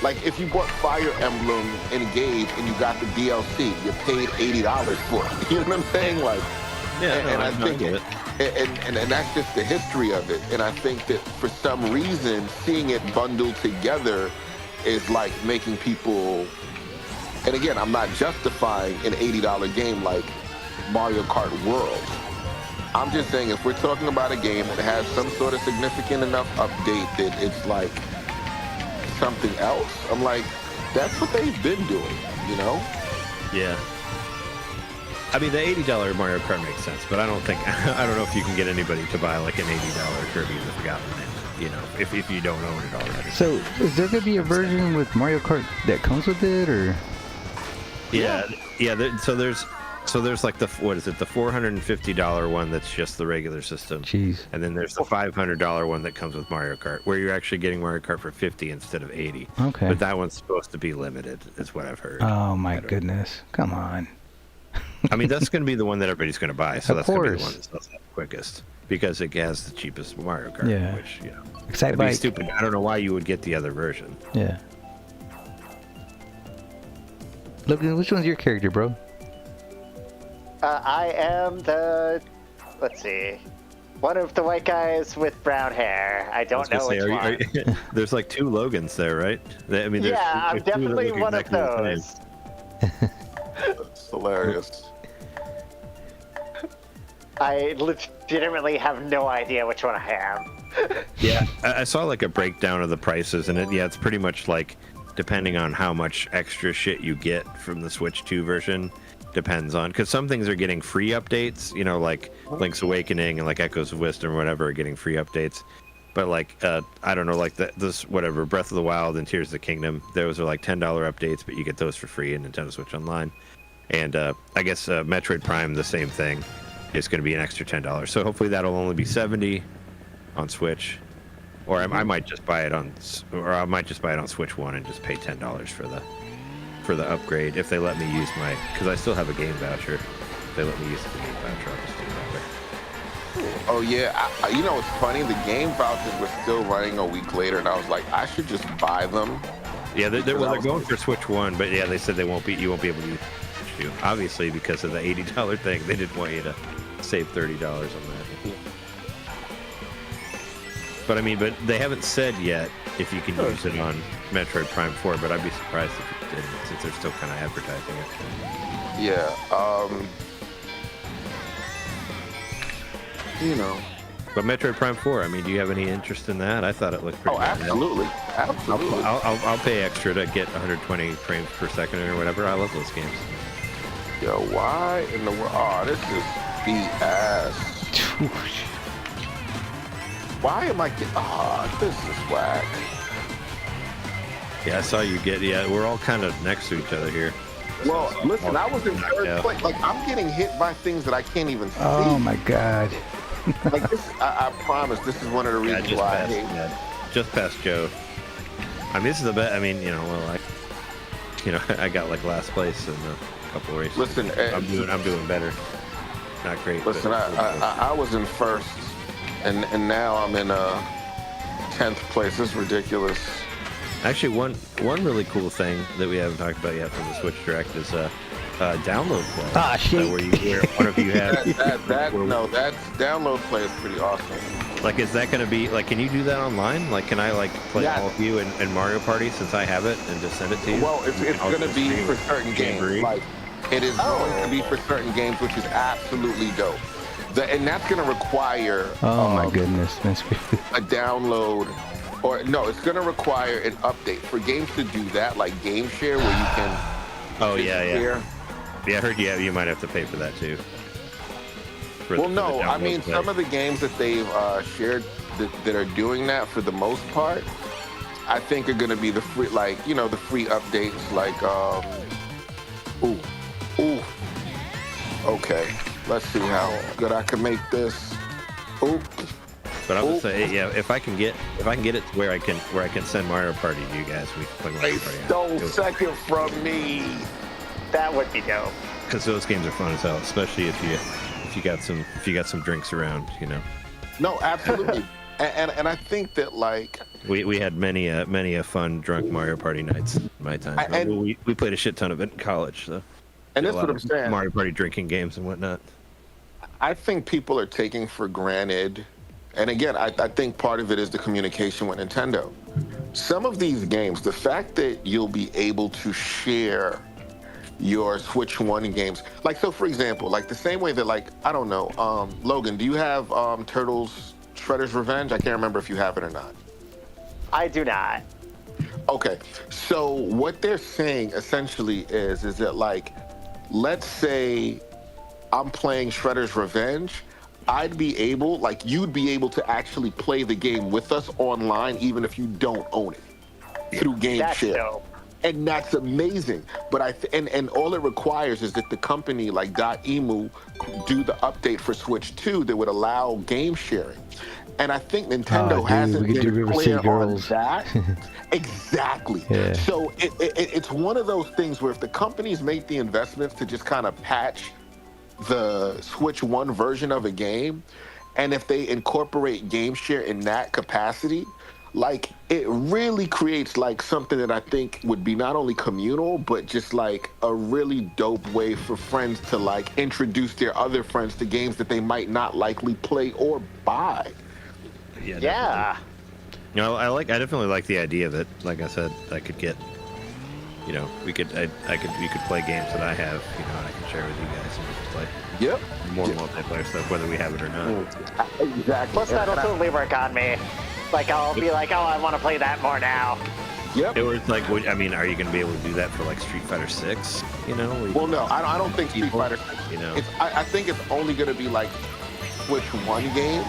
like, if you bought Fire Emblem Engage and you got the DLC, you paid $80 for it. You know what I'm saying? Like, I think and that's just the history of it. And I think that for some reason, seeing it bundled together is like making people. And again, I'm not justifying an $80 game like Mario Kart World. I'm just saying if we're talking about a game that has some sort of significant enough update that it's like something else, I'm like, that's what they've been doing, you know? Yeah. I mean, the $80 Mario Kart makes sense, but I don't know if you can get anybody to buy like an $80 Kirby the Forgotten Land, you know, if you don't own it already. So, is there gonna be a version with Mario Kart that comes with it, or? Yeah. So there's like the $450 one that's just the regular system. Jeez. And then there's the $500 one that comes with Mario Kart, where you're actually getting Mario Kart for $50 instead of $80. Okay. But that one's supposed to be limited, is what I've heard. Oh my goodness! Come on. I mean, that's going to be the one that everybody's going to buy. So that's going to be the one that sells the quickest because it has the cheapest Mario Kart. Yeah. Which, you know, Excite that'd be Bike. stupid. I don't know why you would get the other version. Yeah. Logan, which one's your character, bro? I am let's see, one of the white guys with brown hair. I don't know which one. There's like two Logans there, right? I mean, Yeah, I'm definitely one of those. It's hilarious. I legitimately have no idea which one I am. Yeah, I saw like a breakdown of the prices, and it's pretty much like depending on how much extra shit you get from the Switch 2 version. Depends on, because some things are getting free updates, you know, like Link's Awakening and like Echoes of Wisdom or whatever are getting free updates. But like, I don't know, like this whatever, Breath of the Wild and Tears of the Kingdom, those are like $10 updates, but you get those for free in Nintendo Switch Online. And I guess Metroid Prime, the same thing. It's going to be an extra $10. So hopefully that'll only be $70 on Switch, or I might just buy it on, Switch 1 and just pay $10 for the upgrade if they let me use because I still have a game voucher. If they let me use the game voucher, I'll just do that. Oh yeah, you know what's funny? The game vouchers were still running a week later, and I was like, I should just buy them. Yeah, they're going for Switch 1, but yeah, they said you won't be able to use Switch 2. Obviously, because of the $80 thing, they didn't want you to save $30 on that. But I mean, they haven't said yet if you can use it on Metroid Prime 4, but I'd be surprised if you didn't, since they're still kind of advertising it. Yeah, you know. But Metroid Prime 4, I mean, do you have any interest in that? I thought it looked pretty good. Absolutely. Absolutely. I'll pay extra to get 120 frames per second or whatever. I love those games. Yo, why in the world? Oh, this is BS. Why am I getting... Oh, this is whack. Yeah, I saw you we're all kind of next to each other here. Well, listen, I was in third place. Like, I'm getting hit by things that I can't even see. Oh my god. Like, this, I promise, this is one of the reasons why I hate. Just past Joe. I mean, this is the best. I mean, you know, well, you know, I got like last place in a couple races. Listen, I'm doing better. Not great. Listen, I was in first, and now I'm in 10th place. This is ridiculous. Actually, one really cool thing that we haven't talked about yet from the Switch Direct is download play. Ah, shit. Where one of you have that's download play is pretty awesome. Like, is that going to be like? Can you do that online? Like, can I like play all of you in Mario Party since I have it and just send it to you? Well, it's going to be for certain games. Like, it is going to be for certain games, which is absolutely dope. And that's going to require. Oh my goodness, a download. Or no, it's going to require an update for games to do that, like Game Share, where you can. Oh share. Yeah, I heard you might have to pay for that too. Well, no, I mean some of the games that they've shared that are doing that for the most part, I think are going to be the free, like the free updates, like Okay, let's see how good I can make this. But I would say, yeah, if I can get it to where I can send Mario Party to you guys, we can play Mario Party. Stole second from me. That would be dope. Because those games are fun as hell, especially if you got some drinks around, you know. No, absolutely. and I think that like we had many a fun drunk Mario Party nights in my time. We played a shit ton of it in college, so. And that's what I'm saying. Mario Party drinking games and whatnot. I think people are taking for granted. And again, I think part of it is the communication with Nintendo. Some of these games, the fact that you'll be able to share your Switch 1 games, like, so for example, like the same way that, like, I don't know, Logan, do you have Turtles Shredder's Revenge? I can't remember if you have it or not. I do not. Okay, so what they're saying essentially is that, like, let's say I'm playing Shredder's Revenge, you'd be able to actually play the game with us online, even if you don't own it, through Game Share. Dope. And that's amazing. But and all it requires is that the company like .emu do the update for Switch 2 that would allow game sharing. And I think Nintendo hasn't been clear on that. Exactly. Yeah. So it's one of those things where if the companies make the investments to just kind of patch the Switch 1 version of a game, and if they incorporate game share in that capacity, like, it really creates like something that I think would be not only communal, but just like a really dope way for friends to like introduce their other friends to games that they might not likely play or buy. Yeah. You know, I definitely like the idea that, like I said, I could get, you know, we could play games that I have, you know, and I can share with you guys and we can play. Yep. More multiplayer stuff, whether we have it or not. Exactly. Plus, that'll totally work on me. Like, I'll be like, oh, I want to play that more now. Yep. It was like, I mean, are you going to be able to do that for like Street Fighter 6? You know? Well, no, I don't think Street Fighter. You know, I think it's only going to be like Switch 1 games,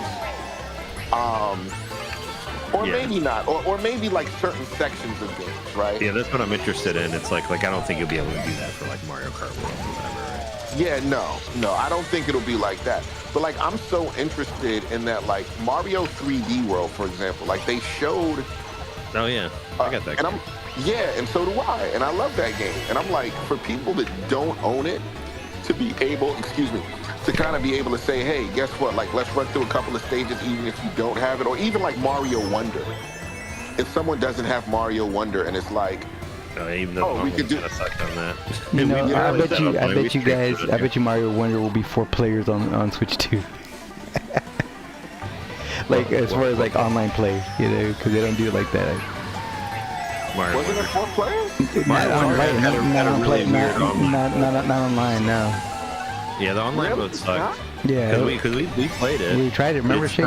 or maybe not, or maybe like certain sections of games, right? Yeah, that's what I'm interested in. It's like I don't think you'll be able to do that for like Mario Kart World or whatever. Right? Yeah, no, I don't think it'll be like that. But like, I'm so interested in that, like Mario 3D World, for example. Like they showed. Oh yeah, I got that. And and so do I, and I love that game. And I'm like, for people that don't own it, to be able, to kind of be able to say, hey, guess what? Like, let's run through a couple of stages, even if you don't have it, or even like Mario Wonder. If someone doesn't have Mario Wonder, and it's like, even though we could do sucked on that. You know, I bet you Mario Wonder will be 4 players on Switch 2. Like, as far as like online play, you know, because they don't do it like that. Wasn't it 4 players? Not online, no. Yeah, the online mode sucked. Yeah, because we played it. We tried it. Remember, Shake?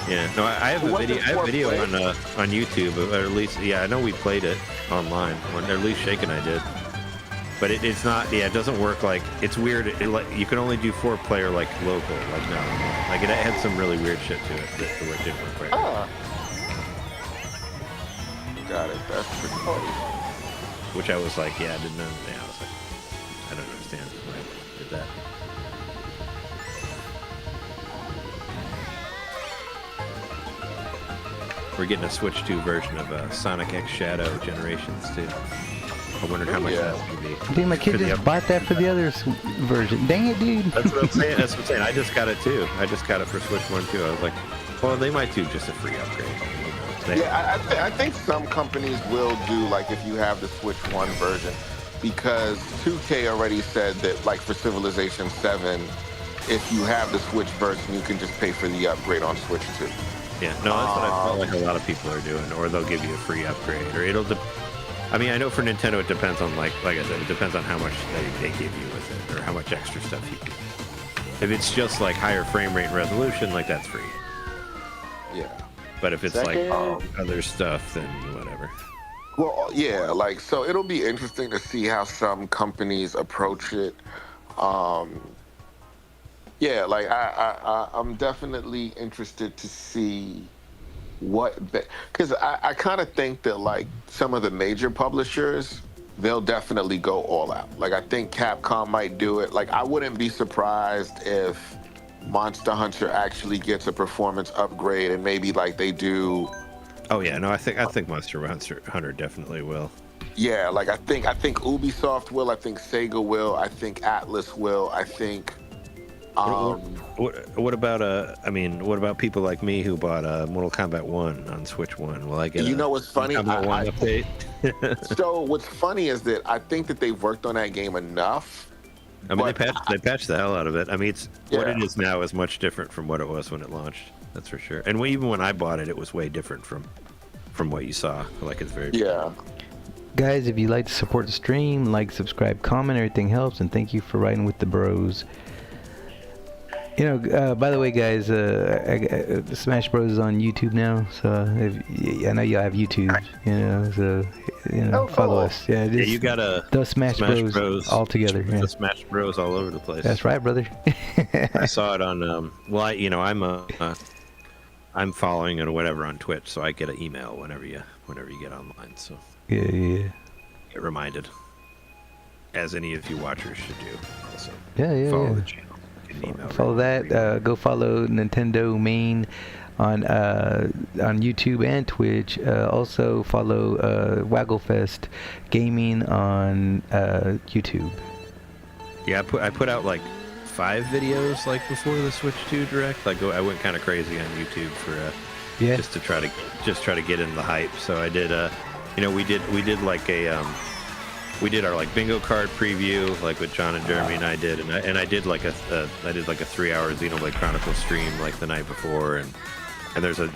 Yeah, no, I have a video. I have a video on YouTube, or at least, I know we played it online, or at least Shake and I did. But it's not. Yeah, it doesn't work like. It's weird. You can only do 4-player like local. Like no, like it had some really weird shit to it that didn't work right. Oh. Got it. That's pretty cool. Which I was like, I didn't know. Yeah, I was like, I don't understand why I did that. We're getting a Switch 2 version of Sonic X Shadow Generations too. I wondered how much that's going to be. Dude, my kid just bought that for the other version. Dang it, dude. That's what I'm saying. That's what I'm saying. I just got it too. I just got it for Switch 1 too. I was like, well, they might do just a free upgrade. I think some companies will do, like, if you have the Switch 1 version, because 2K already said that, like, for Civilization 7, if you have the Switch version, you can just pay for the upgrade on Switch 2. Yeah, no, that's what I felt like a lot of people are doing, or they'll give you a free upgrade, or it'll. I mean, I know for Nintendo it depends on like I said, it depends on how much they give you with it, or how much extra stuff you get. If it's just like higher frame rate and resolution, like that's free. Yeah. But if it's like other stuff, then whatever. Well, yeah, like, so it'll be interesting to see how some companies approach it. Yeah, like I'm definitely interested to see what, because I kind of think that like some of the major publishers, they'll definitely go all out. Like I think Capcom might do it. Like I wouldn't be surprised if Monster Hunter actually gets a performance upgrade and maybe like they do. Oh yeah, no, I think Monster Hunter definitely will. Yeah, like I think Ubisoft will. I think Sega will. I think Atlas will. I think. What about what about people like me who bought Mortal Kombat 1 on Switch 1? Will I get? You know what's funny? Kombat 1 update. So what's funny is that I think that they've worked on that game enough. I mean, they patched the hell out of it. I mean, what it is now is much different from what it was when it launched. That's for sure. And even when I bought it, it was way different from what you saw. Like it's very Guys, if you'd like to support the stream, like, subscribe, comment, everything helps, and thank you for riding with the bros. You know, by the way, guys, Smash Bros is on YouTube now, so I know y'all have YouTube, you know, so follow us. Yeah, you got the Smash Bros all together. The Smash Bros all over the place. That's right, brother. I saw it on. I'm following it or whatever on Twitch, so I get an email whenever you get online. So yeah. Get reminded, as any of you watchers should do. Also, follow the channel. Follow that. Go follow Nintendo Main on YouTube and Twitch. Also follow Wagglefest Gaming on YouTube. Yeah, I put out like 5 videos like before the Switch 2 Direct. I went kind of crazy on YouTube for just to try to get in the hype. So I did we did like a we did our like bingo card preview, like what John and Jeremy and I did, and I did like a 3-hour Xenoblade Chronicles stream like the night before, and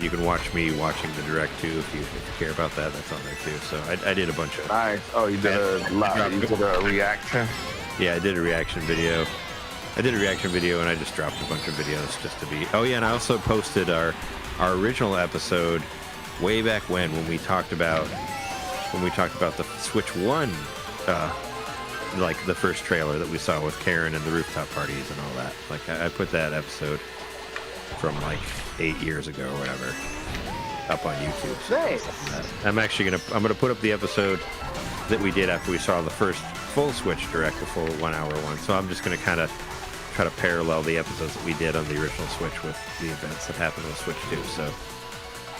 you can watch me watching the Direct too if you care about that. That's on there too. So I did a bunch of. Nice. Oh, you did a reaction. Yeah, I did a reaction video. And I just dropped a bunch of videos just to be. Oh yeah, and I also posted our original episode way back when we talked about the Switch 1. Like the first trailer that we saw with Karen and the rooftop parties and all that. Like I put that episode from like 8 years ago or whatever up on YouTube. So nice. I'm gonna put up the episode that we did after we saw the first full Switch Direct, the full 1-hour one. So I'm just gonna kind of try to parallel the episodes that we did on the original Switch with the events that happened with Switch 2. So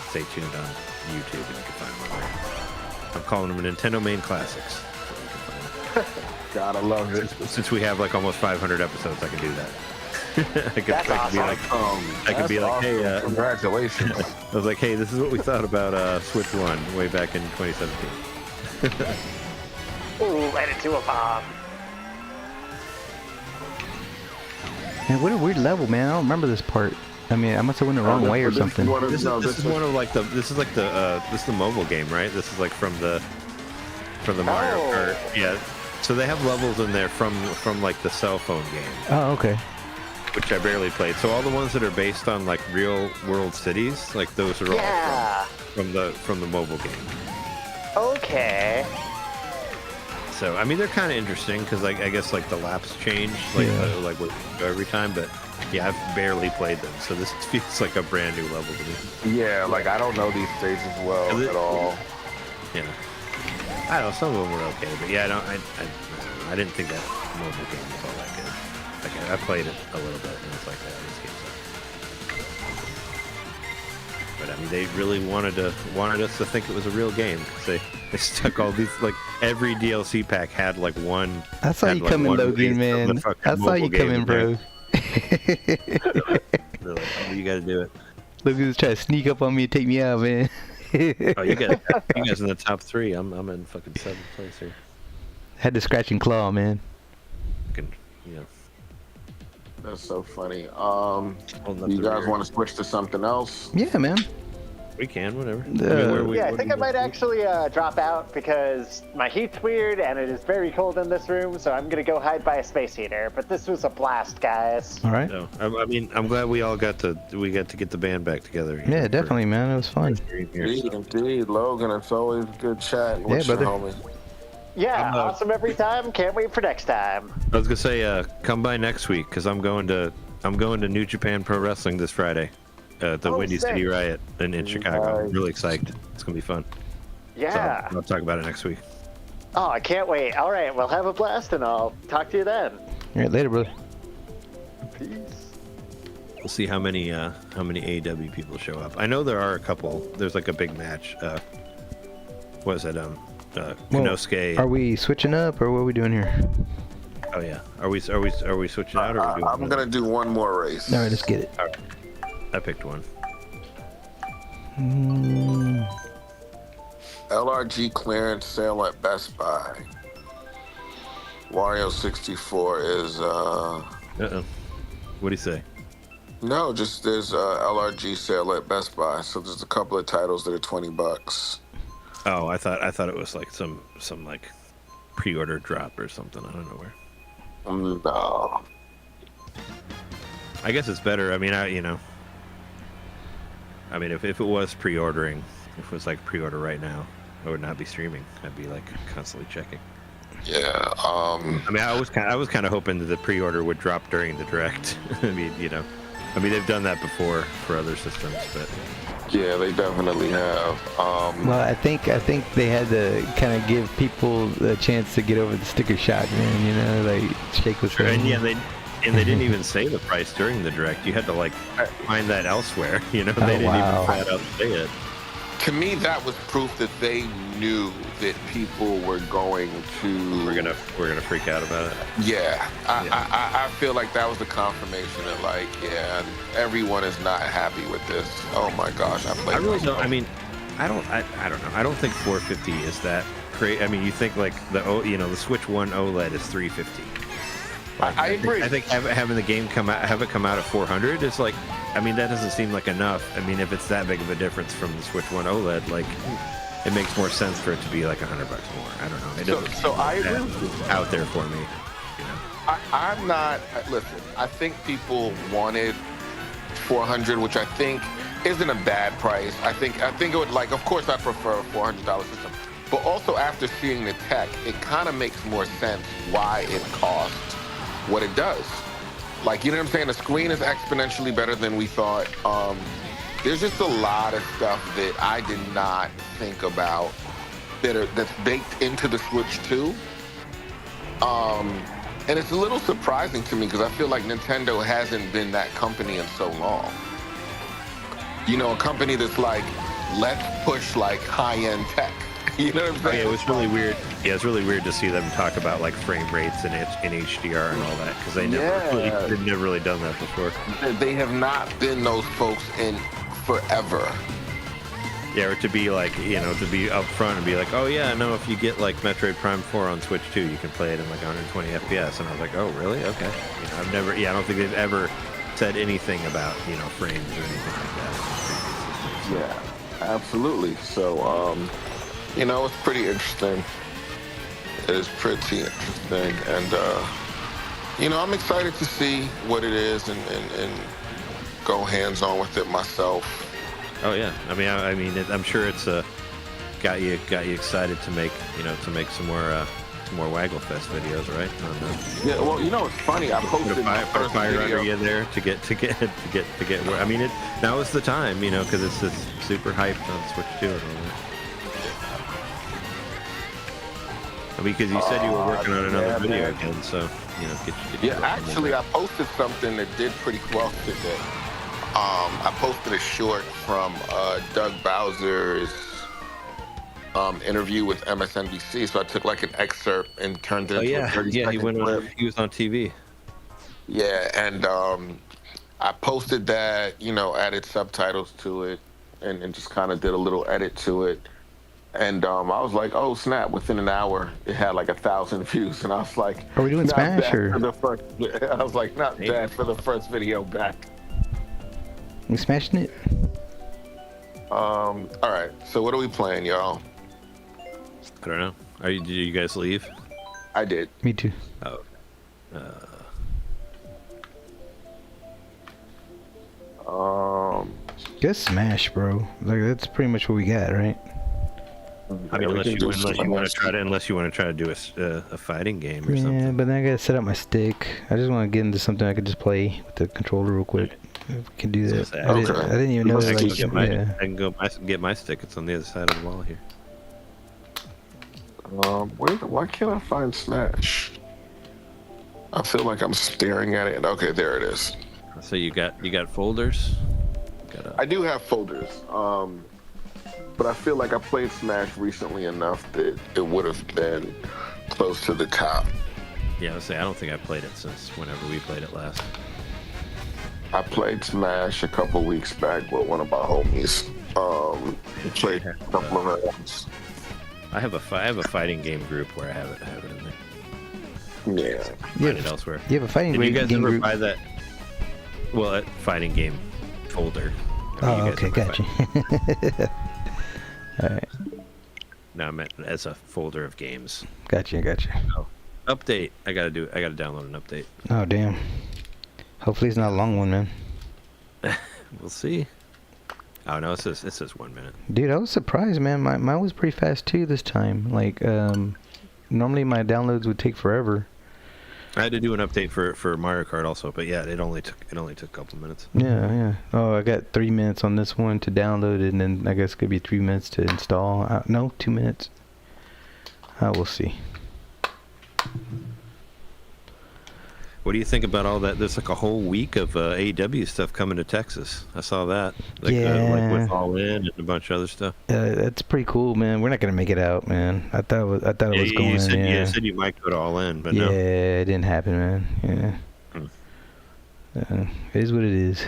stay tuned on YouTube and you can find them there. I'm calling them Nintendo Main Classics. Gotta love it. Since we have like almost 500 episodes, I can do that. I could be like, hey, congratulations. I was like, hey, this is what we thought about Switch 1 way back in 2017. Ooh, right into a bomb. Man, what a weird level, man. I don't remember this part. I mean, I must have went the wrong way or something. This is the mobile game, right? This is like from the Mario Kart. Yeah. So they have levels in there from like the cell phone game. Oh, okay. Which I barely played. So all the ones that are based on like real world cities, like those are all from the mobile game. Okay. So I mean they're kind of interesting because like I guess like the laps change like every time, but yeah, I've barely played them, so this feels like a brand new level to me. Yeah, like I don't know these stages well at all. Yeah. I don't know, some of them were okay, but yeah, I didn't think that mobile game was all that good. Like I played it a little bit, and it's like, this game's but I mean, they really wanted us to think it was a real game because they stuck all these like every DLC pack had like one. I saw you coming, Logan, man. I saw you coming, bro. They're like, oh, you got to do it. Logan was trying to sneak up on me and take me out, man. Oh, you guys in the top 3. I'm in fucking 7th place here. Had to scratch and claw, man. Fucking, yeah. That's so funny. You guys want to switch to something else? Yeah, man. We can, whatever. I think I might actually drop out because my heat's weird and it is very cold in this room, so I'm gonna go hide by a space heater. But this was a blast, guys. All right. No, I mean, I'm glad we got to get the band back together. Yeah, definitely, man. It was fun. Indeed, Logan. It's always good chatting with you, homie. Yeah, awesome every time. Can't wait for next time. I was gonna say, come by next week because I'm going to New Japan Pro Wrestling this Friday. The Windy City Riot in Chicago. I'm really excited. It's gonna be fun. Yeah. So I'll talk about it next week. Oh, I can't wait. All right, we'll have a blast, and I'll talk to you then. All right, later, brother. Peace. We'll see how many AEW people show up. I know there are a couple. There's like a big match. What is it? Konosuke. Are we switching up, or what are we doing here? Oh yeah. Are we switching out? Or are we doing I'm gonna do one more race. All right, let's get it. All right. I picked one. LRG clearance sale at Best Buy. Wario 64 is What do you say? No, just there's LRG sale at Best Buy. So there's a couple of titles that are $20. Oh, I thought it was like some like pre-order drop or something. I don't know where. No. I guess it's better. I mean, if it was pre-ordering, if it was like pre-order right now, I would not be streaming. I'd be like constantly checking. Yeah. I mean, I was kind of hoping that the pre-order would drop during the direct. I mean, they've done that before for other systems, but yeah, they definitely have. Well, I think they had to kind of give people a chance to get over the sticker shock, man. You know, like Shake was saying. And yeah, they didn't even say the price during the direct. You had to like find that elsewhere. You know, they didn't even flat out say it. To me, that was proof that they knew that people were going to. We're gonna freak out about it. Yeah, I feel like that was the confirmation that like, yeah, everyone is not happy with this. Oh my gosh, I really don't. I mean, I don't know. I don't think 450 is that great. I mean, you think like the Switch 1 OLED is 350. Like, I agree. I think having the game come out at 400 is like, I mean, that doesn't seem like enough. I mean, if it's that big of a difference from the Switch 1 OLED, like, it makes more sense for it to be like $100 more. I don't know. It doesn't so I agree with you. Out there for me. You know? I'm not. Listen, I think people wanted 400, which I think isn't a bad price. I think it would, like, of course, I prefer a $400 system, but also after seeing the tech, it kind of makes more sense why it costs what it does. Like, you know what I'm saying? The screen is exponentially better than we thought. There's just a lot of stuff that I did not think about that's baked into the Switch 2. And it's a little surprising to me because I feel like Nintendo hasn't been that company in so long. You know, a company that's like, let's push like high-end tech. You know what I'm saying? Yeah, it was really weird. Yeah, it's really weird to see them talk about like frame rates and in HDR and all that because they've never really done that before. They have not been those folks in forever. Yeah, or to be like, to be up front and be like, oh yeah, no, if you get like Metroid Prime 4 on Switch 2, you can play it in like 120 FPS. And I was like, oh really? Okay. I don't think they've ever said anything about frames or anything like that. Yeah, absolutely. So. It's pretty interesting. It is pretty interesting. And, I'm excited to see what it is and go hands-on with it myself. Oh, yeah. I mean, I'm sure it's got you excited to make some more Waggle Fest videos, right? Yeah, well, it's funny. I posted my first fire video. under you there to get. I mean, now is the time, because it's super hyped on Switch 2 and all that. I mean, because you said you were working on another video again, so, get actually, I posted something that did pretty well today. I posted a short from Doug Bowser's interview with MSNBC. So I took like an excerpt and turned it into a 30-second clip. He was on TV. Yeah, and I posted that, added subtitles to it, and just kind of did a little edit to it. And I was like, oh snap! Within an hour, it had like 1,000 views, and I was like, "Are we doing Smash or?" I was like, not bad for the first video back. You smashing it? All right. So what are we playing, y'all? I don't know. Did you guys leave? I did. Me too. Oh. Guess Smash, bro. Like that's pretty much what we got, right? I mean, unless you want to try to do a fighting game or something. Yeah, but then I gotta set up my stick. I just want to get into something I could just play with the controller real quick. If we can do that. I didn't even know. I can go get my stick. It's on the other side of the wall here. Why can't I find Smash? I feel like I'm staring at it. Okay, there it is. So you got folders? I do have folders. But I feel like I played Smash recently enough that it would have been close to the top. Yeah, I don't think I played it since whenever we played it last. I played Smash a couple weeks back with one of my homies. We played a couple of rounds. I have a fighting game group where I have it in there. Yeah. Find it elsewhere. You have a fighting game group? Did you guys ever group? buy that? Well, that fighting game folder. Okay, gotcha. All right. No, I meant as a folder of games. Gotcha. Oh, update. I gotta download an update. Oh damn. Hopefully it's not a long one, man. We'll see. Oh no, it says 1 minute. Dude, I was surprised, man. Mine was pretty fast too this time. Like, normally my downloads would take forever. I had to do an update for Mario Kart also, but yeah, it only took a couple minutes. Yeah. Oh, I got 3 minutes on this one to download it, and then I guess it could be 3 minutes to install. No, 2 minutes. We'll see. What do you think about all that? There's like a whole week of AEW stuff coming to Texas. I saw that. Like with All In and a bunch of other stuff. That's pretty cool, man. We're not gonna make it out, man. I thought it was going. You said you might go to All In, but no. Yeah, it didn't happen, man. Yeah. It is what it is.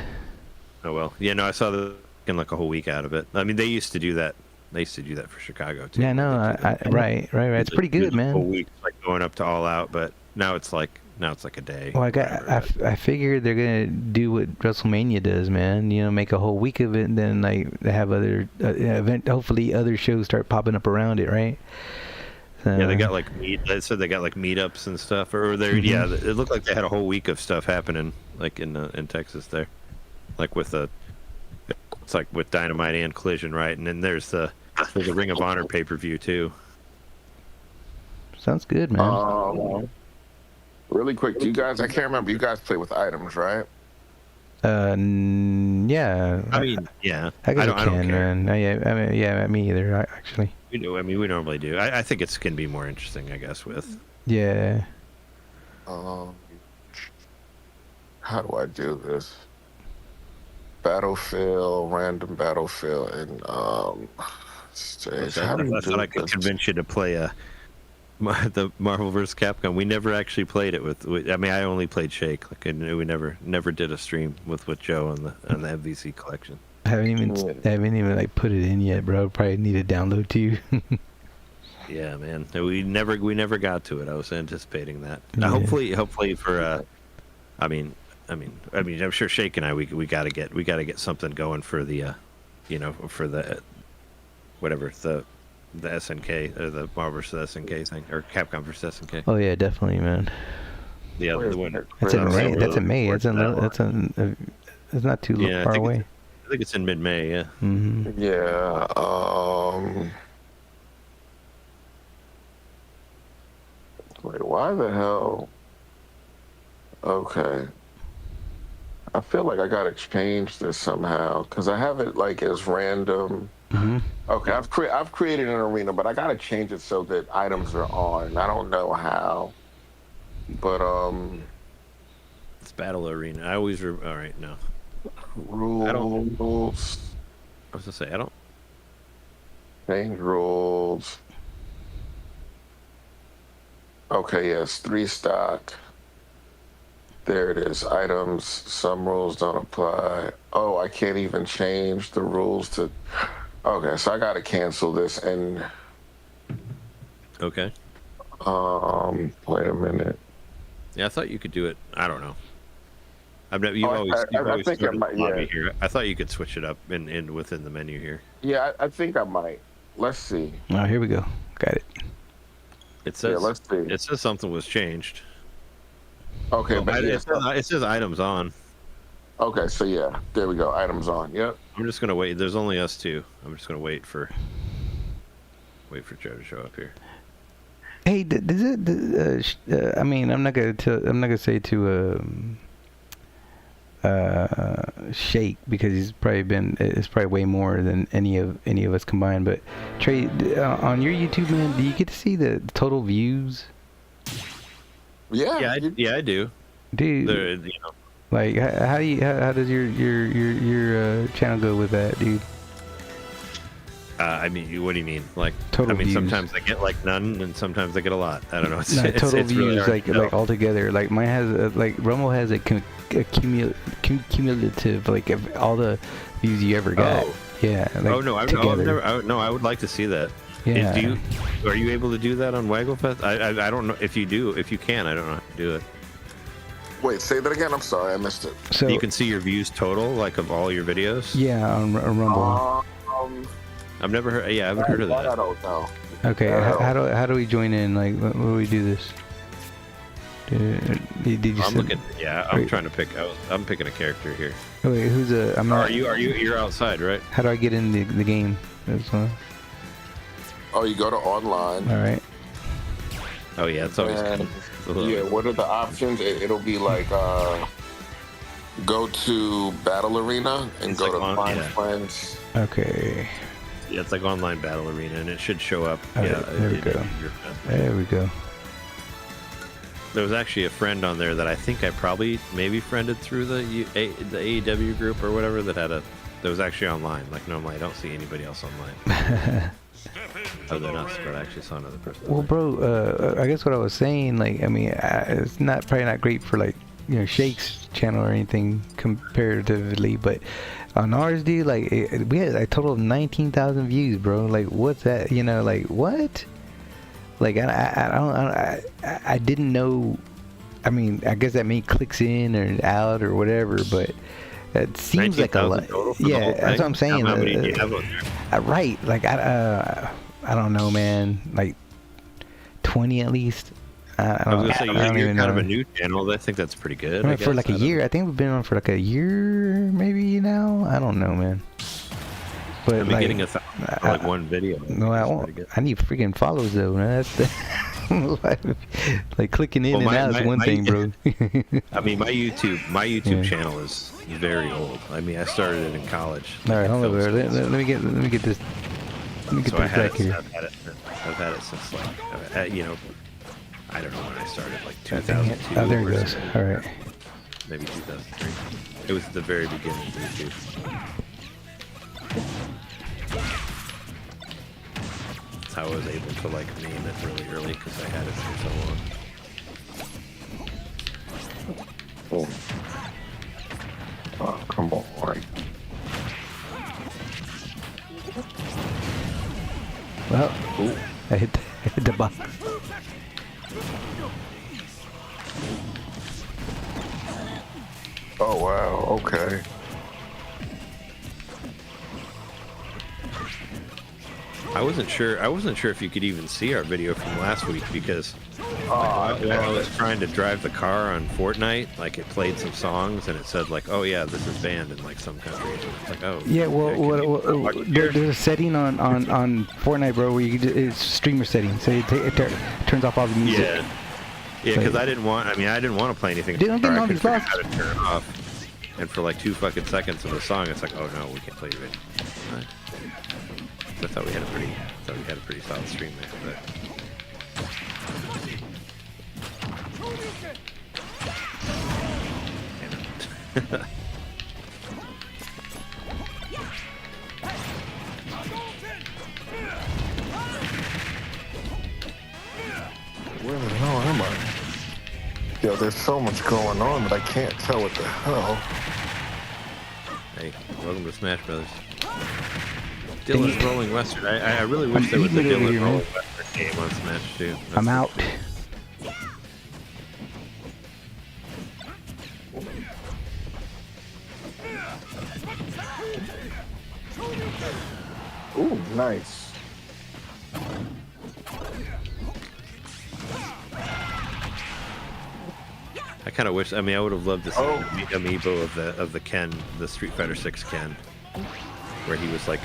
Oh well. Yeah, no, I saw in like a whole week out of it. I mean, they used to do that. They used to do that for Chicago too. Yeah, no, right. It's pretty good, man. A whole week, like going up to All Out, but now it's like a day. Well, I figured they're gonna do what WrestleMania does, man. Make a whole week of it, and then like they have other hopefully other shows start popping up around it, right? Yeah, they got like they said they got like meetups and stuff, or there. Yeah, it looked like they had a whole week of stuff happening, like in Texas there, like it's like with Dynamite and Collision, right? And then there's a Ring of Honor pay-per-view too. Sounds good, man. Really quick, do you guys? I can't remember. You guys play with items, right? Yeah. I mean, yeah. I don't care. Man. Yeah, me either. Actually. We do. I mean, we normally do. I think it's can be more interesting, I guess. With. Yeah. How do I do this? Battlefield, random battlefield, and stage. I thought I could convince you to play the Marvel vs. Capcom. We never actually played it with. I mean, I only played Shake. Like, we never did a stream with Joe on the MVC collection. I haven't even like put it in yet, bro. Probably need a download too. Yeah, man. We never got to it. I was anticipating that. Yeah. Hopefully for. I mean, I'm sure Shake and I we gotta get something going for the, for the, whatever the SNK or the Marvel vs. SNK thing or Capcom vs. SNK. Oh yeah, definitely, man. Yeah, the winner. That's in May. That's in May. It's not too far away. I think it's in mid-May. Yeah. Mm-hmm. Yeah. Wait, why the hell? Okay. I feel like I gotta change this somehow because I have it like as random. Mm-hmm. Okay, I've created an arena, but I gotta change it so that items are on. I don't know how, but it's Battle Arena. I always all right, no. Rules. I was gonna say I don't. Change rules. Okay, yes, 3 stock. There it is. Items. Some rules don't apply. Oh, I can't even change the rules to. Okay, so I gotta cancel this and. Okay. Wait a minute. Yeah, I thought you could do it. I don't know. You've I always think I started might, the lobby yeah. here. I thought you could switch it up in within the menu here. Yeah, I think I might. Let's see. Oh, here we go. Got it. It says. Yeah, let's see. It says something was changed. Okay, but it says items on. Okay, so yeah, there we go. Items on. Yep. I'm just gonna wait. There's only us two. I'm just gonna wait for Joe to show up here. Hey, does it? I mean, I'm not gonna say to Shake, because it's probably way more than any of us combined. But Trey, on your YouTube, man, do you get to see the total views? Yeah. I do. Dude, like how does your channel go with that, dude? I mean, what do you mean? Like, Total views. Sometimes I get like none, and sometimes I get a lot. I don't know. It's Total it's views, really like all together. Like mine has like Rumble has a cumulative, like of all the views you ever got. Oh. Yeah. Like, I would like to see that. Yeah. Are you able to do that on Wagglefest? I don't know if you do. If you can, I don't know how to do it. Wait, say that again. I'm sorry, I missed it. So you can see your views total, like of all your videos. Yeah, on Rumble. I've never heard. Yeah, I haven't heard of that. I don't know. Okay, how do we join in? Like, what do we do this? Did you? I'm trying to pick. I'm picking a character here. Oh, wait, who's a? I'm not. You're outside, right? How do I get in the game? Oh, you go to online. All right. Oh yeah, it's always. Yeah, what are the options? It'll be like go to Battle Arena and It's go like to Find Friends. Okay. Yeah, it's like online Battle Arena, and it should show up. There we go. There we go. There was actually a friend on there that I think I maybe friended through the AEW group or whatever that was actually online. Like normally I don't see anybody else online. Other than us, but I actually saw another person. Well, bro, I guess what I was saying, like, I mean, it's probably not great for like, Shake's channel or anything comparatively, but on ours, dude, like, we had a total of 19,000 views, bro. Like, what's that? Like, what? Like, I didn't know. I mean, I guess that means clicks in or out or whatever, but it seems like a lot. Yeah, that's what I'm saying. How many do you have on there? Right, like I don't know, man. Like 20 at least. I was gonna say you're kind of a new channel. I think that's pretty good. I mean, for like a year. I think we've been on for like a year, maybe now. I don't know, man. But I'm getting 1,000 for like one video. No, I won't. I need freaking follows though, man. That's like clicking in and out is one thing, bro. I mean, my YouTube channel is very old. I mean, I started it in college. All right, hold on, bro. Let me get this. Let me get this back here. I've had it since like I don't know when I started, like 2002. Oh, there it goes. All right. Maybe 2003. It was at the very beginning of YouTube. That's how I was able to like name it really early because I had it for so long. Oh, come on. Well, I hit the box. Oh wow. Okay. I wasn't sure if you could even see our video from last week because while I was trying to drive the car on Fortnite, like it played some songs and it said like, oh yeah, this is banned in like some countries. It's like, oh yeah, well, there's a setting on Fortnite, bro, where you can it's streamer setting, so it turns off all the music. Yeah, because I didn't want to play anything. Dude, I'm getting all these how to turn it off. And for like 2 fucking seconds of the song, it's like, oh no, we can't play your video. I thought we had a pretty solid stream there, but there's so much going on that I can't tell what the hell. Hey, welcome to Smash Brothers. Dylan's Rolling Western. I really wish there was a Dylan Rolling Western game on Smash too. I'm out. Ooh, nice. I kind of wish. I mean, I would have loved to see the amiibo of the Ken, the Street Fighter 6 Ken, where he was like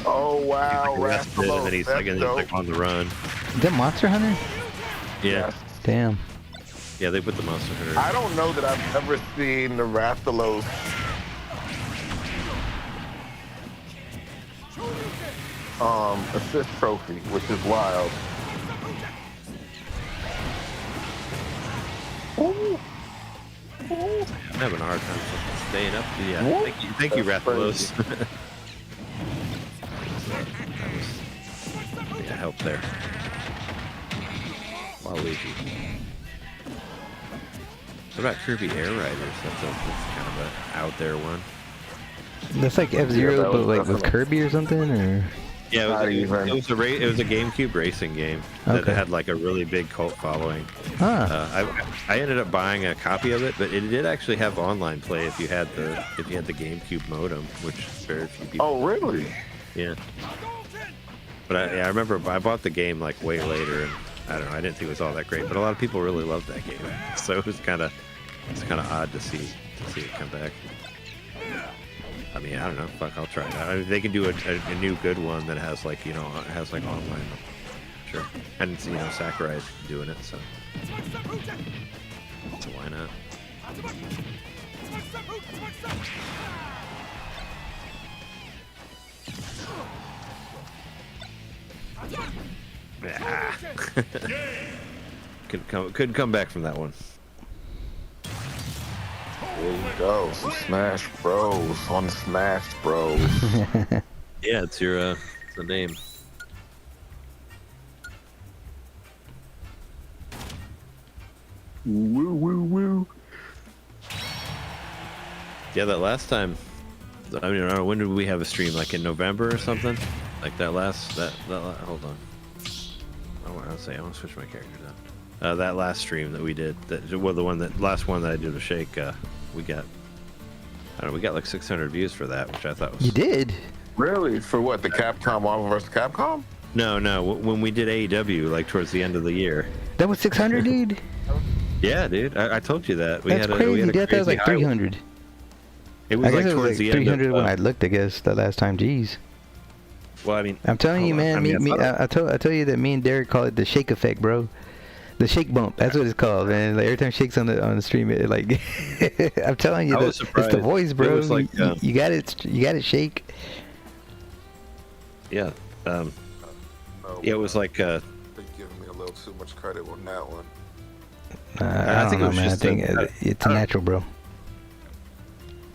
oh wow, arrested and then he's like on the run. Is that Monster Hunter? Yeah. Damn. Yeah, they put the Monster Hunter. I don't know that I've ever seen the Rathalos assist trophy, which is wild. Ooh. I'm having a hard time staying up. Yeah, thank you, Rathalos. That was help there. Waluigi. What about Kirby Air Riders? That's kind of a out there one. That's like F-Zero, but like with Kirby or something, or? Yeah, it was a GameCube racing game that had like a really big cult following. Huh. I ended up buying a copy of it, but it did actually have online play if you had the GameCube modem, which very few people. Oh, really? Yeah. But I remember I bought the game like way later, and I don't know, I didn't think it was all that great, but a lot of people really loved that game, so it was kind of odd to see it come back. I mean, I don't know. Fuck, I'll try it out. I mean, they can do a new good one that has like, you know, has like online. Sure. And, you know, Sakurai's doing it, so why not? Couldn't come back from that one. There you go, some Smash Bros on Smash Bros. Yeah, it's your the name. Woo woo woo. Yeah, that last time. I mean, I don't know, when did we have a stream? Like in November or something? Like that last. Hold on. I want to switch my characters up. That last stream that we did. Last one that I did with Shake. We got like 600 views for that, which I thought was. You did? Really? For what? The Capcom Marvel vs. Capcom? No. When we did AEW, like towards the end of the year. That was 600, dude. Yeah, dude. I told you that. That's crazy. That was like 300. It was like towards the end. 300 when I looked, I guess, the last time. Jeez. Well, I mean, I'm telling you, man. I tell you that me and Derek call it the shake effect, bro. The shake bump. That's what it's called, man. Like every time Shake's on the stream, it like I'm telling you, it's the voice, bro. Like, you got it. You got it, Shake. Yeah. Yeah, it was like. They're giving me a little too much credit on that one. I think it was just. I think it's natural, bro.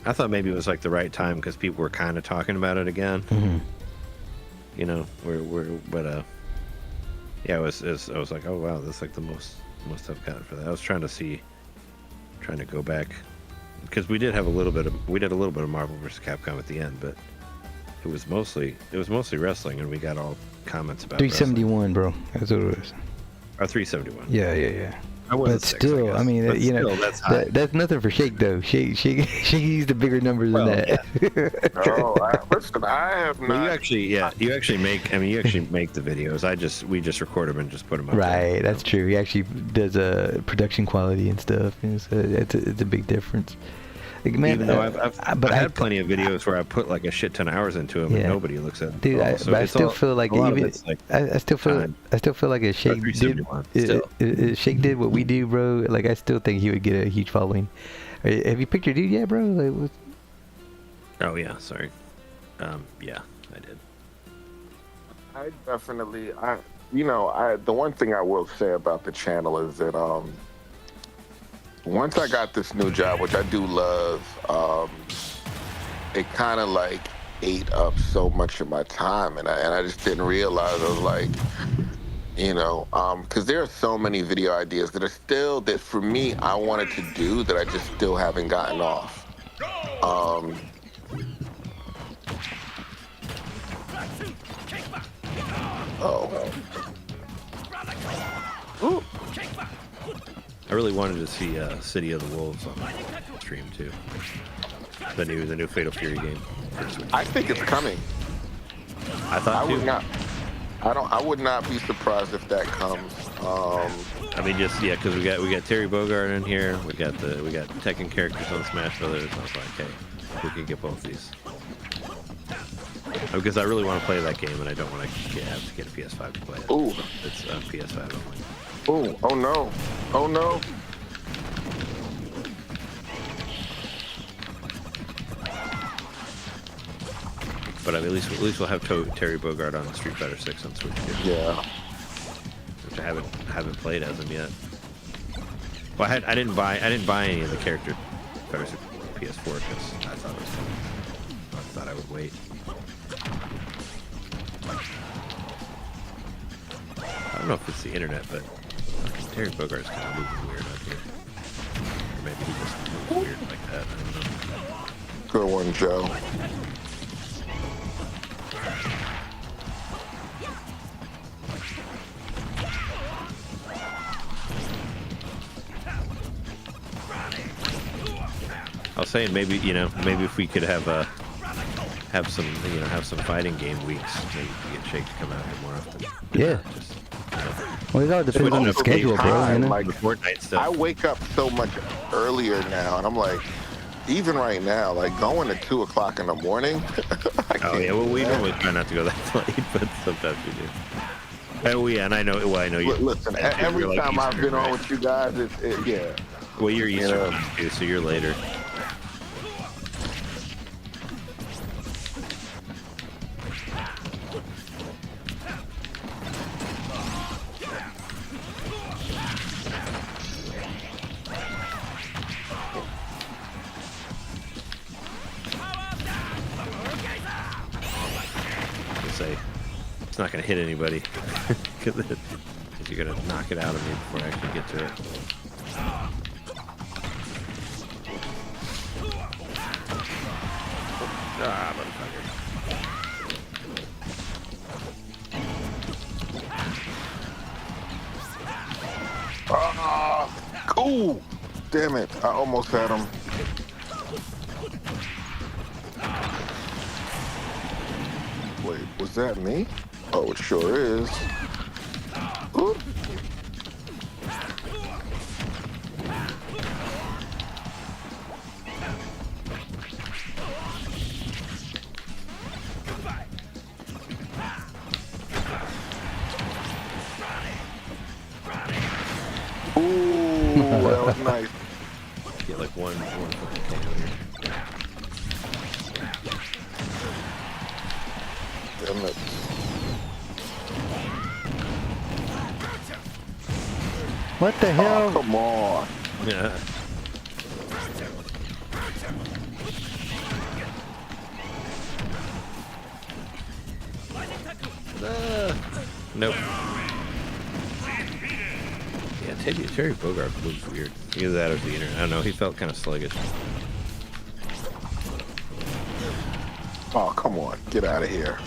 I thought maybe it was like the right time because people were kind of talking about it again. Mm-hmm. You know, yeah, I was like, oh wow, that's like the most I've gotten for that. I was trying to go back because we did a little bit of Marvel vs. Capcom at the end, but it was mostly wrestling, and we got all comments about 371, bro. That's what it was. Or 371. Yeah. But still, I mean, you know, that's nothing for Shake though. Shake used the bigger numbers than that. Yeah. Listen, I have not. Well, you actually make the videos. We just record them and just put them up. Right, there, that's true. He actually does production quality and stuff. And so it's a big difference. Like, man, even though I've had plenty of videos where I put like a shit ton of hours into them and nobody looks at them. Dude, I still feel like even I still feel like if Shake did what we do, bro. Like I still think he would get a huge following. Have you picked your dude yet, bro? Like, what? Oh yeah, sorry. Yeah, I did. I definitely, the one thing I will say about the channel is that once I got this new job, which I do love, it kind of like ate up so much of my time, and I just didn't realize. I was like, You know, because there are so many video ideas that are still that for me I wanted to do that I just still haven't gotten off. Oh. Ooh. I really wanted to see City of the Wolves on stream too. The new Fatal Fury game. I think it's coming. I thought too. I would not be surprised if that comes. I mean, just because we got Terry Bogard in here, we got Tekken characters on Smash Brothers. I was like, hey, we can get both these. Because I really want to play that game, and I don't want to have to get a PS5 to play it. Ooh, it's PS5 only. Ooh, oh no, oh no. But I mean, at least we'll have Terry Bogard on Street Fighter 6 on Switch too. Yeah. Which I haven't played as of yet. Well, I didn't buy any of the character Fighter 6 PS4 because I thought it was fun. I thought I would wait. I don't know if it's the internet, but Terry Bogart's kind of moving weird out here. Or maybe he just moves weird like that. I don't know. Good one, Joe. I was saying maybe if we could have some fighting game weeks, maybe we get Shake to come out here more often. Yeah. Well, it all depends on the schedule, bro. You know? Like the Fortnite stuff. I wake up so much earlier now, and I'm like, even right now, like going at 2 o'clock in the morning. Oh yeah, well we normally try not to go that late, but sometimes we do. Oh yeah, and I know. Well, I know you. Listen, every time I've been on with you guys, yeah. Well, you're Eastern too, so you're later. It's not going to hit anybody because you're going to knock it out of me before I actually get to it. Ah, motherfucker. Ooh, damn it. I almost had him. Wait, was that me? Oh, it sure is. Ooh. Ooh, that was nice. Get like one fucking KO here. Damn it. What the hell? Oh, come on. Yeah. Nope. Yeah, Terry Bogard moves weird. Either that or the internet. I don't know. He felt kind of sluggish. Oh, come on. Get out of here.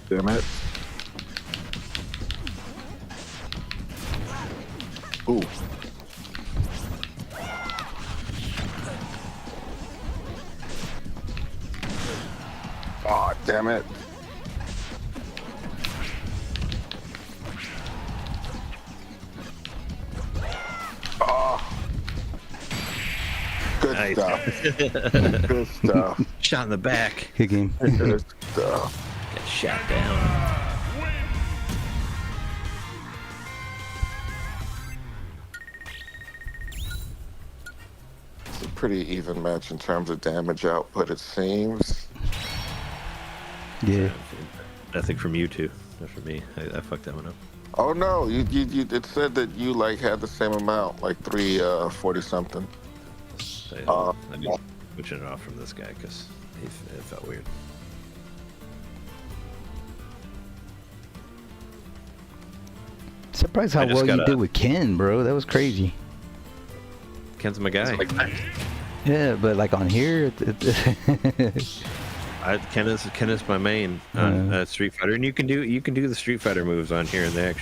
Damn it. Ooh. Oh, damn it. Oh. Good Nice. stuff. Good stuff. Shot in the back. Good game. Good stuff. Got shot down. It's a pretty even match in terms of damage output, it seems. Yeah. Nothing from you two. Not from me. I fucked that one up. Oh no, you it said that you like had the same amount, like 340 something. I'm switching it off from this guy because it felt weird. Surprised how well you did with Ken, bro. That was crazy. Ken's my guy. Yeah, but like on here, Ken is my main on Street Fighter, and you can do the Street Fighter moves on here, and they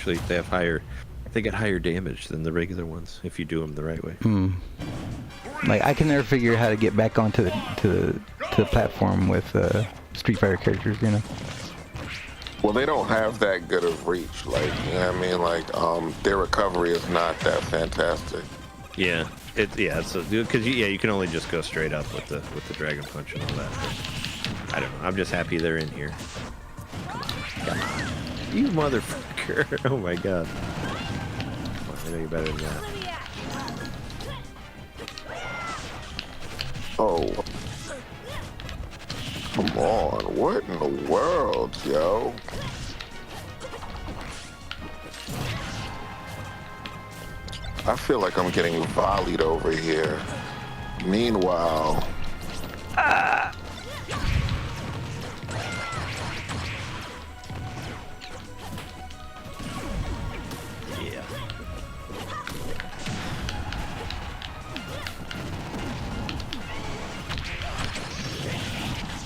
get higher damage than the regular ones if you do them the right way. Like I can never figure out how to get back onto the platform with Street Fighter characters, you know. Well, they don't have that good of reach, like, you know what I mean? Like, their recovery is not that fantastic. Yeah, it's because you can only just go straight up with the Dragon Punch and all that. But I don't know. I'm just happy they're in here. Come on, you motherfucker! Oh my god! I know you're better than that. Oh. Come on, what in the world, yo? I feel like I'm getting volleyed over here. Meanwhile... Yeah.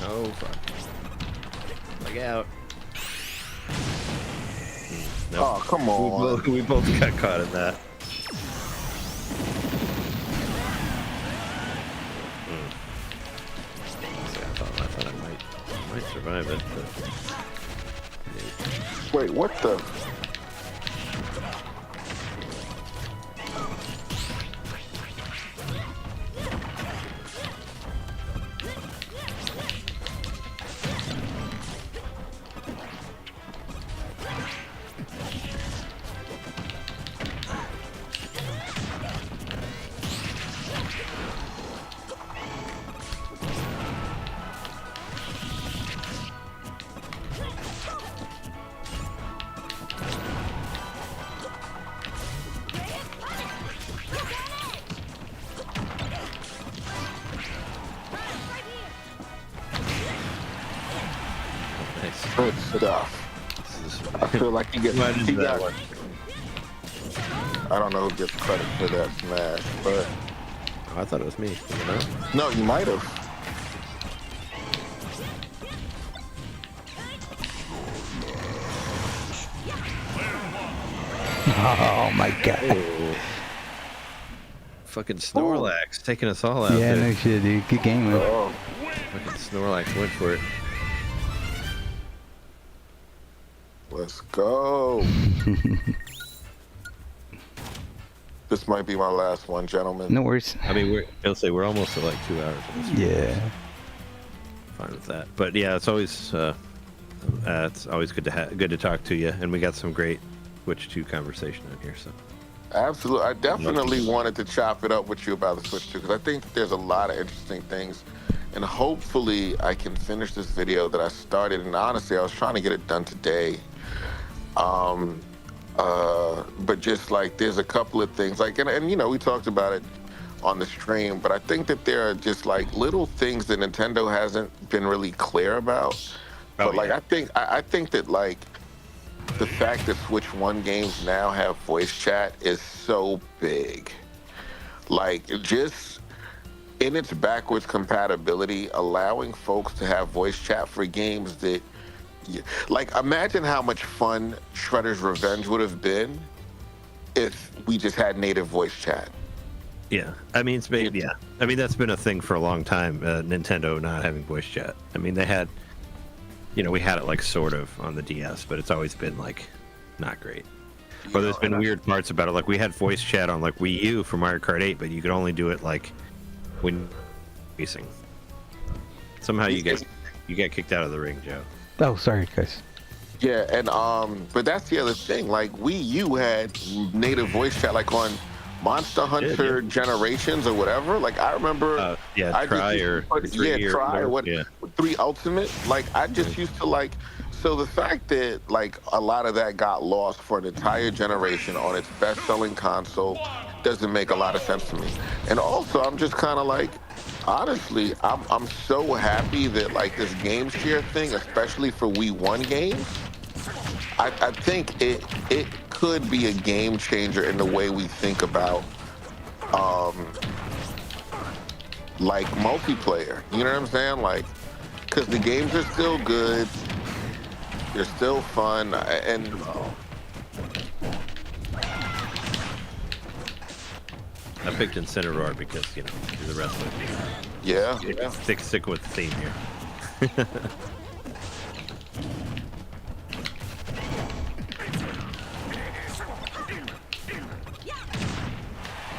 Oh, fuck. Look out. Nope. Oh, come on. We both got caught in that. I thought I might survive it, but... Wait, what the... Good stuff. I feel like he got I don't know who gets credit for that smash, but... Oh, I thought it was me. You know? No, you might have. Oh my god. Oh. Fucking Snorlax taking us all out. Yeah, there. no shit, dude. Good game, man. Oh. Fucking Snorlax went for it. Let's go. This might be my last one, gentlemen. No worries. I mean, we're almost at like 2 hours. Yeah. Fine with that. But yeah, it's always good to talk to you, and we got some great Switch 2 conversation on here. So. Absolutely. I definitely wanted to chop it up with you about the Switch 2 because I think there's a lot of interesting things. And hopefully I can finish this video that I started. And honestly, I was trying to get it done today. But just like there's a couple of things like, and you know, we talked about it on the stream, but I think that there are just like little things that Nintendo hasn't been really clear about. But like, I think that like the fact that Switch 1 games now have voice chat is so big. Like just in its backwards compatibility, allowing folks to have voice chat for games that, like, imagine how much fun Shredder's Revenge would have been if we just had native voice chat. Yeah, I mean, I mean, that's been a thing for a long time, Nintendo not having voice chat. I mean, they had, you know, we had it like sort of on the DS, but it's always been like not great. But there's been weird parts about it. Like we had voice chat on like Wii U for Mario Kart 8, but you could only do it like when racing. Somehow you get kicked out of the ring, Joe. Oh, sorry, guys. Yeah, and but that's the other thing. Like Wii U had native voice chat, like on Monster Hunter Generations or whatever. Like I remember, Try or what 3 Ultimate, like I just used to like. So the fact that like a lot of that got lost for an entire generation on its best-selling console doesn't make a lot of sense to me. And also, I'm just kind of like, honestly, I'm so happy that like this game share thing, especially for Wii 1 games, I think it could be a game changer in the way we think about like multiplayer. You know what I'm saying? Like, because the games are still good, they're still fun, and I picked Incineroar because he's a wrestler. yeah. Stick with the theme here.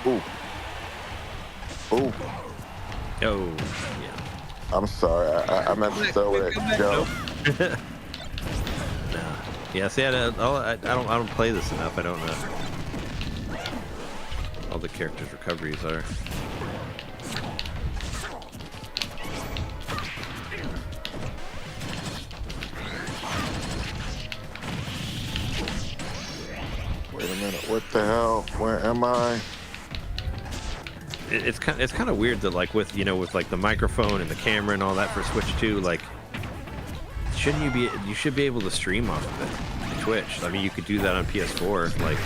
Ooh. Ooh. Oh, yeah. I'm sorry. I meant to throw it at Joe. Nah. Yeah. See, I don't play this enough. I don't know. All the characters' recoveries are. Wait a minute. What the hell? Where am I? It's kind of weird that like with like the microphone and the camera and all that for Switch 2, like you should be able to stream off of it to Twitch. I mean, you could do that on PS4, like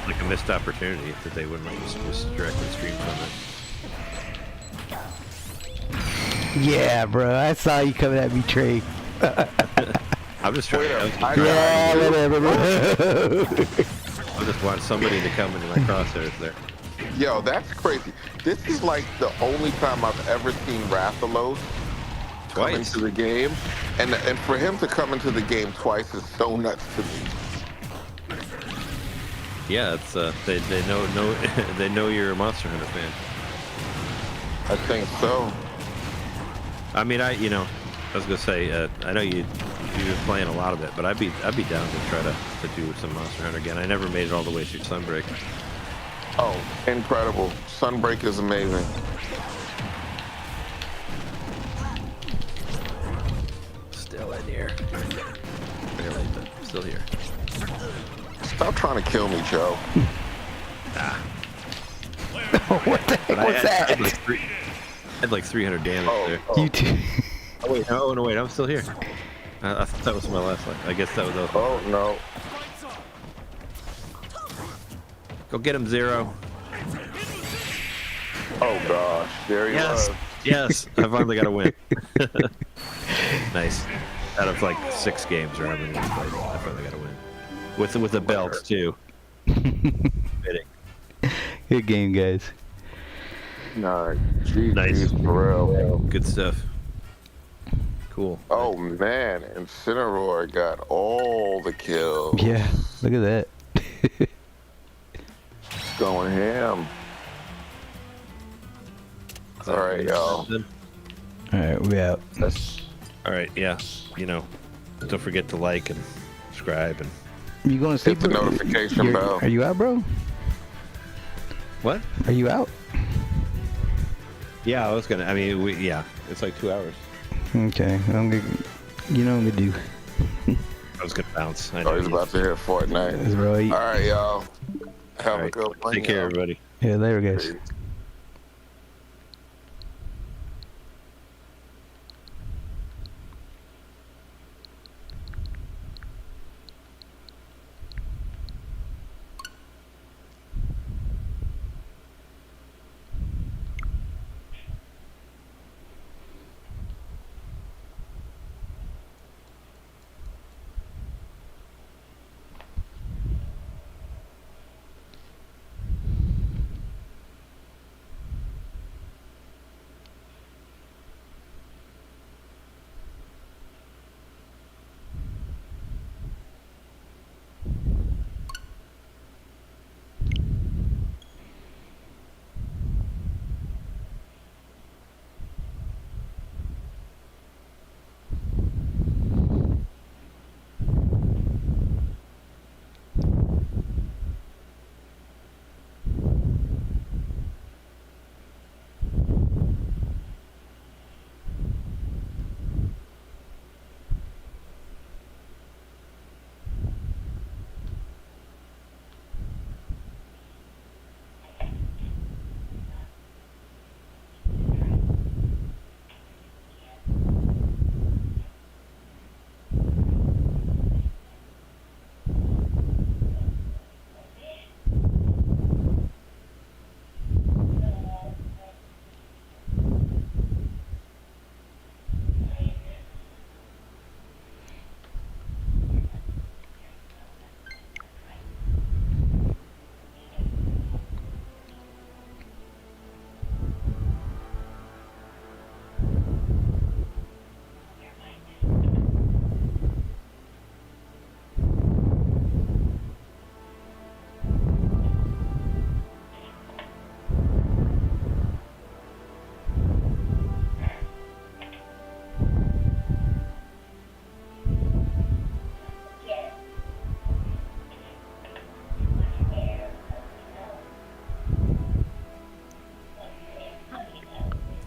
like a missed opportunity that they wouldn't let you just directly stream from it. Yeah, bro, I saw you coming at me, Trey. I'm just trying. Yeah, whatever, bro. I just want somebody to come into my crosshairs there. Yo, that's crazy. This is like the only time I've ever seen Rathalos come into the game, and for him to come into the game twice is so nuts to me. Yeah, it's they know they know you're a Monster Hunter fan. I think so. I mean, I was gonna say I know you've been playing a lot of it, but I'd be down to try to do some Monster Hunter again. I never made it all the way through Sunbreak. Oh, incredible. Sunbreak is amazing. Still in here. Barely, but still here. Stop trying to kill me, Joe. What the heck was that? I had like 300 damage there. You too. Oh wait, no, wait, I'm still here. I thought that was my last life. I guess that was. Oh no. Go get him, Zero. Oh gosh, there he was. Yes, I finally got a win. Nice. Out of like 6 games or however many we played, I finally got a win. With the belt too. Fitting. Good game, guys. Nah, geez, Nice. for real. Good stuff. Cool. Oh man, Incineroar got all the kills. Yeah, look at that. Going ham. All right, y'all. All right, we out. All right, yeah. Don't forget to like and subscribe and. You going to sleep? Hit the notification bell. Are you out, bro? What? Are you out? Yeah, I was gonna. I mean, it's like 2 hours. Okay, I'm gonna. You know what I'm gonna do. I was gonna bounce. I Oh, he's about to hit Fortnite. That's right. All right, y'all. Have a good one. Take care, everybody. Yeah, later, guys.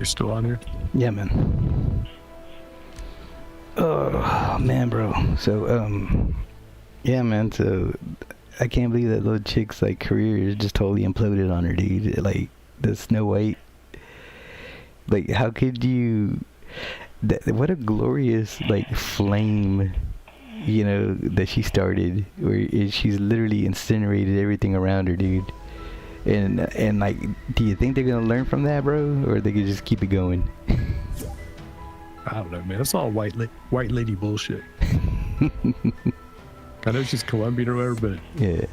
You're still on here? Yeah, man. Oh man, bro. So yeah, man. So I can't believe that little chick's like career just totally imploded on her, dude. Like the Snow White. Like, how could you? What a glorious like flame, you know, that she started. Where she's literally incinerated everything around her, dude. And like, do you think they're gonna learn from that, bro, or they could just keep it going? I don't know, man. That's all white lady bullshit. I know she's Colombian or whatever, but Yeah.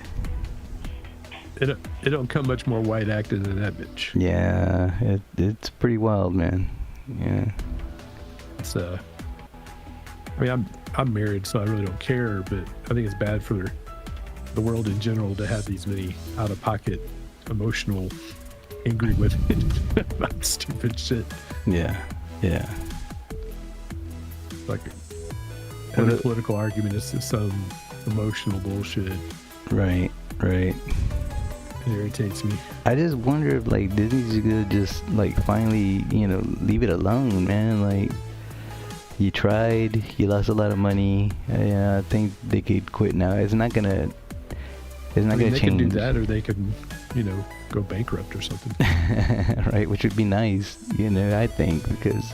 It don't come much more white acting than that bitch. Yeah, it's pretty wild, man. Yeah. It's I mean, I'm married, so I really don't care, but I think it's bad for the world in general to have these many out of pocket, emotional, angry women about stupid shit. Yeah. Yeah. Like every political argument is some emotional bullshit. Right. Right. It irritates me. I just wonder if like Disney's gonna just like finally, you know, leave it alone, man. Like, you tried, you lost a lot of money. I think they could quit now. It's not gonna They change. can do that, or they can, you know, go bankrupt or something. Right, which would be nice, you know, I think, because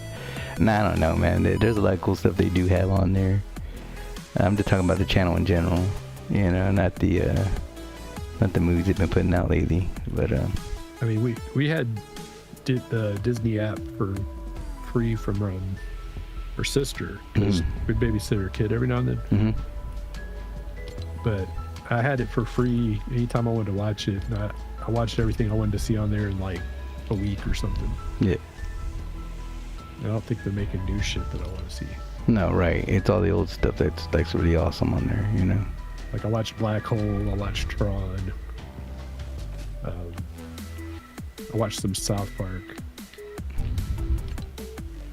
I don't know, man. There's a lot of cool stuff they do have on there. I'm just talking about the channel in general, you know, not the movies they've been putting out lately. But I mean, we had the Disney app for free from her sister, because we'd babysit her kid every now and then. Mm-hmm. But I had it for free anytime I wanted to watch it. And I watched everything I wanted to see on there in like a week or something. Yeah. I don't think they're making new shit that I want to see. No, right. It's all the old stuff that's really awesome on there, you know. Like I watched Black Hole, I watched Tron, I watched some South Park.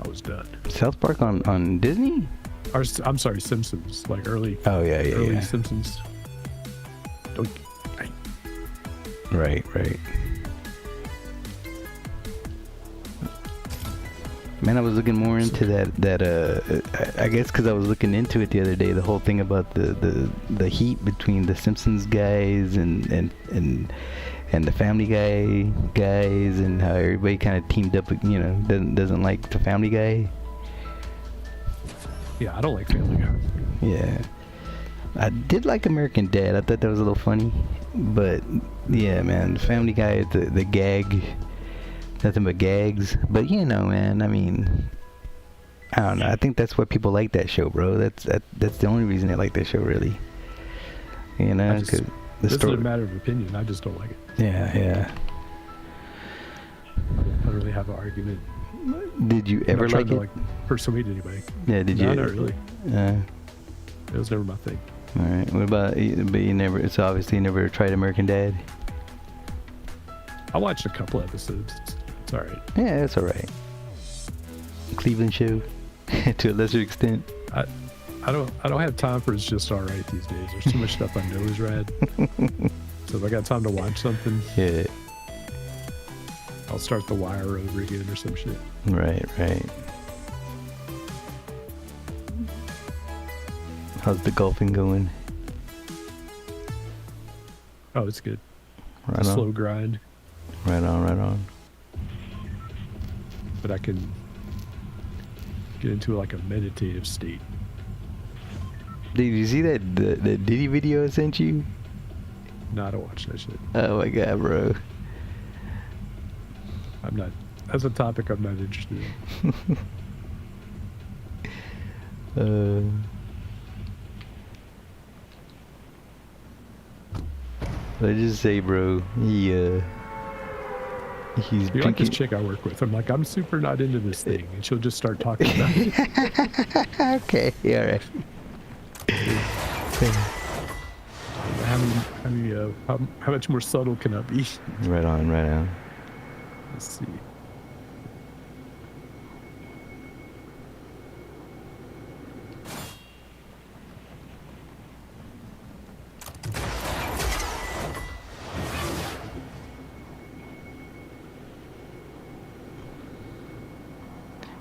I was done. South Park on Disney? Or, I'm sorry, Simpsons, like early. Oh yeah, early Simpsons. Right. Man, I was looking more into that I guess because I was looking into it the other day, the whole thing about the heat between the Simpsons guys and the Family Guy guys, and how everybody kind of teamed up, you know, doesn't like the Family Guy. Yeah, I don't like Family Guy. Yeah. I did like American Dad. I thought that was a little funny. But yeah, man, Family Guy, the gag, nothing but gags. But you know, man, I mean, I don't know. I think that's why people like that show, bro. That's the only reason they like that show, really. You know, because this is a matter of opinion. I just don't like it. Yeah. I don't really have an argument. Did you ever like it? Like persuade anybody? Yeah, did you? No, not really. It was never my thing. All right. What about? But you never. It's obviously you never tried American Dad. I watched a couple episodes. It's all right. Yeah, it's all right. Cleveland show, to a lesser extent. I don't have time for It's Just All Right these days. There's too much stuff I know is rad. So if I got time to watch something, yeah, I'll start The Wire over again or some shit. Right. How's the golfing going? Oh, it's good. Right it's a on. slow grind. Right on. But I can get into like a meditative state. Did you see that the Diddy video I sent you? No, I don't watch that shit. Oh my god, bro. I'm not. That's a topic I'm not interested in. Let's just say, bro, he's You're drinking. like this chick I work with. I'm like, I'm super not into this thing, and she'll just start talking about it. Okay, yeah, all right. How much more subtle can I be? Right on. Let's see.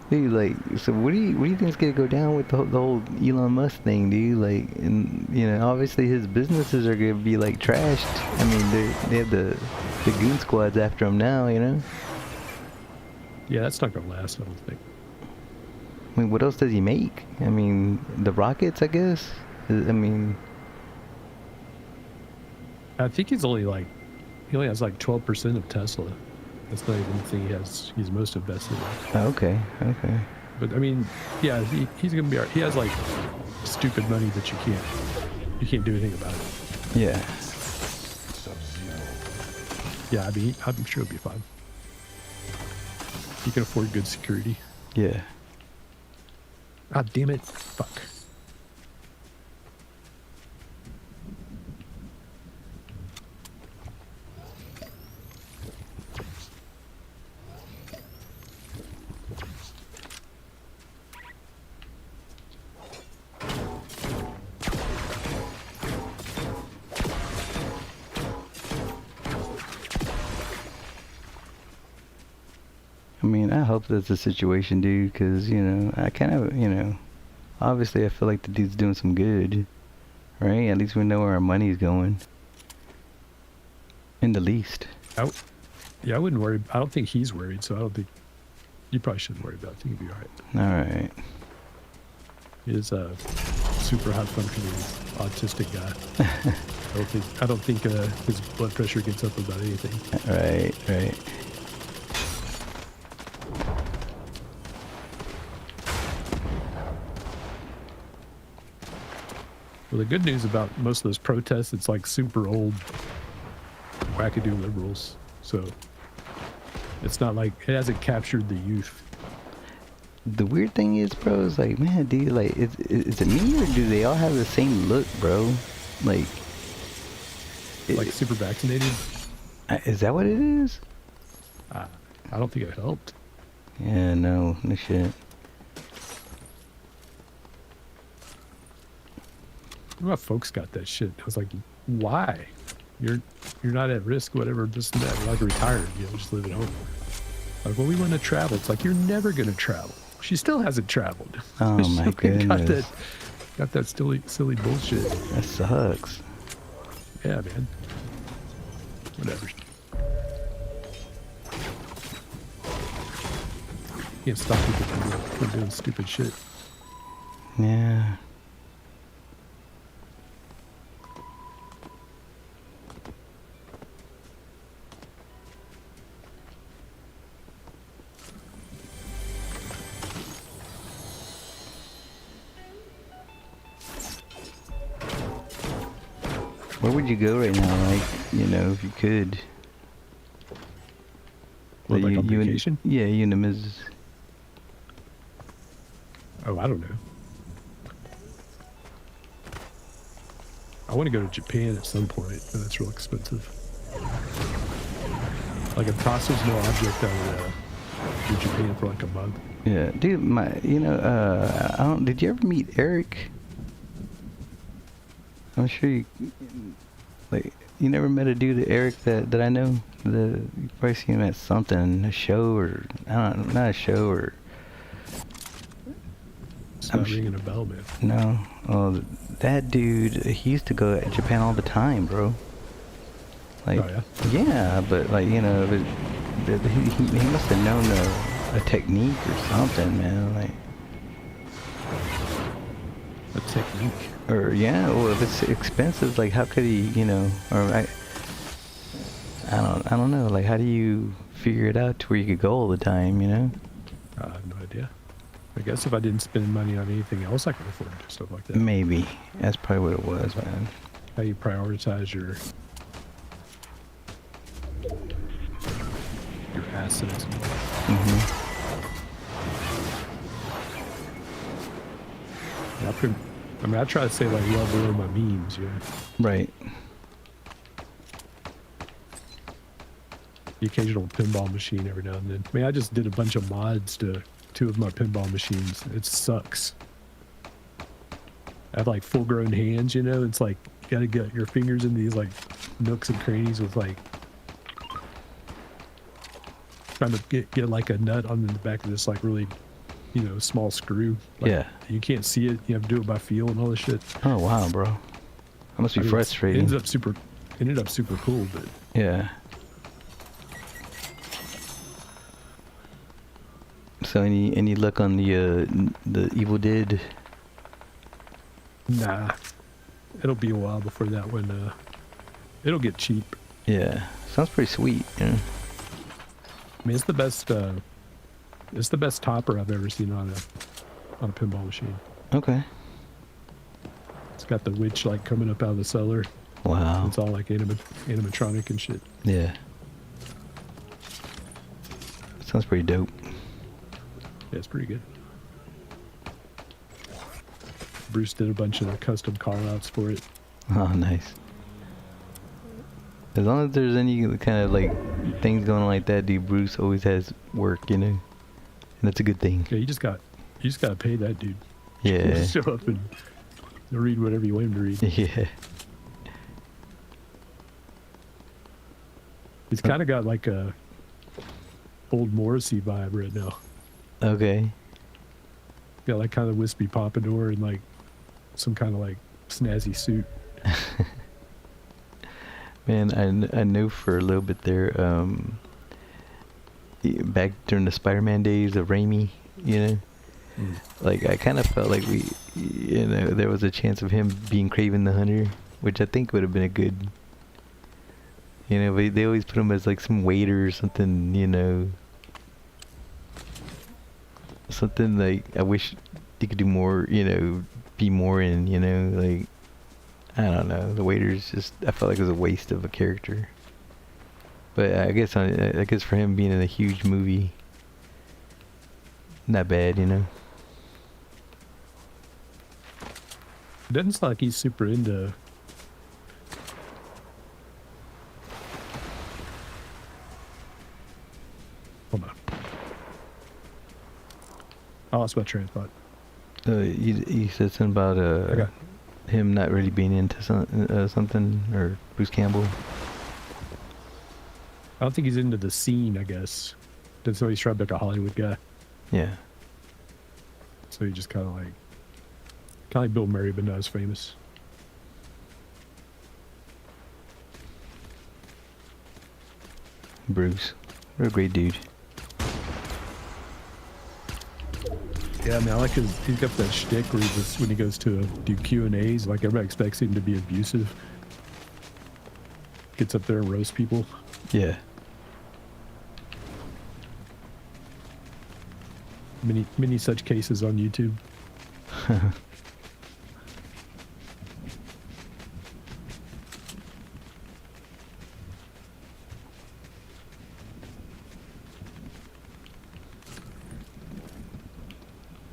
Dude, like, so what do you think's gonna go down with the whole Elon Musk thing, dude? Like, and you know, obviously his businesses are gonna be like trashed. I mean, they have the goon squads after him now, you know. Yeah, that's not gonna last, I don't think. I mean, what else does he make? I mean, the rockets, I guess. I mean, I think he only has like 12% of Tesla. That's not even the thing he's most invested in. Okay. But I mean, yeah, he's gonna be alright. He has like stupid money that you can't do anything about it. Yeah. Yeah, I mean, I'm sure he'll be fine. He can afford good security. Yeah. Ah, damn it. Fuck. I mean, I hope that's the situation, dude, because, you know, I kind of, you know, obviously I feel like the dude's doing some good, right? At least we know where our money's going. In the least. Yeah, I wouldn't worry. I don't think he's worried, so I don't think you probably shouldn't worry about it. I think he'll be all right. All right. He is a super high functioning autistic guy. I don't think his blood pressure gets up about anything. Right. Well, the good news about most of those protests, it's like super old wackadoo liberals. So it's not like it hasn't captured the youth. The weird thing is, bro, is like, man, dude, like, is it me or do they all have the same look, bro? Like super vaccinated? Is that what it is? I don't think it helped. Yeah, no shit. My folks got that shit. I was like, why? You're not at risk, whatever, this and that. We're like retired, you know, just live at home. Like, well, we want to travel. It's like, you're never going to travel. She still hasn't traveled. Oh my goodness. Got that silly bullshit. That sucks. Yeah, man. Whatever. Can't stop people from doing stupid shit. Yeah. Where would you go right now, like, you know, if you could? What, like on vacation? Yeah, you and the missus. Oh, I don't know. I want to go to Japan at some point, but that's real expensive. Like, if cost was no object, I would do Japan for like a month. Yeah, dude, did you ever meet Eric? I'm sure you never met a dude, Eric, that I know. You probably seen him at something, a show or not a show or. It's not ringing a bell, man. No, oh, that dude, he used to go to Japan all the time, bro. Like, oh, yeah? Yeah, but like, you know, he must have known a technique or something, man. Like a technique. Or yeah, well, if it's expensive, like how could he, you know? Or I don't know. Like, how do you figure it out to where you could go all the time? You know? I have no idea. I guess if I didn't spend money on anything else, I could afford stuff like that. Maybe that's probably what it was, man. How you prioritize your assets. Mm-hmm. I try to say like well below my means, yeah. Right. The occasional pinball machine every now and then. I mean, I just did a bunch of mods to 2 of my pinball machines. It sucks. I have like full-grown hands, you know. It's like you gotta get your fingers in these like nooks and crannies with like trying to get like a nut on the back of this like really small screw. Like, yeah. You can't see it. You have to do it by feel and all this shit. Oh wow, bro. That must be frustrating. It ended up super cool, but yeah. So any luck on the Evil Dead? Nah. It'll be a while before that one. It'll get cheap. Yeah. Sounds pretty sweet. Yeah. I mean, it's the best. It's the best topper I've ever seen on a pinball machine. Okay. It's got the witch like coming up out of the cellar. Wow. It's all like animatronic and shit. Yeah. Sounds pretty dope. Yeah, it's pretty good. Bruce did a bunch of custom call-outs for it. Oh, nice. As long as there's any kind of like things going on like that, dude, Bruce always has work, and that's a good thing. Yeah, you just gotta pay that dude. Yeah. Just show up and read whatever you want him to read. Yeah. He's kind of got like a old Morrissey vibe right now. Okay. Got like kind of wispy pompadour and like some kind of like snazzy suit. Man, I knew for a little bit there, back during the Spider-Man days of Raimi, like I kind of felt like there was a chance of him being Kraven the Hunter, which I think would have been a good, but they always put him as like some waiter or something, something like I wish he could do more, be more in, like. I don't know. The waiter's I felt like it was a waste of a character. But I guess for him being in a huge movie, not bad, It doesn't sound like he's super into. Hold on. I lost my train of thought. You said something about him not really being into something, or Bruce Campbell. I don't think he's into the scene, I guess. That's why he's trying to be like a Hollywood guy. Yeah. So he just kind of like Bill Murray, but not as famous. Bruce, what a great dude. Yeah, I mean, I like he's got that shtick where when he goes to do Q&As, like everybody expects him to be abusive. Gets up there and roasts people. Yeah. Many such cases on YouTube.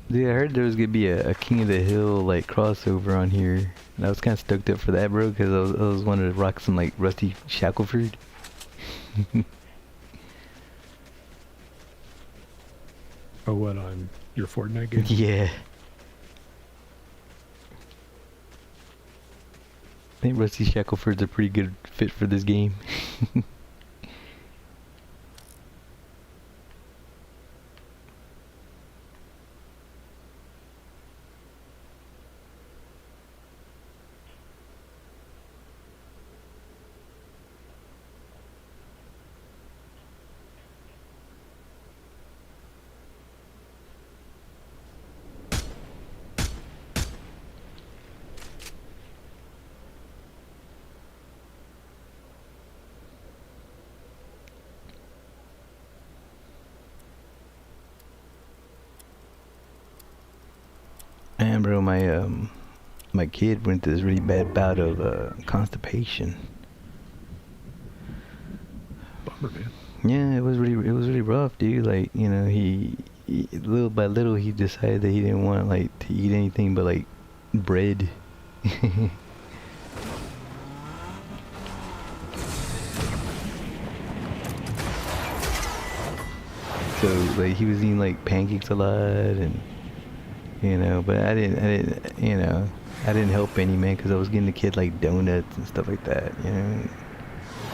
Dude, I heard there was gonna be a King of the Hill like crossover on here, and I was kind of stoked up for that, bro, because I was wanting to rock some like Rusty Shackelford. Oh, what, on your Fortnite game? Yeah. I think Rusty Shackelford's a pretty good fit for this game. Man, bro, my kid went through this really bad bout of constipation. Bummer, man. Yeah, it was really rough, dude. Like, he little by little he decided that he didn't want like to eat anything but like bread. So like he was eating like pancakes a lot, and but I didn't help any, man, because I was getting the kid like donuts and stuff like that.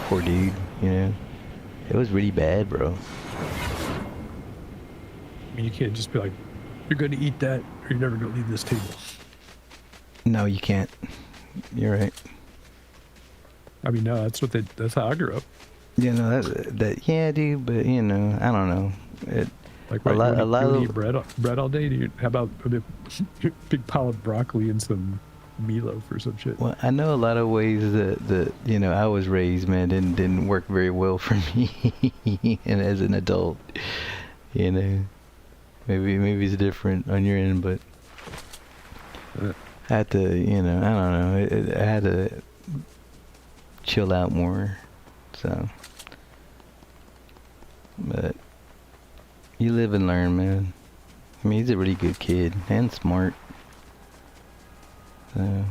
Poor dude. It was really bad, bro. I mean, you can't just be like You're going to eat that, or you're never going to leave this table. No, you can't. You're right. I mean, no, that's how I grew up. You know yeah, dude. But you know, I don't know. Like, right, you would eat bread all day? How about a big pile of broccoli and some meatloaf or some shit? Well, I know a lot of ways that you know I was raised, man, didn't work very well for me, and as an adult, you know, maybe it's different on your end, but I had to, you know, I don't know, I had to chill out more, so. But you live and learn, man. I mean, he's a really good kid and smart. So, and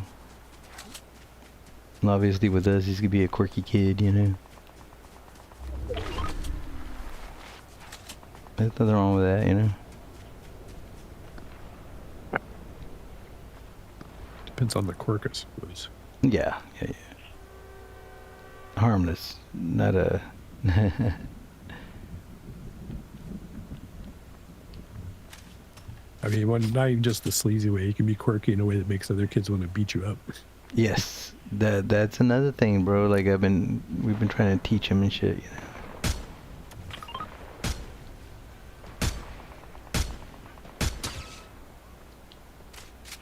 obviously with us, he's gonna be a quirky kid, you know. There's nothing wrong with that, you know. Depends on the quirk, I suppose. Yeah. Harmless, not a. I mean, not even just the sleazy way. You can be quirky in a way that makes other kids want to beat you up. Yes, that's another thing, bro. Like we've been trying to teach him and shit, you know.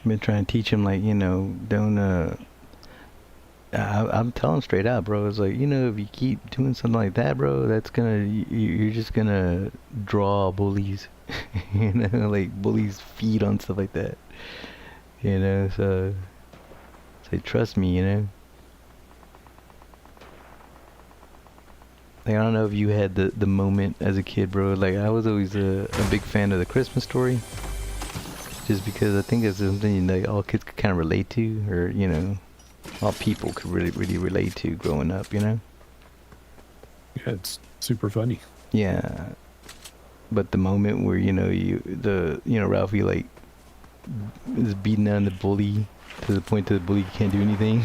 Been trying to teach him, like, you know, don't I'm telling straight out, bro. It's like, you know, if you keep doing something like that, bro, that's you're just gonna draw bullies. You know, like bullies feed on stuff like that. You know, so say trust me, you know. Like, I don't know if you had the moment as a kid, bro. Like, I was always a big fan of The Christmas Story, just because I think it's something like all kids could kind of relate to, or, you know, all people could really relate to growing up, you know. Yeah, it's super funny. Yeah, but the moment where, you know, Ralphie, like, is beating down the bully to the point that the bully can't do anything.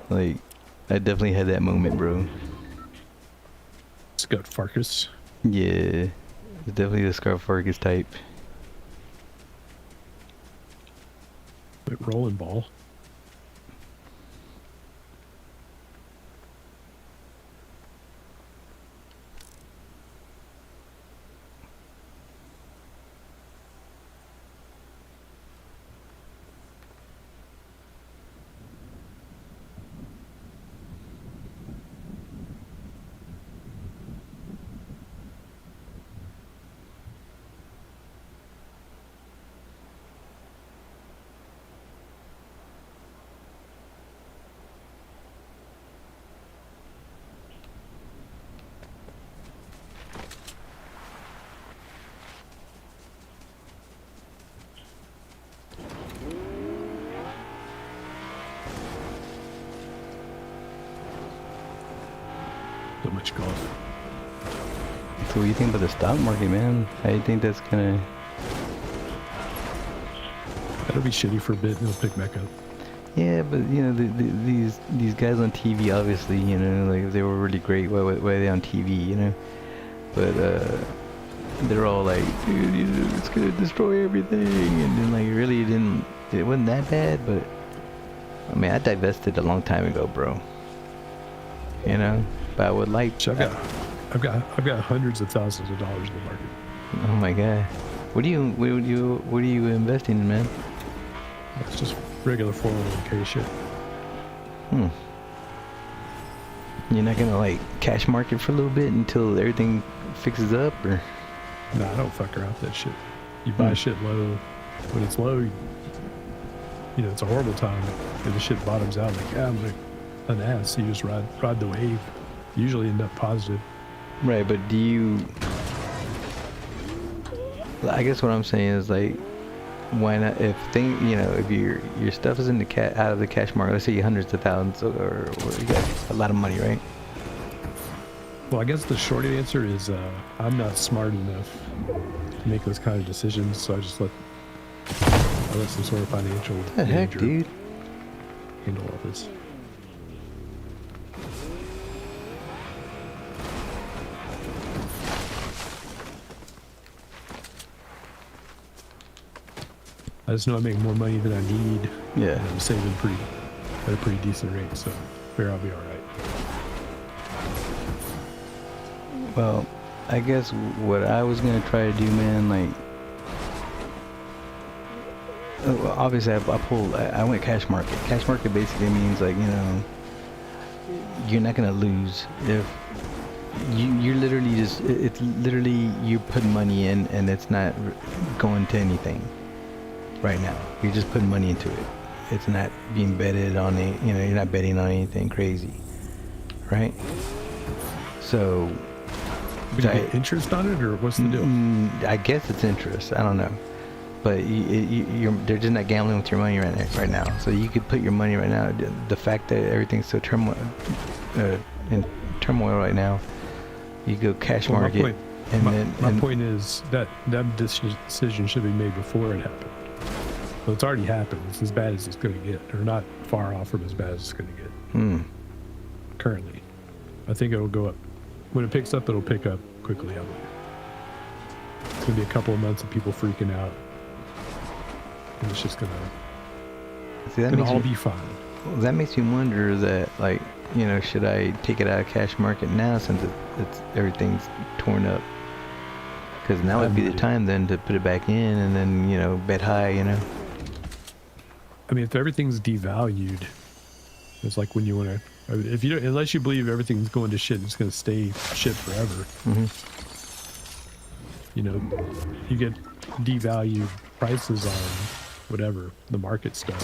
Like, I definitely had that moment, bro. Scott Farkas. Yeah, it's definitely the Scar Farkas type. Rolling ball. So much golf. So what do you think about the stock market, man? How do you think that's gonna... That'll be shitty for a bit and it'll pick back up. Yeah, but, you know, these guys on TV, obviously, you know, like, if they were really great, why are they on TV, you know? But they're all like, dude, you know, it's gonna destroy everything, and then, like, it wasn't that bad. But I mean, I divested a long time ago, bro, you know. But I would like So I've got hundreds of thousands of dollars in the market. Oh my god, what are you investing in, man? It's just regular 401k shit. You're not gonna, like, cash market for a little bit until everything fixes up, or? Nah, I don't fuck around with that shit. You buy shit low. When it's low, you know, it's a horrible time. And the shit bottoms out, like, yeah, I'm like an ass. You just ride the wave. You usually end up positive. Right, but do you... I guess what I'm saying is, like, why not, if your stuff is in the out of the cash market, let's say hundreds of thousands, or you got a lot of money, right? Well, I guess the short answer is I'm not smart enough to make those kind of decisions, so I let some sort of financial The heck, dude? handle all this. I just know I make more money than I need. Yeah. And I'm saving at a pretty decent rate, so figure I'll be all right. Well, I guess what I was gonna try to do, man, like, obviously I went cash market. Cash market basically means, like, you know, you're not gonna lose if you're literally just, it's literally you put money in and it's not going to anything right now. You're just putting money into it. It's not being betted on it, you know, you're not betting on anything crazy, right? So Do you get interest on it, or what's the deal? I guess it's interest. I don't know, but they're just not gambling with your money right now. So you could put your money right now. The fact that everything's so in turmoil right now, you go cash market. My point is that decision should be made before it happened. Well, it's already happened. It's as bad as it's going to get, or not far off from as bad as it's going to get. Currently, I think it'll go up. When it picks up, it'll pick up quickly, I believe. It's going to be a couple of months of people freaking out. And it's just going to all be fine. Well, that makes me wonder that, like, you know, should I take it out of cash market now since it's everything's torn up? Because now would be the time then to put it back in and then, you know, bet high, you know? I mean, if everything's devalued, it's like when you want to, if you don't, unless you believe everything's going to shit, it's going to stay shit forever. You know, you get devalued prices on whatever the market stuff.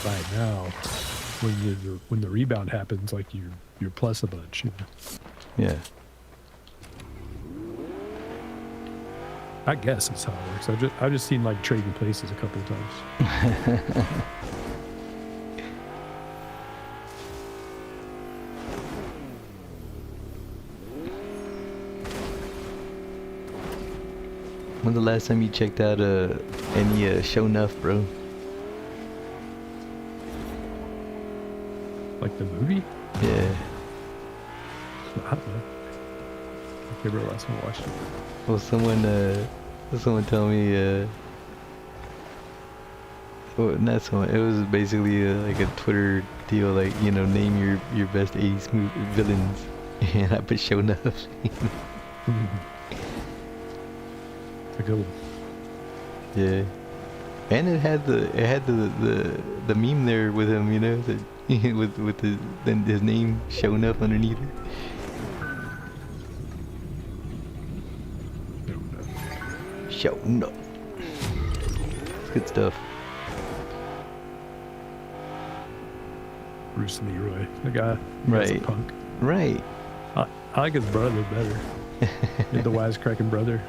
Right now, when the rebound happens, like you're plus a bunch. You know? Yeah. I guess that's how it works. I've just seen like trading places a couple of times. When's the last time you checked out any Show Enough, bro? Like the movie? Yeah. I don't know. I can't remember last time I watched it. Well, someone told me, well, not someone, it was basically like a Twitter deal, like, you know, name your best 80s villains, and I put Show Enough. It's a good one. Yeah. And it had the meme there with him, you know, that, with his name showing up underneath it. Showing up. It's good stuff. Bruce Leroy, the guy. Right. A punk. Right. I like his brother better. The wisecracking brother.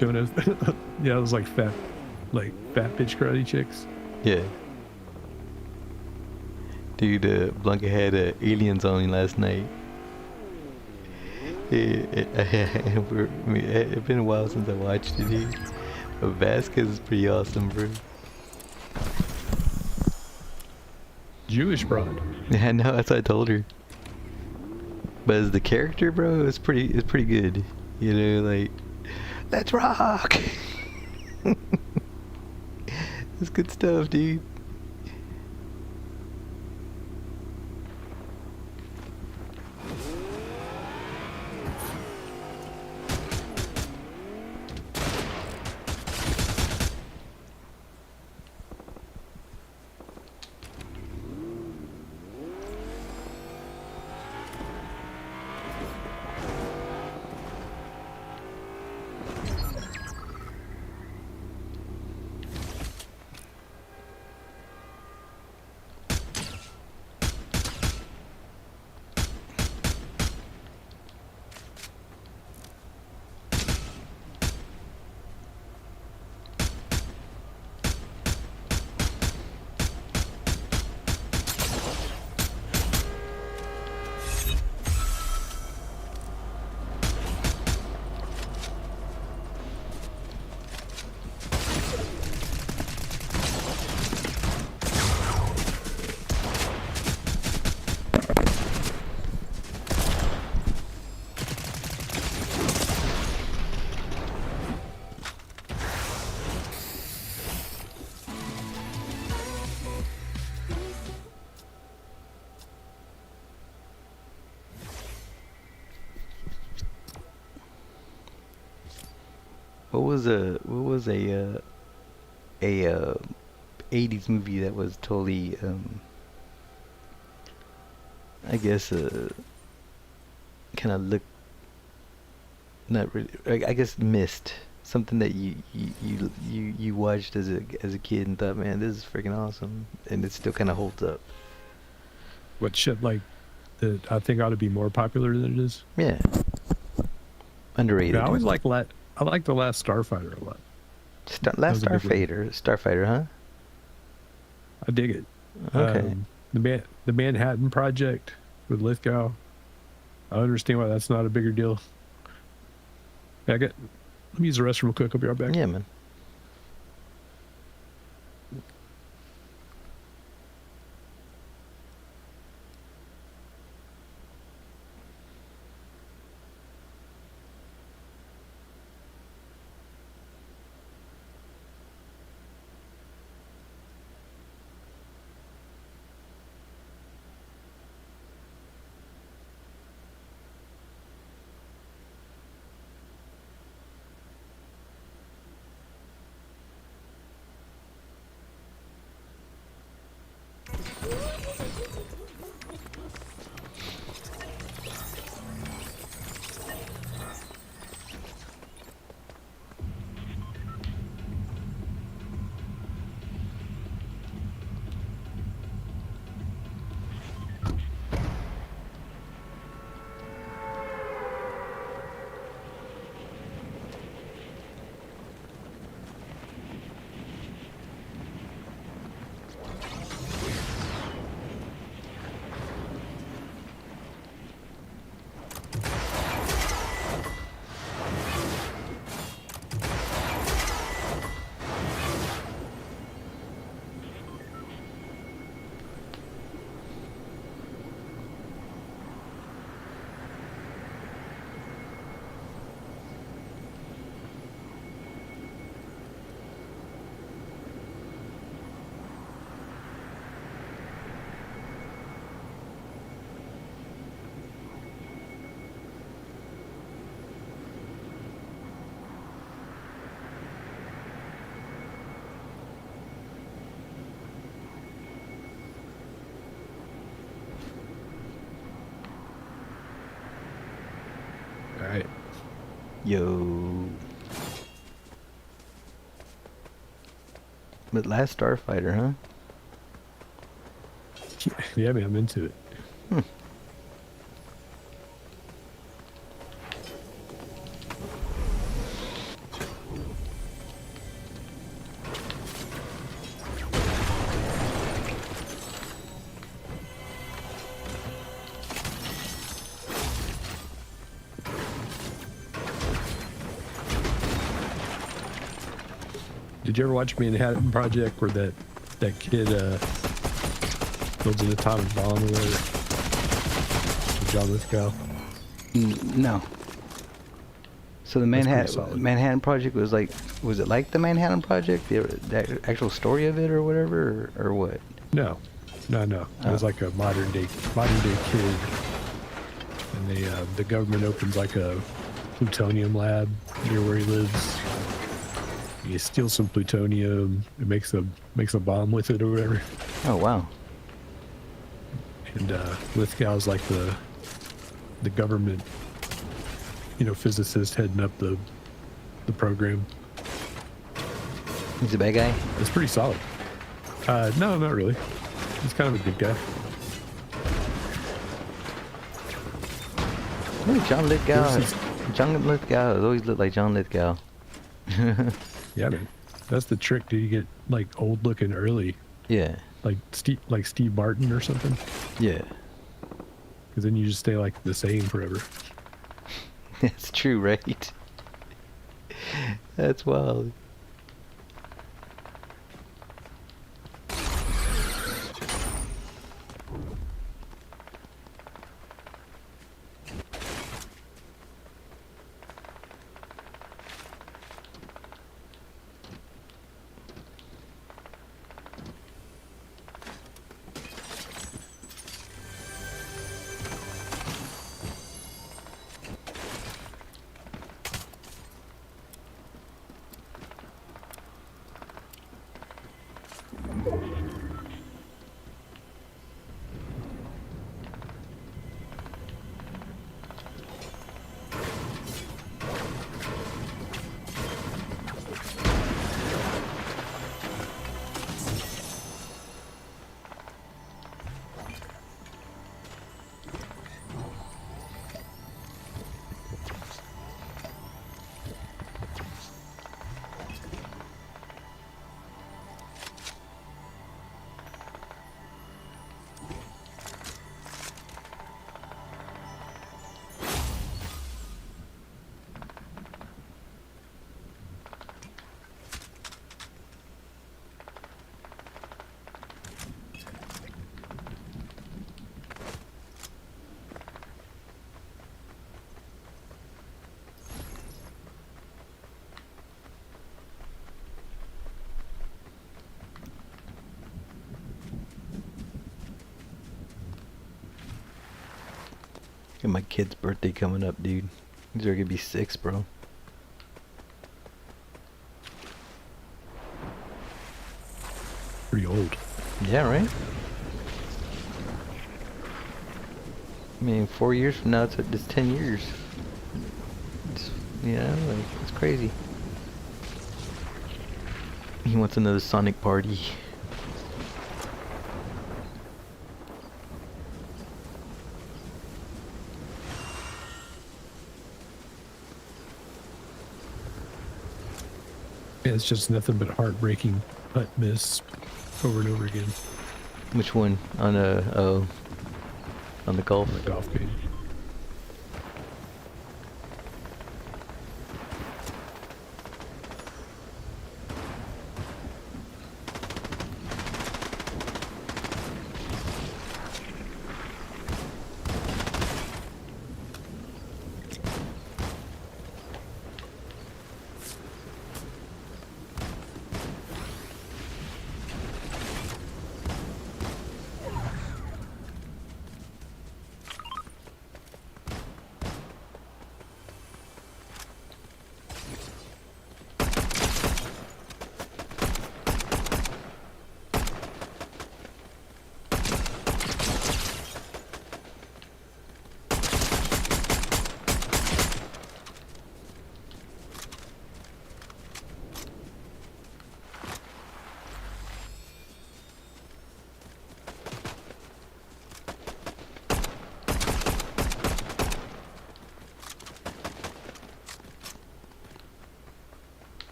Doing it. Yeah, it was like fat bitch karate chicks. Yeah. Dude, Blanca had aliens on last night. It's been a while since I watched it, dude. But Vasquez is pretty awesome, bro. Jewish broad. Yeah, no, that's what I told her. But as the character, bro, it's pretty good. You know, like, let's rock. It's good stuff, dude. a 80s movie that was totally I guess kind of look not really I guess missed something that you watched as a kid and thought, man, this is freaking awesome, and it still kind of holds up. What shit like that I think ought to be more popular than it is? Yeah. Underrated. Yeah, I always I like the Last Starfighter a lot. Last Starfighter, huh? I dig it. Okay. The Manhattan Project with Lithgow. I understand why that's not a bigger deal. Yeah, let me use the restroom real quick. I'll be right back. Yeah, man. All right. Yo. But Last Starfighter, huh? Yeah, man, I'm into it. Did you ever watch Manhattan Project where that kid builds an atomic bomb or whatever? With John Lithgow? No. So the Manhattan Project was it like the Manhattan Project? The actual story of it or whatever, or what? No. It was like a modern day kid, and the government opens like a plutonium lab near where he lives. You steal some plutonium, it makes a bomb with it or whatever. Oh wow. And Lithgow's like the government, physicist heading up the program. He's a bad guy? It's pretty solid. No, not really. He's kind of a good guy. Ooh, John Lithgow. John Lithgow always looked like John Lithgow. Yeah, man. That's the trick. Do you get like old looking early? Yeah. Like Steve Martin or something? Yeah. Because then you just stay like the same forever. That's true, right? That's wild. Look at my kid's birthday coming up, dude. He's already gonna be 6, bro. Pretty old. Yeah, right? I mean, 4 years from now, it's 10 years. It's, like, it's crazy. He wants another Sonic party. Yeah, it's just nothing but heartbreaking putt miss over and over again. Which one? On on the golf? On the golf game.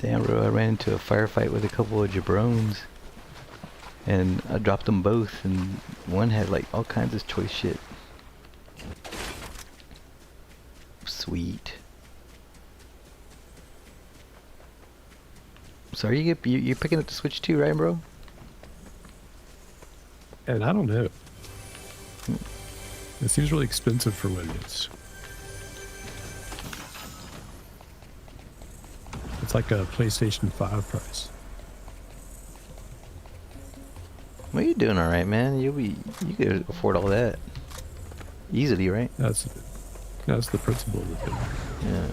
Damn, bro, I ran into a firefight with a couple of jabrones. And I dropped them both, and one had like all kinds of choice shit. Sweet. So you're picking up the Switch too, right, bro? And I don't know. It seems really expensive for what it is. It's like a PlayStation 5 price. Well, you're doing all right, man. You could afford all that easily, right? That's the principle of the thing. Yeah.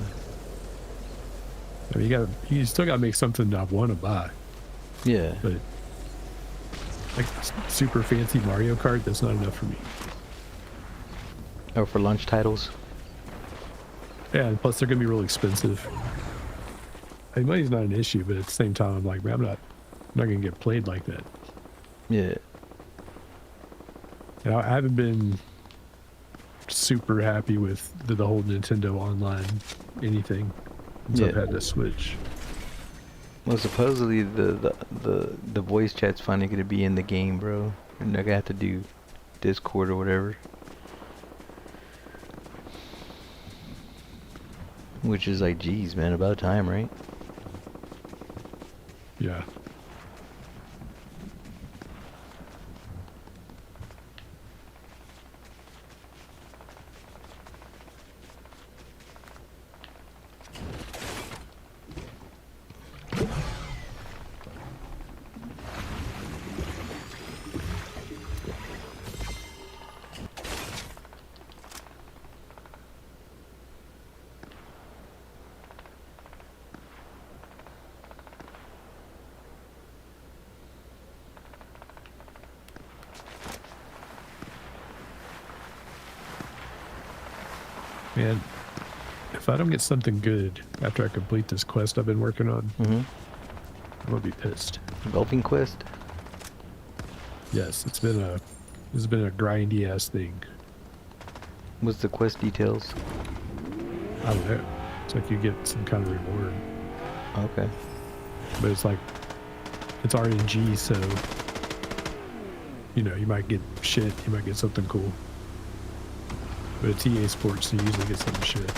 I mean, you still gotta make something I want to buy. Yeah. But like super fancy Mario Kart, that's not enough for me. Or for launch titles. Yeah, and plus they're gonna be real expensive. I mean, money's not an issue, but at the same time, I'm like, man, I'm not gonna get played like that. Yeah. You know, I haven't been super happy with the whole Nintendo Online anything since I've had the Switch. Well, supposedly the voice chat's finally gonna be in the game, bro. You're not gonna have to do Discord or whatever. Which is like, geez, man, about time, right? Yeah. Man, if I don't get something good after I complete this quest I've been working on, I'm gonna be pissed. Golfing quest? Yes, it's been a grindy ass thing. What's the quest details? I don't know. It's like you get some kind of reward. Okay. But it's like, it's RNG, so, you know, you might get shit, you might get something cool. But it's EA Sports, so you usually get something shit.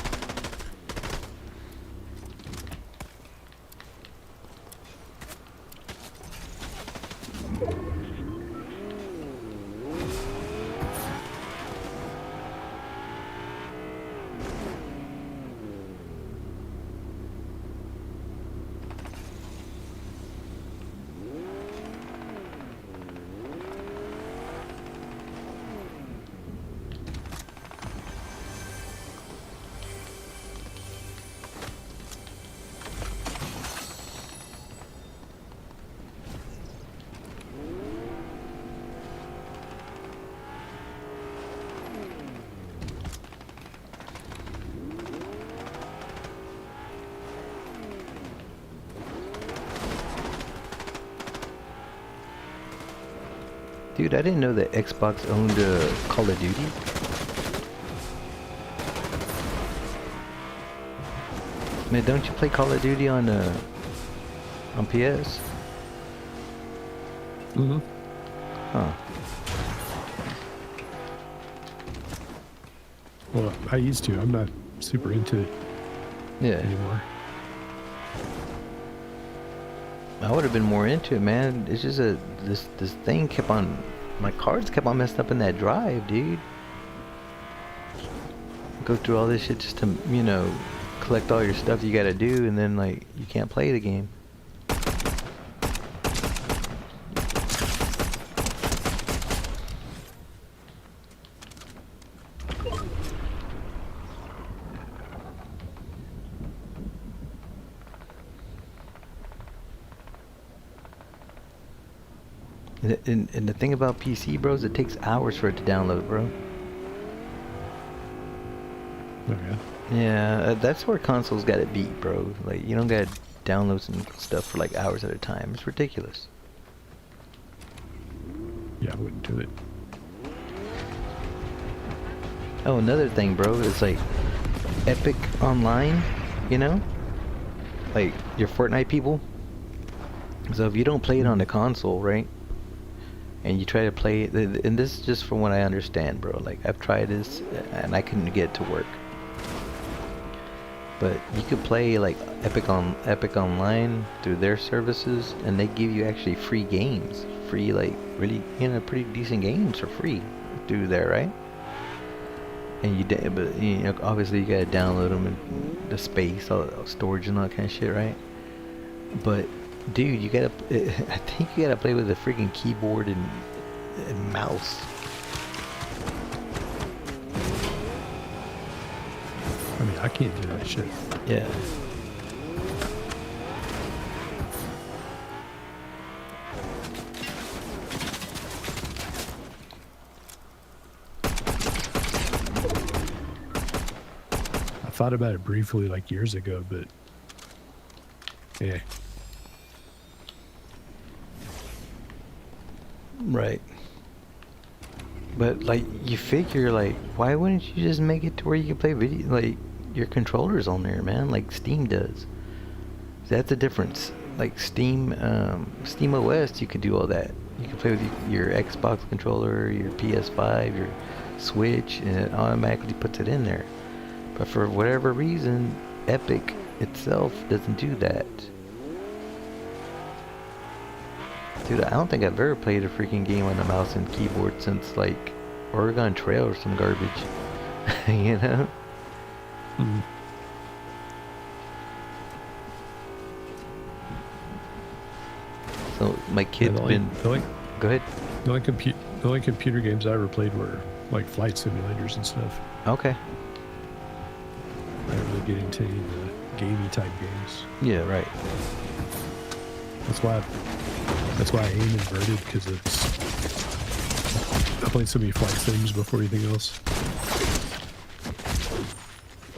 Dude, I didn't know that Xbox owned Call of Duty. Man, don't you play Call of Duty on PS? Mm-hmm. Huh. Well, I used to. I'm not super into it anymore. I would have been more into it, man. It's just this thing kept on, my cards kept on messed up in that drive, dude. Go through all this shit just to, you know, collect all your stuff you gotta do, and then like you can't play the game. And the thing about PC, bros, it takes hours for it to download, bro. Okay. Yeah, that's where consoles got it beat, bro. Like, you don't gotta download some stuff for like hours at a time. It's ridiculous. Yeah, I wouldn't do it. Oh, another thing, bro, is like Epic Online, you know? Like, your Fortnite people. So if you don't play it on the console, right? And you try to play it, and this is just from what I understand, bro. Like, I've tried this, and I couldn't get it to work. But you could play like Epic Online through their services, and they give you actually free games, free like really, you know, pretty decent games for free through there, right? And but you know, obviously you gotta download them and the space, all the storage and all that kind of shit, right? But dude, you gotta, I think you gotta play with a freaking keyboard and mouse. I mean, I can't do that shit. Yeah. I thought about it briefly like years ago, but yeah. Right. But like, you figure like, why wouldn't you just make it to where you can play video, like your controllers on there, man, like Steam does? That's the difference. Like Steam OS, you can do all that. You can play with your Xbox controller, your PS5, your Switch, and it automatically puts it in there. But for whatever reason, Epic itself doesn't do that. Dude, I don't think I've ever played a freaking game on a mouse and keyboard since like Oregon Trail or some garbage. You know? Mm. So my kid's been. Go ahead. The only computer games I ever played were like flight simulators and stuff. Okay. I didn't really get into any of the gamey type games. Yeah, right. That's why I aim inverted, because I played so many flight sims before anything else.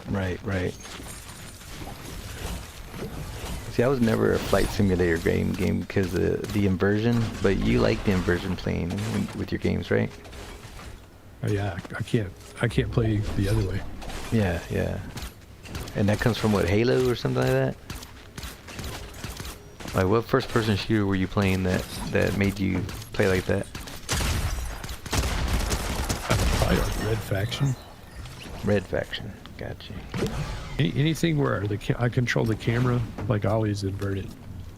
Right. See, I was never a flight simulator game because of the inversion, but you like the inversion playing with your games, right? Oh yeah, I can't play the other way. Yeah. And that comes from what, Halo or something like that? Like, what first-person shooter were you playing that made you play like that? Probably like Red Faction. Red Faction, gotcha. Anything where I control the camera, like I always invert it.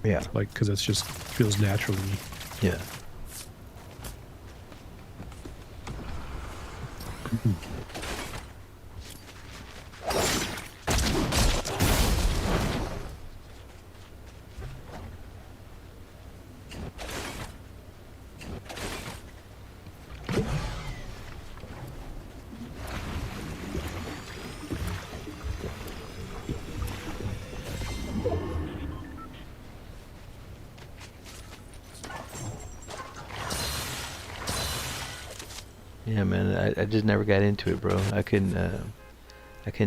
Yeah. Like, because that's just feels natural to me. Yeah. Yeah, man, I just never got into it, bro. I couldn't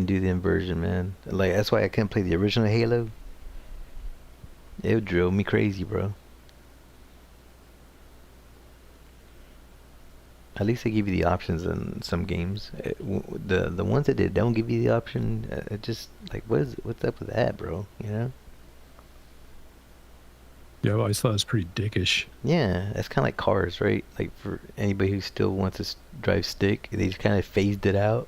do the inversion, man. Like, that's why I couldn't play the original Halo. It would drill me crazy, bro. At least they give you the options in some games. The ones that don't give you the option, it just like what's up with that, bro? You know? Yeah, I always thought it was pretty dickish. Yeah, it's kind of like cars, right? Like, for anybody who still wants to drive stick, they just kind of phased it out.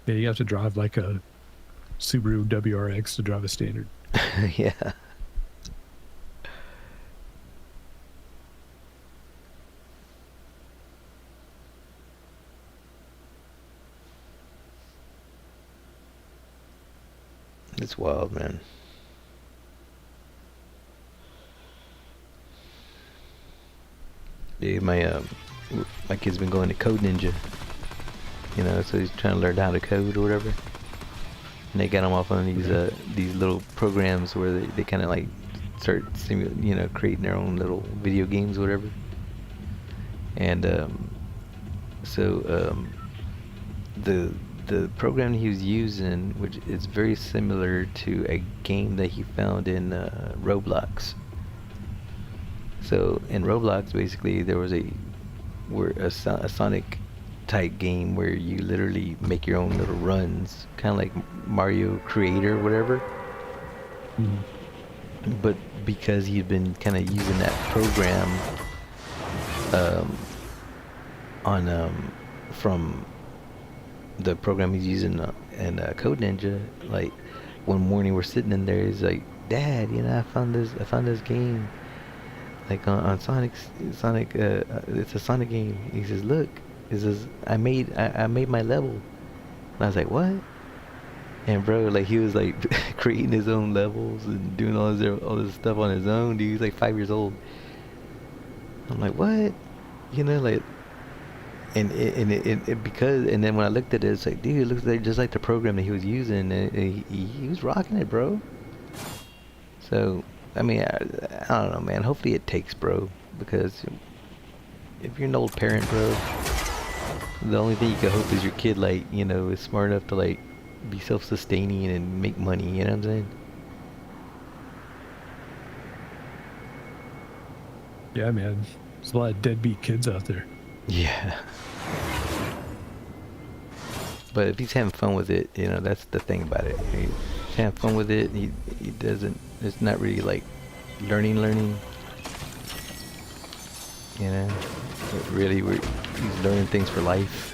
Yeah, you have to drive like a Subaru WRX to drive a standard. Yeah. It's wild, man. Dude, my kid's been going to Code Ninja. You know, so he's trying to learn how to code or whatever. And they got him off on these little programs where they kind of like start creating their own little video games or whatever. And the program he was using, which is very similar to a game that he found in Roblox. So in Roblox, basically, there was a Sonic type game where you literally make your own little runs, kind of like Mario Creator, whatever. Mm-hmm. But because he'd been kind of using that program from the program he's using in Code Ninja, like one morning we're sitting in there, he's like, "Dad, I found this game, like on Sonic, it's a Sonic game." He says, "Look, he says, I made my level." And I was like, "What?" And bro, like, he was like creating his own levels and doing all this stuff on his own. Dude, he's like 5 years old. I'm like, "What?" Like, and then when I looked at it, it's like, dude, it looks like just like the program that he was using. And he was rocking it, bro. So, I mean, I don't know, man. Hopefully it takes, bro, because if you're an old parent, bro, the only thing you can hope is your kid, like, is smart enough to, like, be self-sustaining and make money. You know what I'm saying? Yeah, man. There's a lot of deadbeat kids out there. Yeah. But if he's having fun with it, that's the thing about it. He's having fun with it. He doesn't. It's not really like learning. But really, he's learning things for life.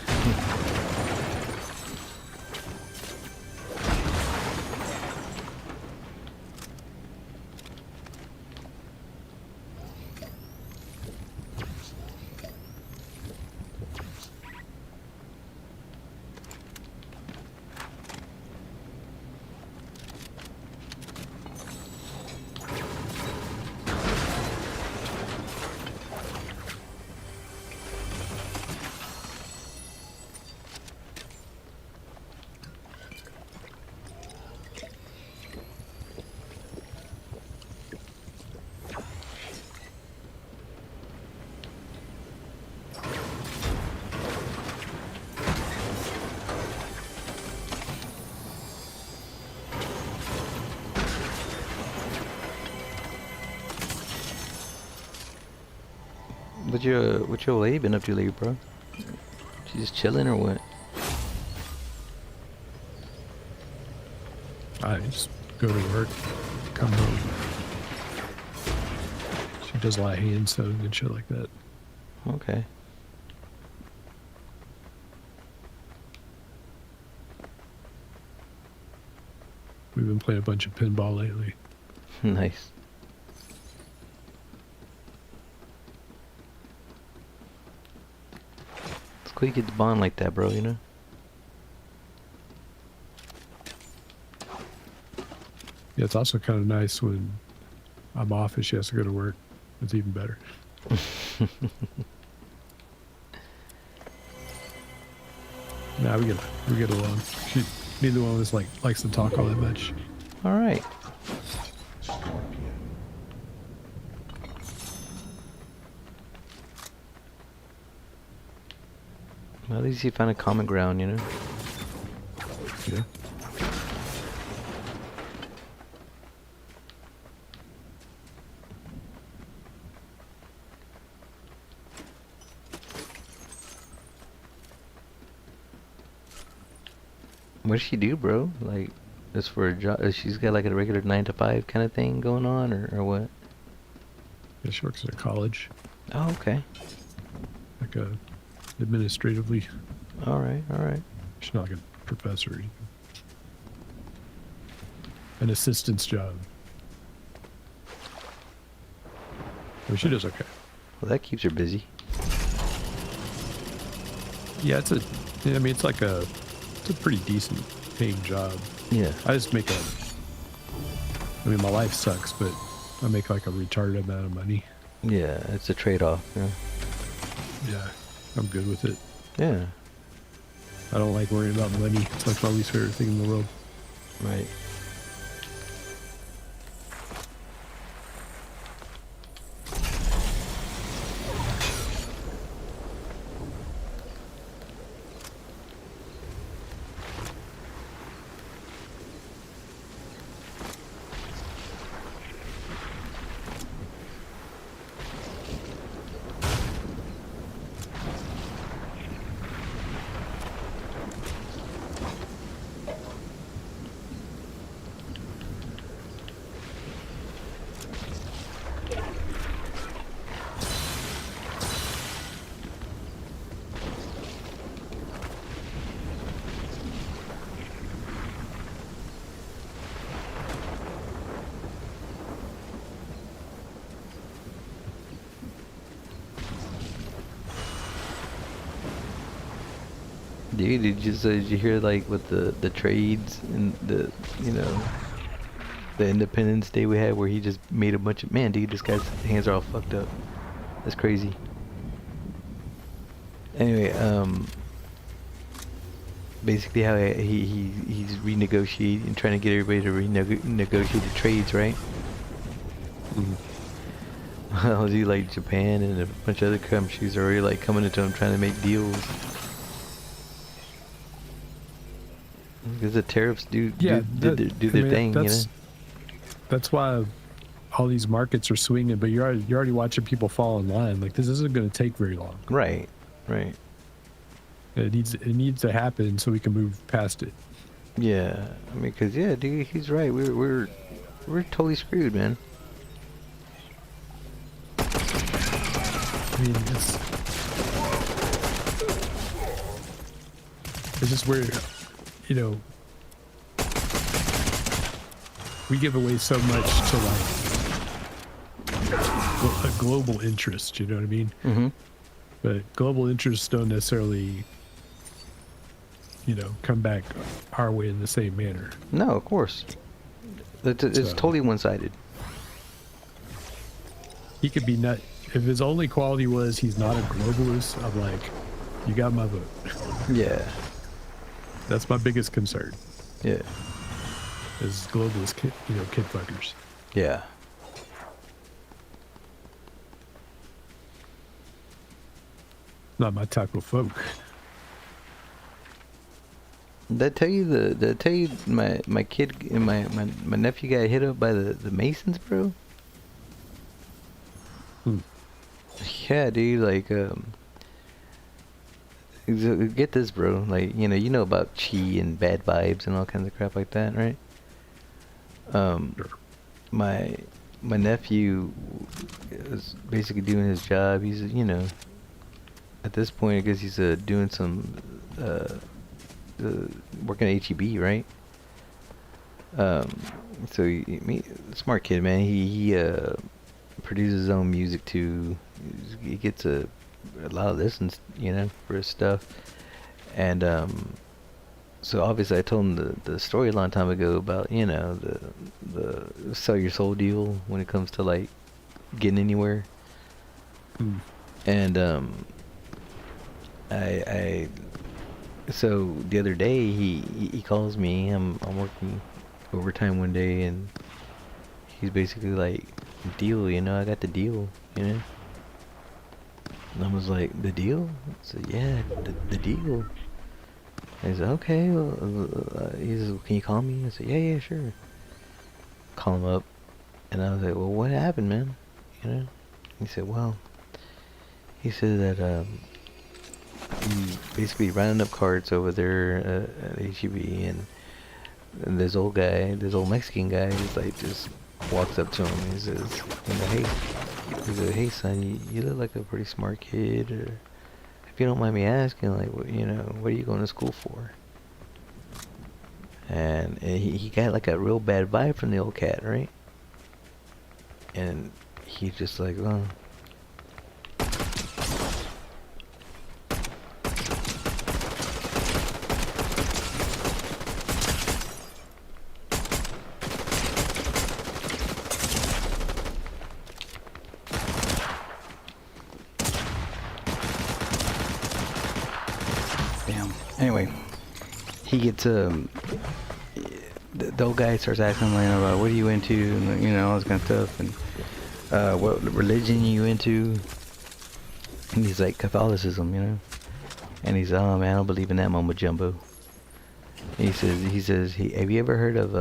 What your old lady been up to lately, bro? She just chilling or what? I just go to work, come home. She does a lot of hand sewing and shit like that. Okay. We've been playing a bunch of pinball lately. Nice. It's cool you get to bond like that, bro, you know? Yeah, it's also kind of nice when I'm off and she has to go to work. It's even better. Nah, we get along. Neither one of us likes to talk all that much. All right. Well, at least you found a common ground, you know? Yeah. What does she do, bro? Like, just for a job? She's got like a regular 9 to 5 kind of thing going on, or what? Yeah, she works at a college. Oh, okay. Like administratively. All right, all right. She's not like a professor or anything. An assistant's job. I mean, she does okay. Well, that keeps her busy. Yeah, it's a pretty decent paying job. Yeah. I just make I mean, my life sucks, but I make like a retarded amount of money. Yeah, it's a trade-off. Yeah. Yeah, I'm good with it. Yeah. I don't like worrying about money. It's like my least favorite thing in the world. Right. Dude, did you hear like with the trades and the the Independence Day we had where he just made a bunch of dude, this guy's hands are all fucked up. That's crazy. Anyway, basically how he's renegotiating, trying to get everybody to renegotiate the trades, right? Well, see, like Japan and a bunch of other countries are already like coming into him trying to make deals. Because the tariffs do their thing, you know. That's why all these markets are swinging, but you're already watching people fall in line. Like, this isn't going to take very long. Right, right. It needs to happen so we can move past it. Yeah, I mean, cause yeah, dude, he's right. We're totally screwed, man. I mean, it's just weird. You know, we give away so much to like a global interest, you know what I mean? Mm-hmm. But global interests don't necessarily, come back our way in the same manner. No, of course. It's totally one-sided. He could be not. If his only quality was he's not a globalist, I'm like, you got my vote. Yeah. That's my biggest concern. Yeah. Is globalist kid fuckers. Yeah. Not my type of folk. Did I tell you my kid and my nephew got hit up by the Masons, bro? Yeah, dude. Like, get this, bro. Like, you know about chi and bad vibes and all kinds of crap like that, right? Sure. My nephew is basically doing his job. He's, at this point, I guess he's doing some working at HEB, right? So smart kid, man. He produces his own music too. He gets a lot of listens, for his stuff. And so obviously I told him the story a long time ago about the sell your soul deal when it comes to like getting anywhere. And I so the other day he calls me. I'm working overtime one day, and he's basically like, deal, I got the deal, And I was like, the deal? I said, yeah, the deal. And he said, okay, well, he said, can you call me? I said, yeah, sure. Call him up, and I was like, well, what happened, man? He said, well, he said that he basically rounding up cards over there at HEB, and this old Mexican guy, he's like, just walks up to him. He says, hey, hey son, you look like a pretty smart kid. Or if you don't mind me asking, like, what are you going to school for? And he got like a real bad vibe from the old cat, right? And he's just like, well. Anyway, he gets the old guy starts asking him about what are you into, and all this kind of stuff, and what religion are you into? And he's like, Catholicism, And he's oh man, I don't believe in that mumbo jumbo. And he says, hey, have you ever heard of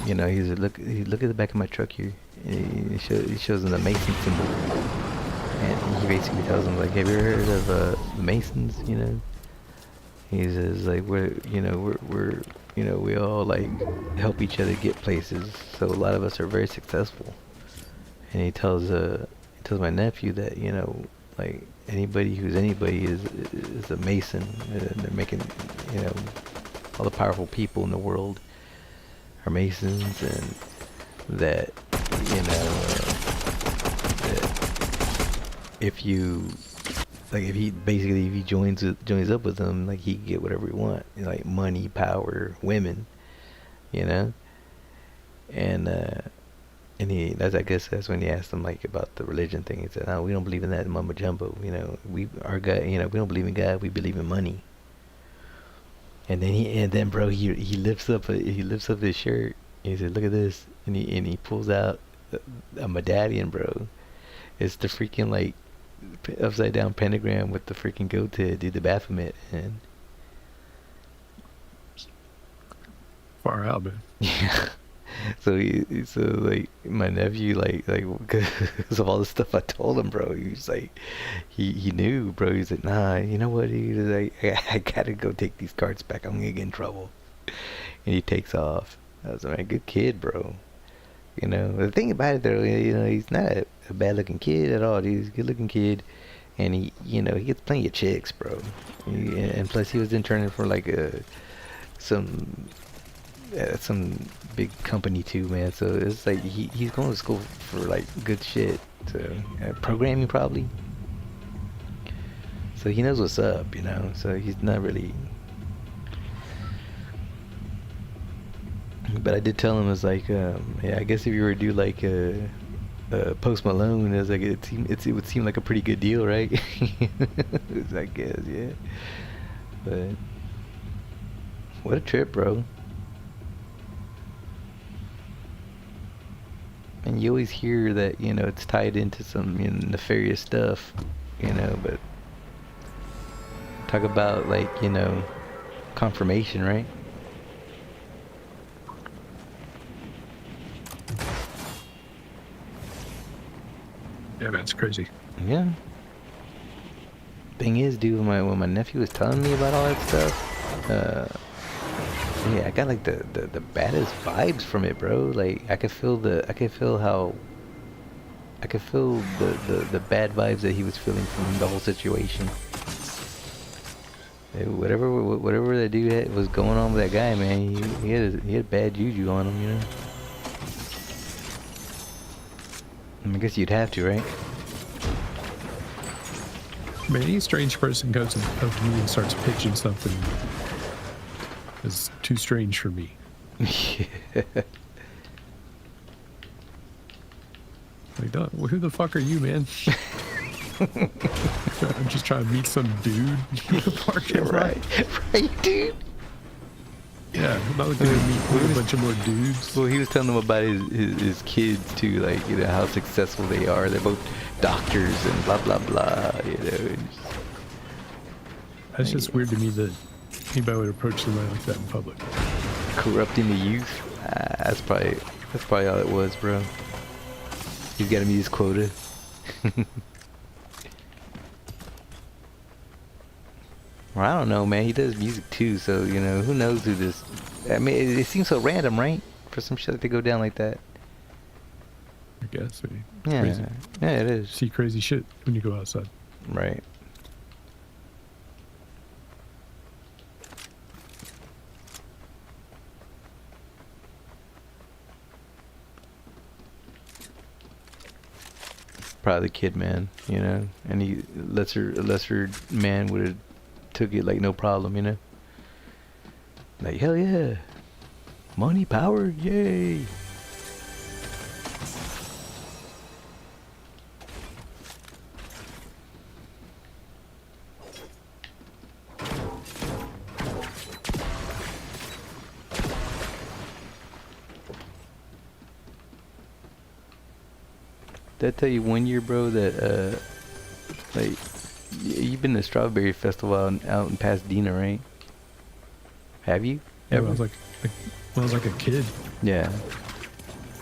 he said, look at the back of my truck here. And he shows him the Mason symbol, and he basically tells him like, have you ever heard of the Masons? He says like we're we all like help each other get places, so a lot of us are very successful. And he tells my nephew that like anybody who's anybody is a Mason, and they're making all the powerful people in the world are Masons, and that that if you like if he joins up with them, like he can get whatever he want, like money, power, women, and I guess that's when he asked him like about the religion thing. He said, "No, we don't believe in that mumbo jumbo. We don't believe in God. We believe in money." And then bro, he lifts up his shirt. And he said, "Look at this," and he pulls out a medallion, bro. It's the freaking like upside down pentagram with the freaking goat head, dude, the Baphomet, and far out, man. yeah. So like my nephew like because of all the stuff I told him, bro, he was like he knew, bro. He's like, nah, you know what? He was like, I gotta go take these cards back. I'm gonna get in trouble. And he takes off. I was like, good kid, bro. The thing about it though, he's not a bad looking kid at all. He's a good looking kid, and he gets plenty of chicks, bro. And plus he was interning for like some big company too, man. So it's like he's going to school for like good shit. So programming probably. So he knows what's up, So he's not really. But I did tell him, it's like, yeah, I guess if you were to do like Post Malone, it's like it would seem like a pretty good deal, right? I guess, yeah. But what a trip, bro. And you always hear that, it's tied into some nefarious stuff, but talk about like, confirmation, right? Yeah, man, it's crazy. Yeah. Thing is, dude, when my nephew was telling me about all that stuff, yeah, I got like the baddest vibes from it, bro. Like I could feel the bad vibes that he was feeling from the whole situation. Whatever that dude was going on with that guy, man, he had bad juju on him, you know. I guess you'd have to, right? Man, any strange person goes up to me and starts pitching something is too strange for me. Like, who the fuck are you, man? I'm just trying to meet some dude in the parking lot. Right, dude. Yeah, I'm not looking to meet a bunch of more dudes. Well, he was telling them about his kids too, like, you know, how successful they are. They're both doctors and blah blah blah, you know. That's just weird to me that anybody would approach somebody like that in public. Corrupting the youth. That's probably all it was, bro. He's got to meet his quota. Well, I don't know, man. He does music too, so, you know, who knows who this... I mean, it seems so random, right? For some shit to go down like that. I guess. I mean, Yeah, crazy. yeah, it is. See crazy shit when you go outside. Right. Probably the kid, man, you know? Any lesser man would have took it like no problem, you know? Like, hell yeah. Money, power, yay. Did I tell you one year, bro, that, like, you've been to Strawberry Festival out in Pasadena, right? Have you? Yeah, when I was like a kid. Yeah.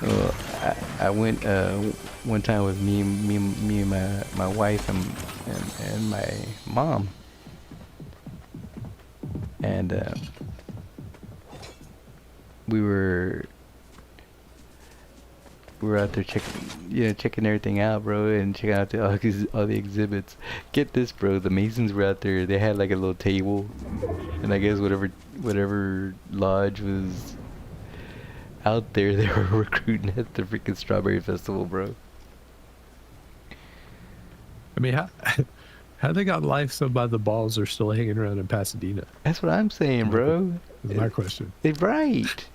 Well, I went one time with me and my wife and my mom, and we were out there checking everything out, bro, and checking out all the exhibits. Get this, bro, the Masons were out there. They had like a little table, and I guess whatever lodge was out there, they were recruiting at the freaking Strawberry Festival, bro. I mean, how they got life so by the balls are still hanging around in Pasadena? That's what I'm saying, bro. That's my question. It's right.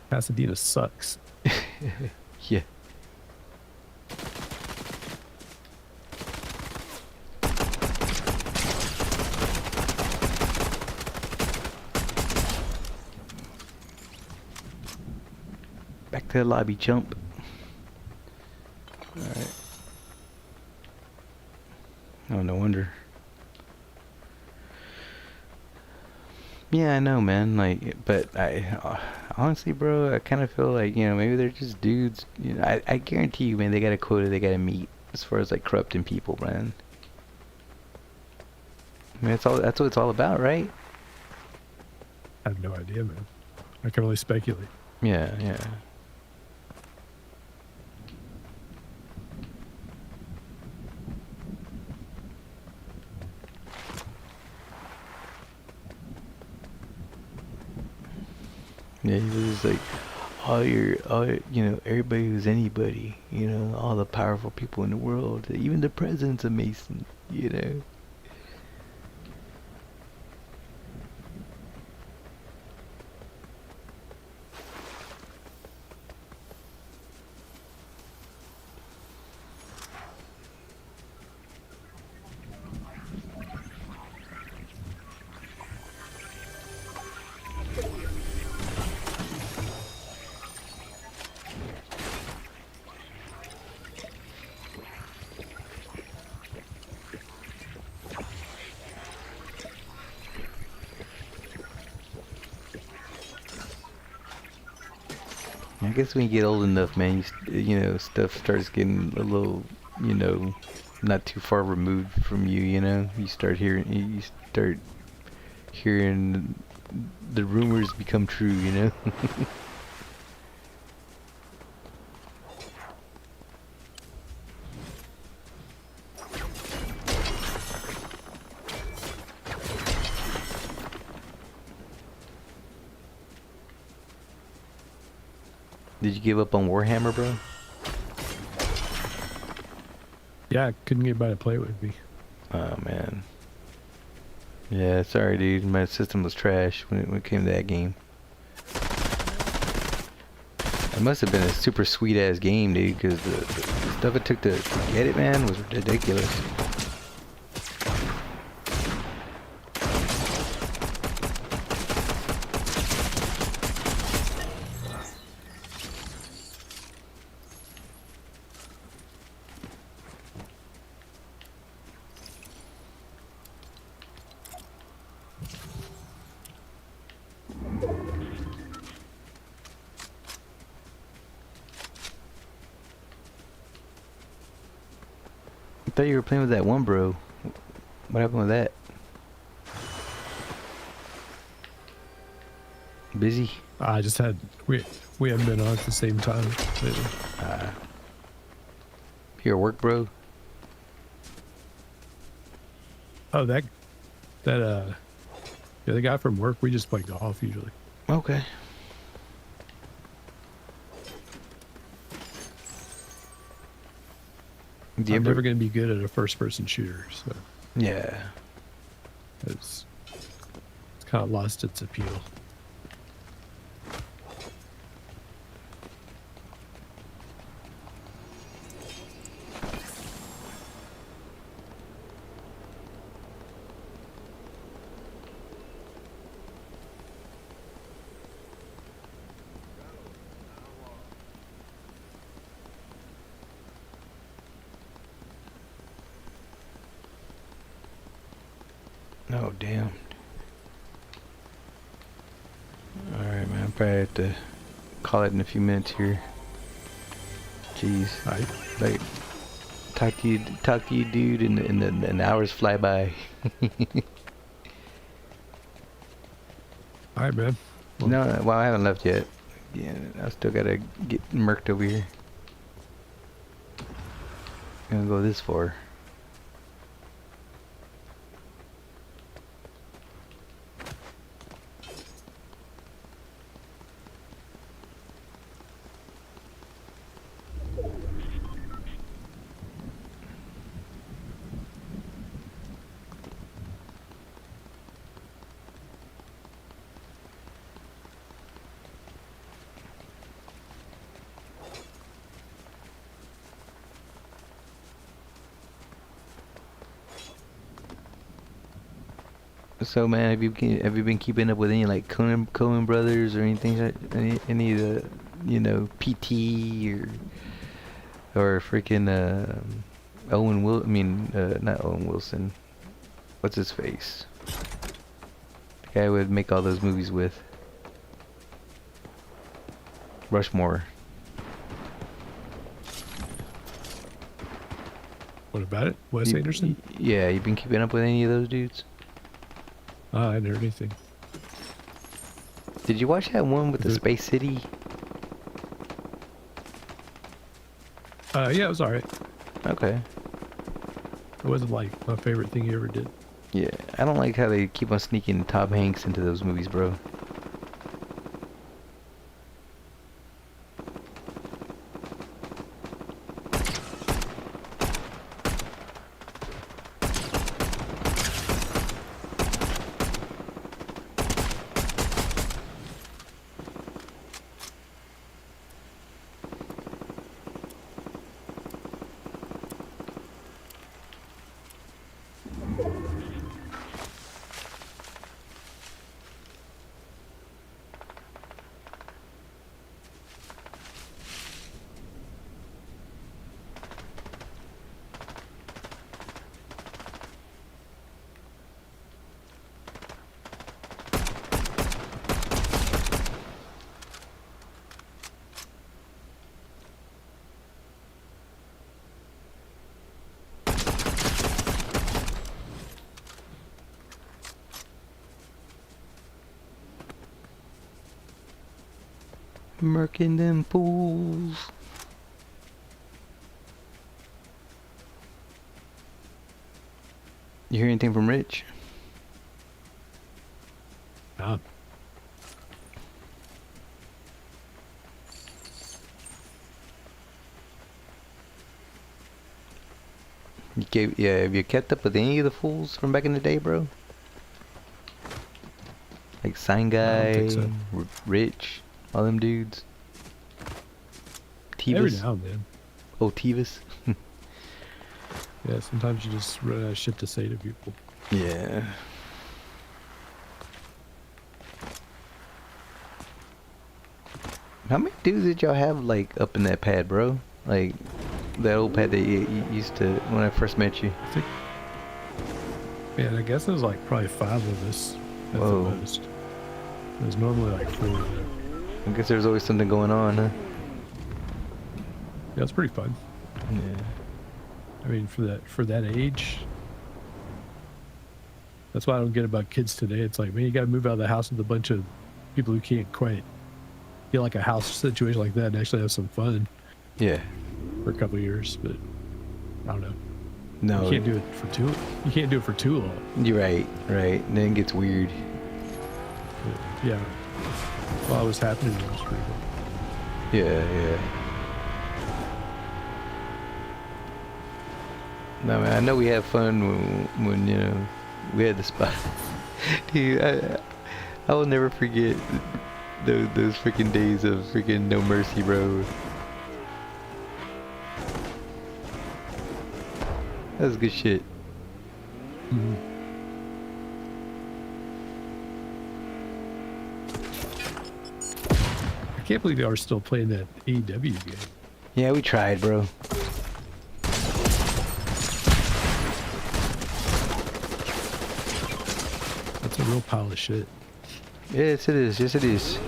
Pasadena sucks. Yeah. Back to the lobby, chump. Alright. Oh, no wonder. Yeah, I know, man. Like, but honestly, bro, I kind of feel like, you know, maybe they're just dudes. You know, I guarantee you, man, they got a quota they gotta meet as far as like corrupting people, man. I mean, that's what it's all about, right? I have no idea, man. I can only speculate. Yeah, yeah. Yeah, he was just like, you know, everybody who's anybody, you know, all the powerful people in the world, even the president's a Mason, you know. guess when you get old enough, man, you know, stuff starts getting a little, you know, not too far removed from you. You know, you start hearing the rumors become true. You know. Did you give up on Warhammer, bro? Yeah, I couldn't get anybody to play with me. Oh man. Yeah, sorry, dude. My system was trash when it came to that game. It must have been a super sweet ass game, dude, because the stuff it took to get it, man, was ridiculous. I thought you were playing with that one bro. What happened with that? Busy? I just had we haven't been on at the same time lately. Your work, bro? Oh, yeah, the guy from work. We just play golf usually. Okay. I'm never going to be good at a first-person shooter, so yeah, it's kind of lost its appeal. Oh, damn. Alright, man. I'll probably have to call it in a few minutes here. Jeez. Like, talk to you, dude, and the hours fly by. Alright, man. Well, I haven't left yet. Yeah, I still gotta get murked over here. Gonna go this far. So man, have you been keeping up with any like Coen brothers or anything, any of the, you know, PT or freaking not Owen Wilson, what's his face, the guy I would make all those movies with, Rushmore. What about it? Wes Anderson? Yeah, you been keeping up with any of those dudes? I hadn't heard anything. Did you watch that one with the Space City? Yeah, it was alright. Okay. It wasn't like my favorite thing he ever did. Yeah, I don't like how they keep on sneaking Tom Hanks into those movies, bro. Murking them fools. You hear anything from Rich? Nah. Have you kept up with any of the fools from back in the day, bro? Like Sign Guy, I don't think so. Rich, all them dudes. Tivas. Every now and then. Oh, Tivas. Yeah, sometimes you just run out of shit to say to people. Yeah. How many dudes did y'all have, like, up in that pad, bro? Like, that old pad that you used to, when I first met you. I think, man, I guess it was like probably 5 of us at the most. There's normally like 4 there. I guess there's always something going on, huh? Yeah, it's pretty fun. Yeah. I mean, for that age, that's what I don't get about kids today. It's like, man, you got to move out of the house with a bunch of people who can't quite get like a house situation like that and actually have some fun. Yeah. For a couple of years, but I don't know. No, you can't do it for too. You can't do it for too long. You're right, right. And then it gets weird. Yeah. While it was happening, it was pretty cool. Yeah. No, man, I know we had fun when you know we had the spot. Dude, I will never forget those freaking days of freaking No Mercy, bro. That was good shit. Mm-hmm. I can't believe y'all are still playing that AEW game. Yeah, we tried, bro. That's a real pile of shit. Yes, it is. Yes, it is.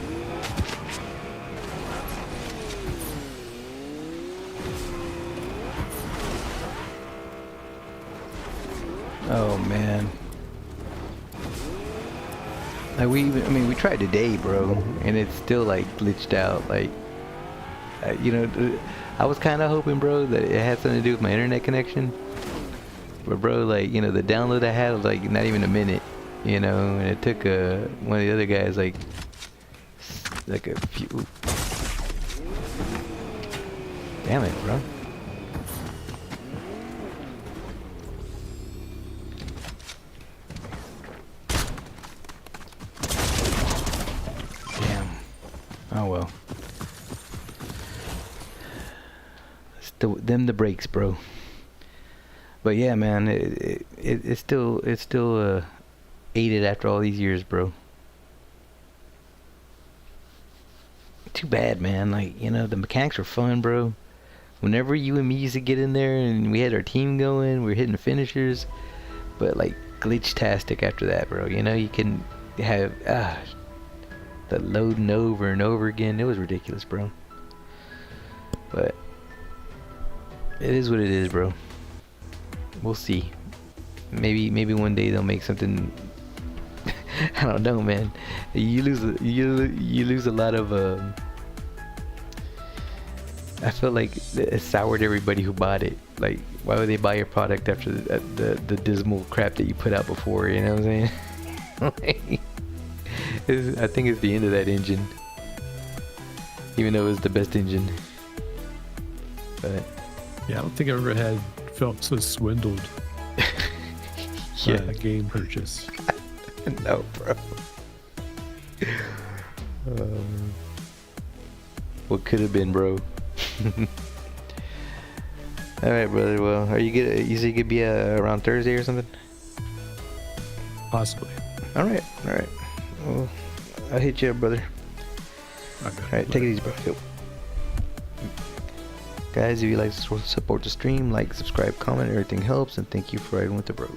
Oh man. Like we tried today, bro, and it's still like glitched out. Like, you know, I was kind of hoping, bro, that it had something to do with my internet connection. But bro, like, you know, the download I had was like not even a minute, you know, and it took one of the other guys like a few. Damn it, bro. Oh well. Still them the breaks, bro. But yeah, man, it's still aided after all these years, bro. Too bad, man. Like, you know, the mechanics were fun, bro. Whenever you and me used to get in there and we had our team going, we were hitting finishers, but like glitch-tastic after that, bro. You know, you can have the loading over and over again. It was ridiculous, bro. But it is what it is, bro. We'll see. Maybe one day they'll make something. I don't know, man. You lose a lot of. I feel like it soured everybody who bought it. Like, why would they buy your product after the dismal crap that you put out before? You know what I'm saying? I think it's the end of that engine, even though it was the best engine. But yeah, I don't think I ever felt so swindled by a game purchase. No, bro. What could have been, bro? All right, brother. Well, are you good? You say you could be around Thursday or something? Possibly. All right. Well, I'll hit you up, brother. Okay. All right, take it easy, bro. Yo. Guys, if you like to support the stream, like, subscribe, comment, everything helps, and thank you for riding with the bros.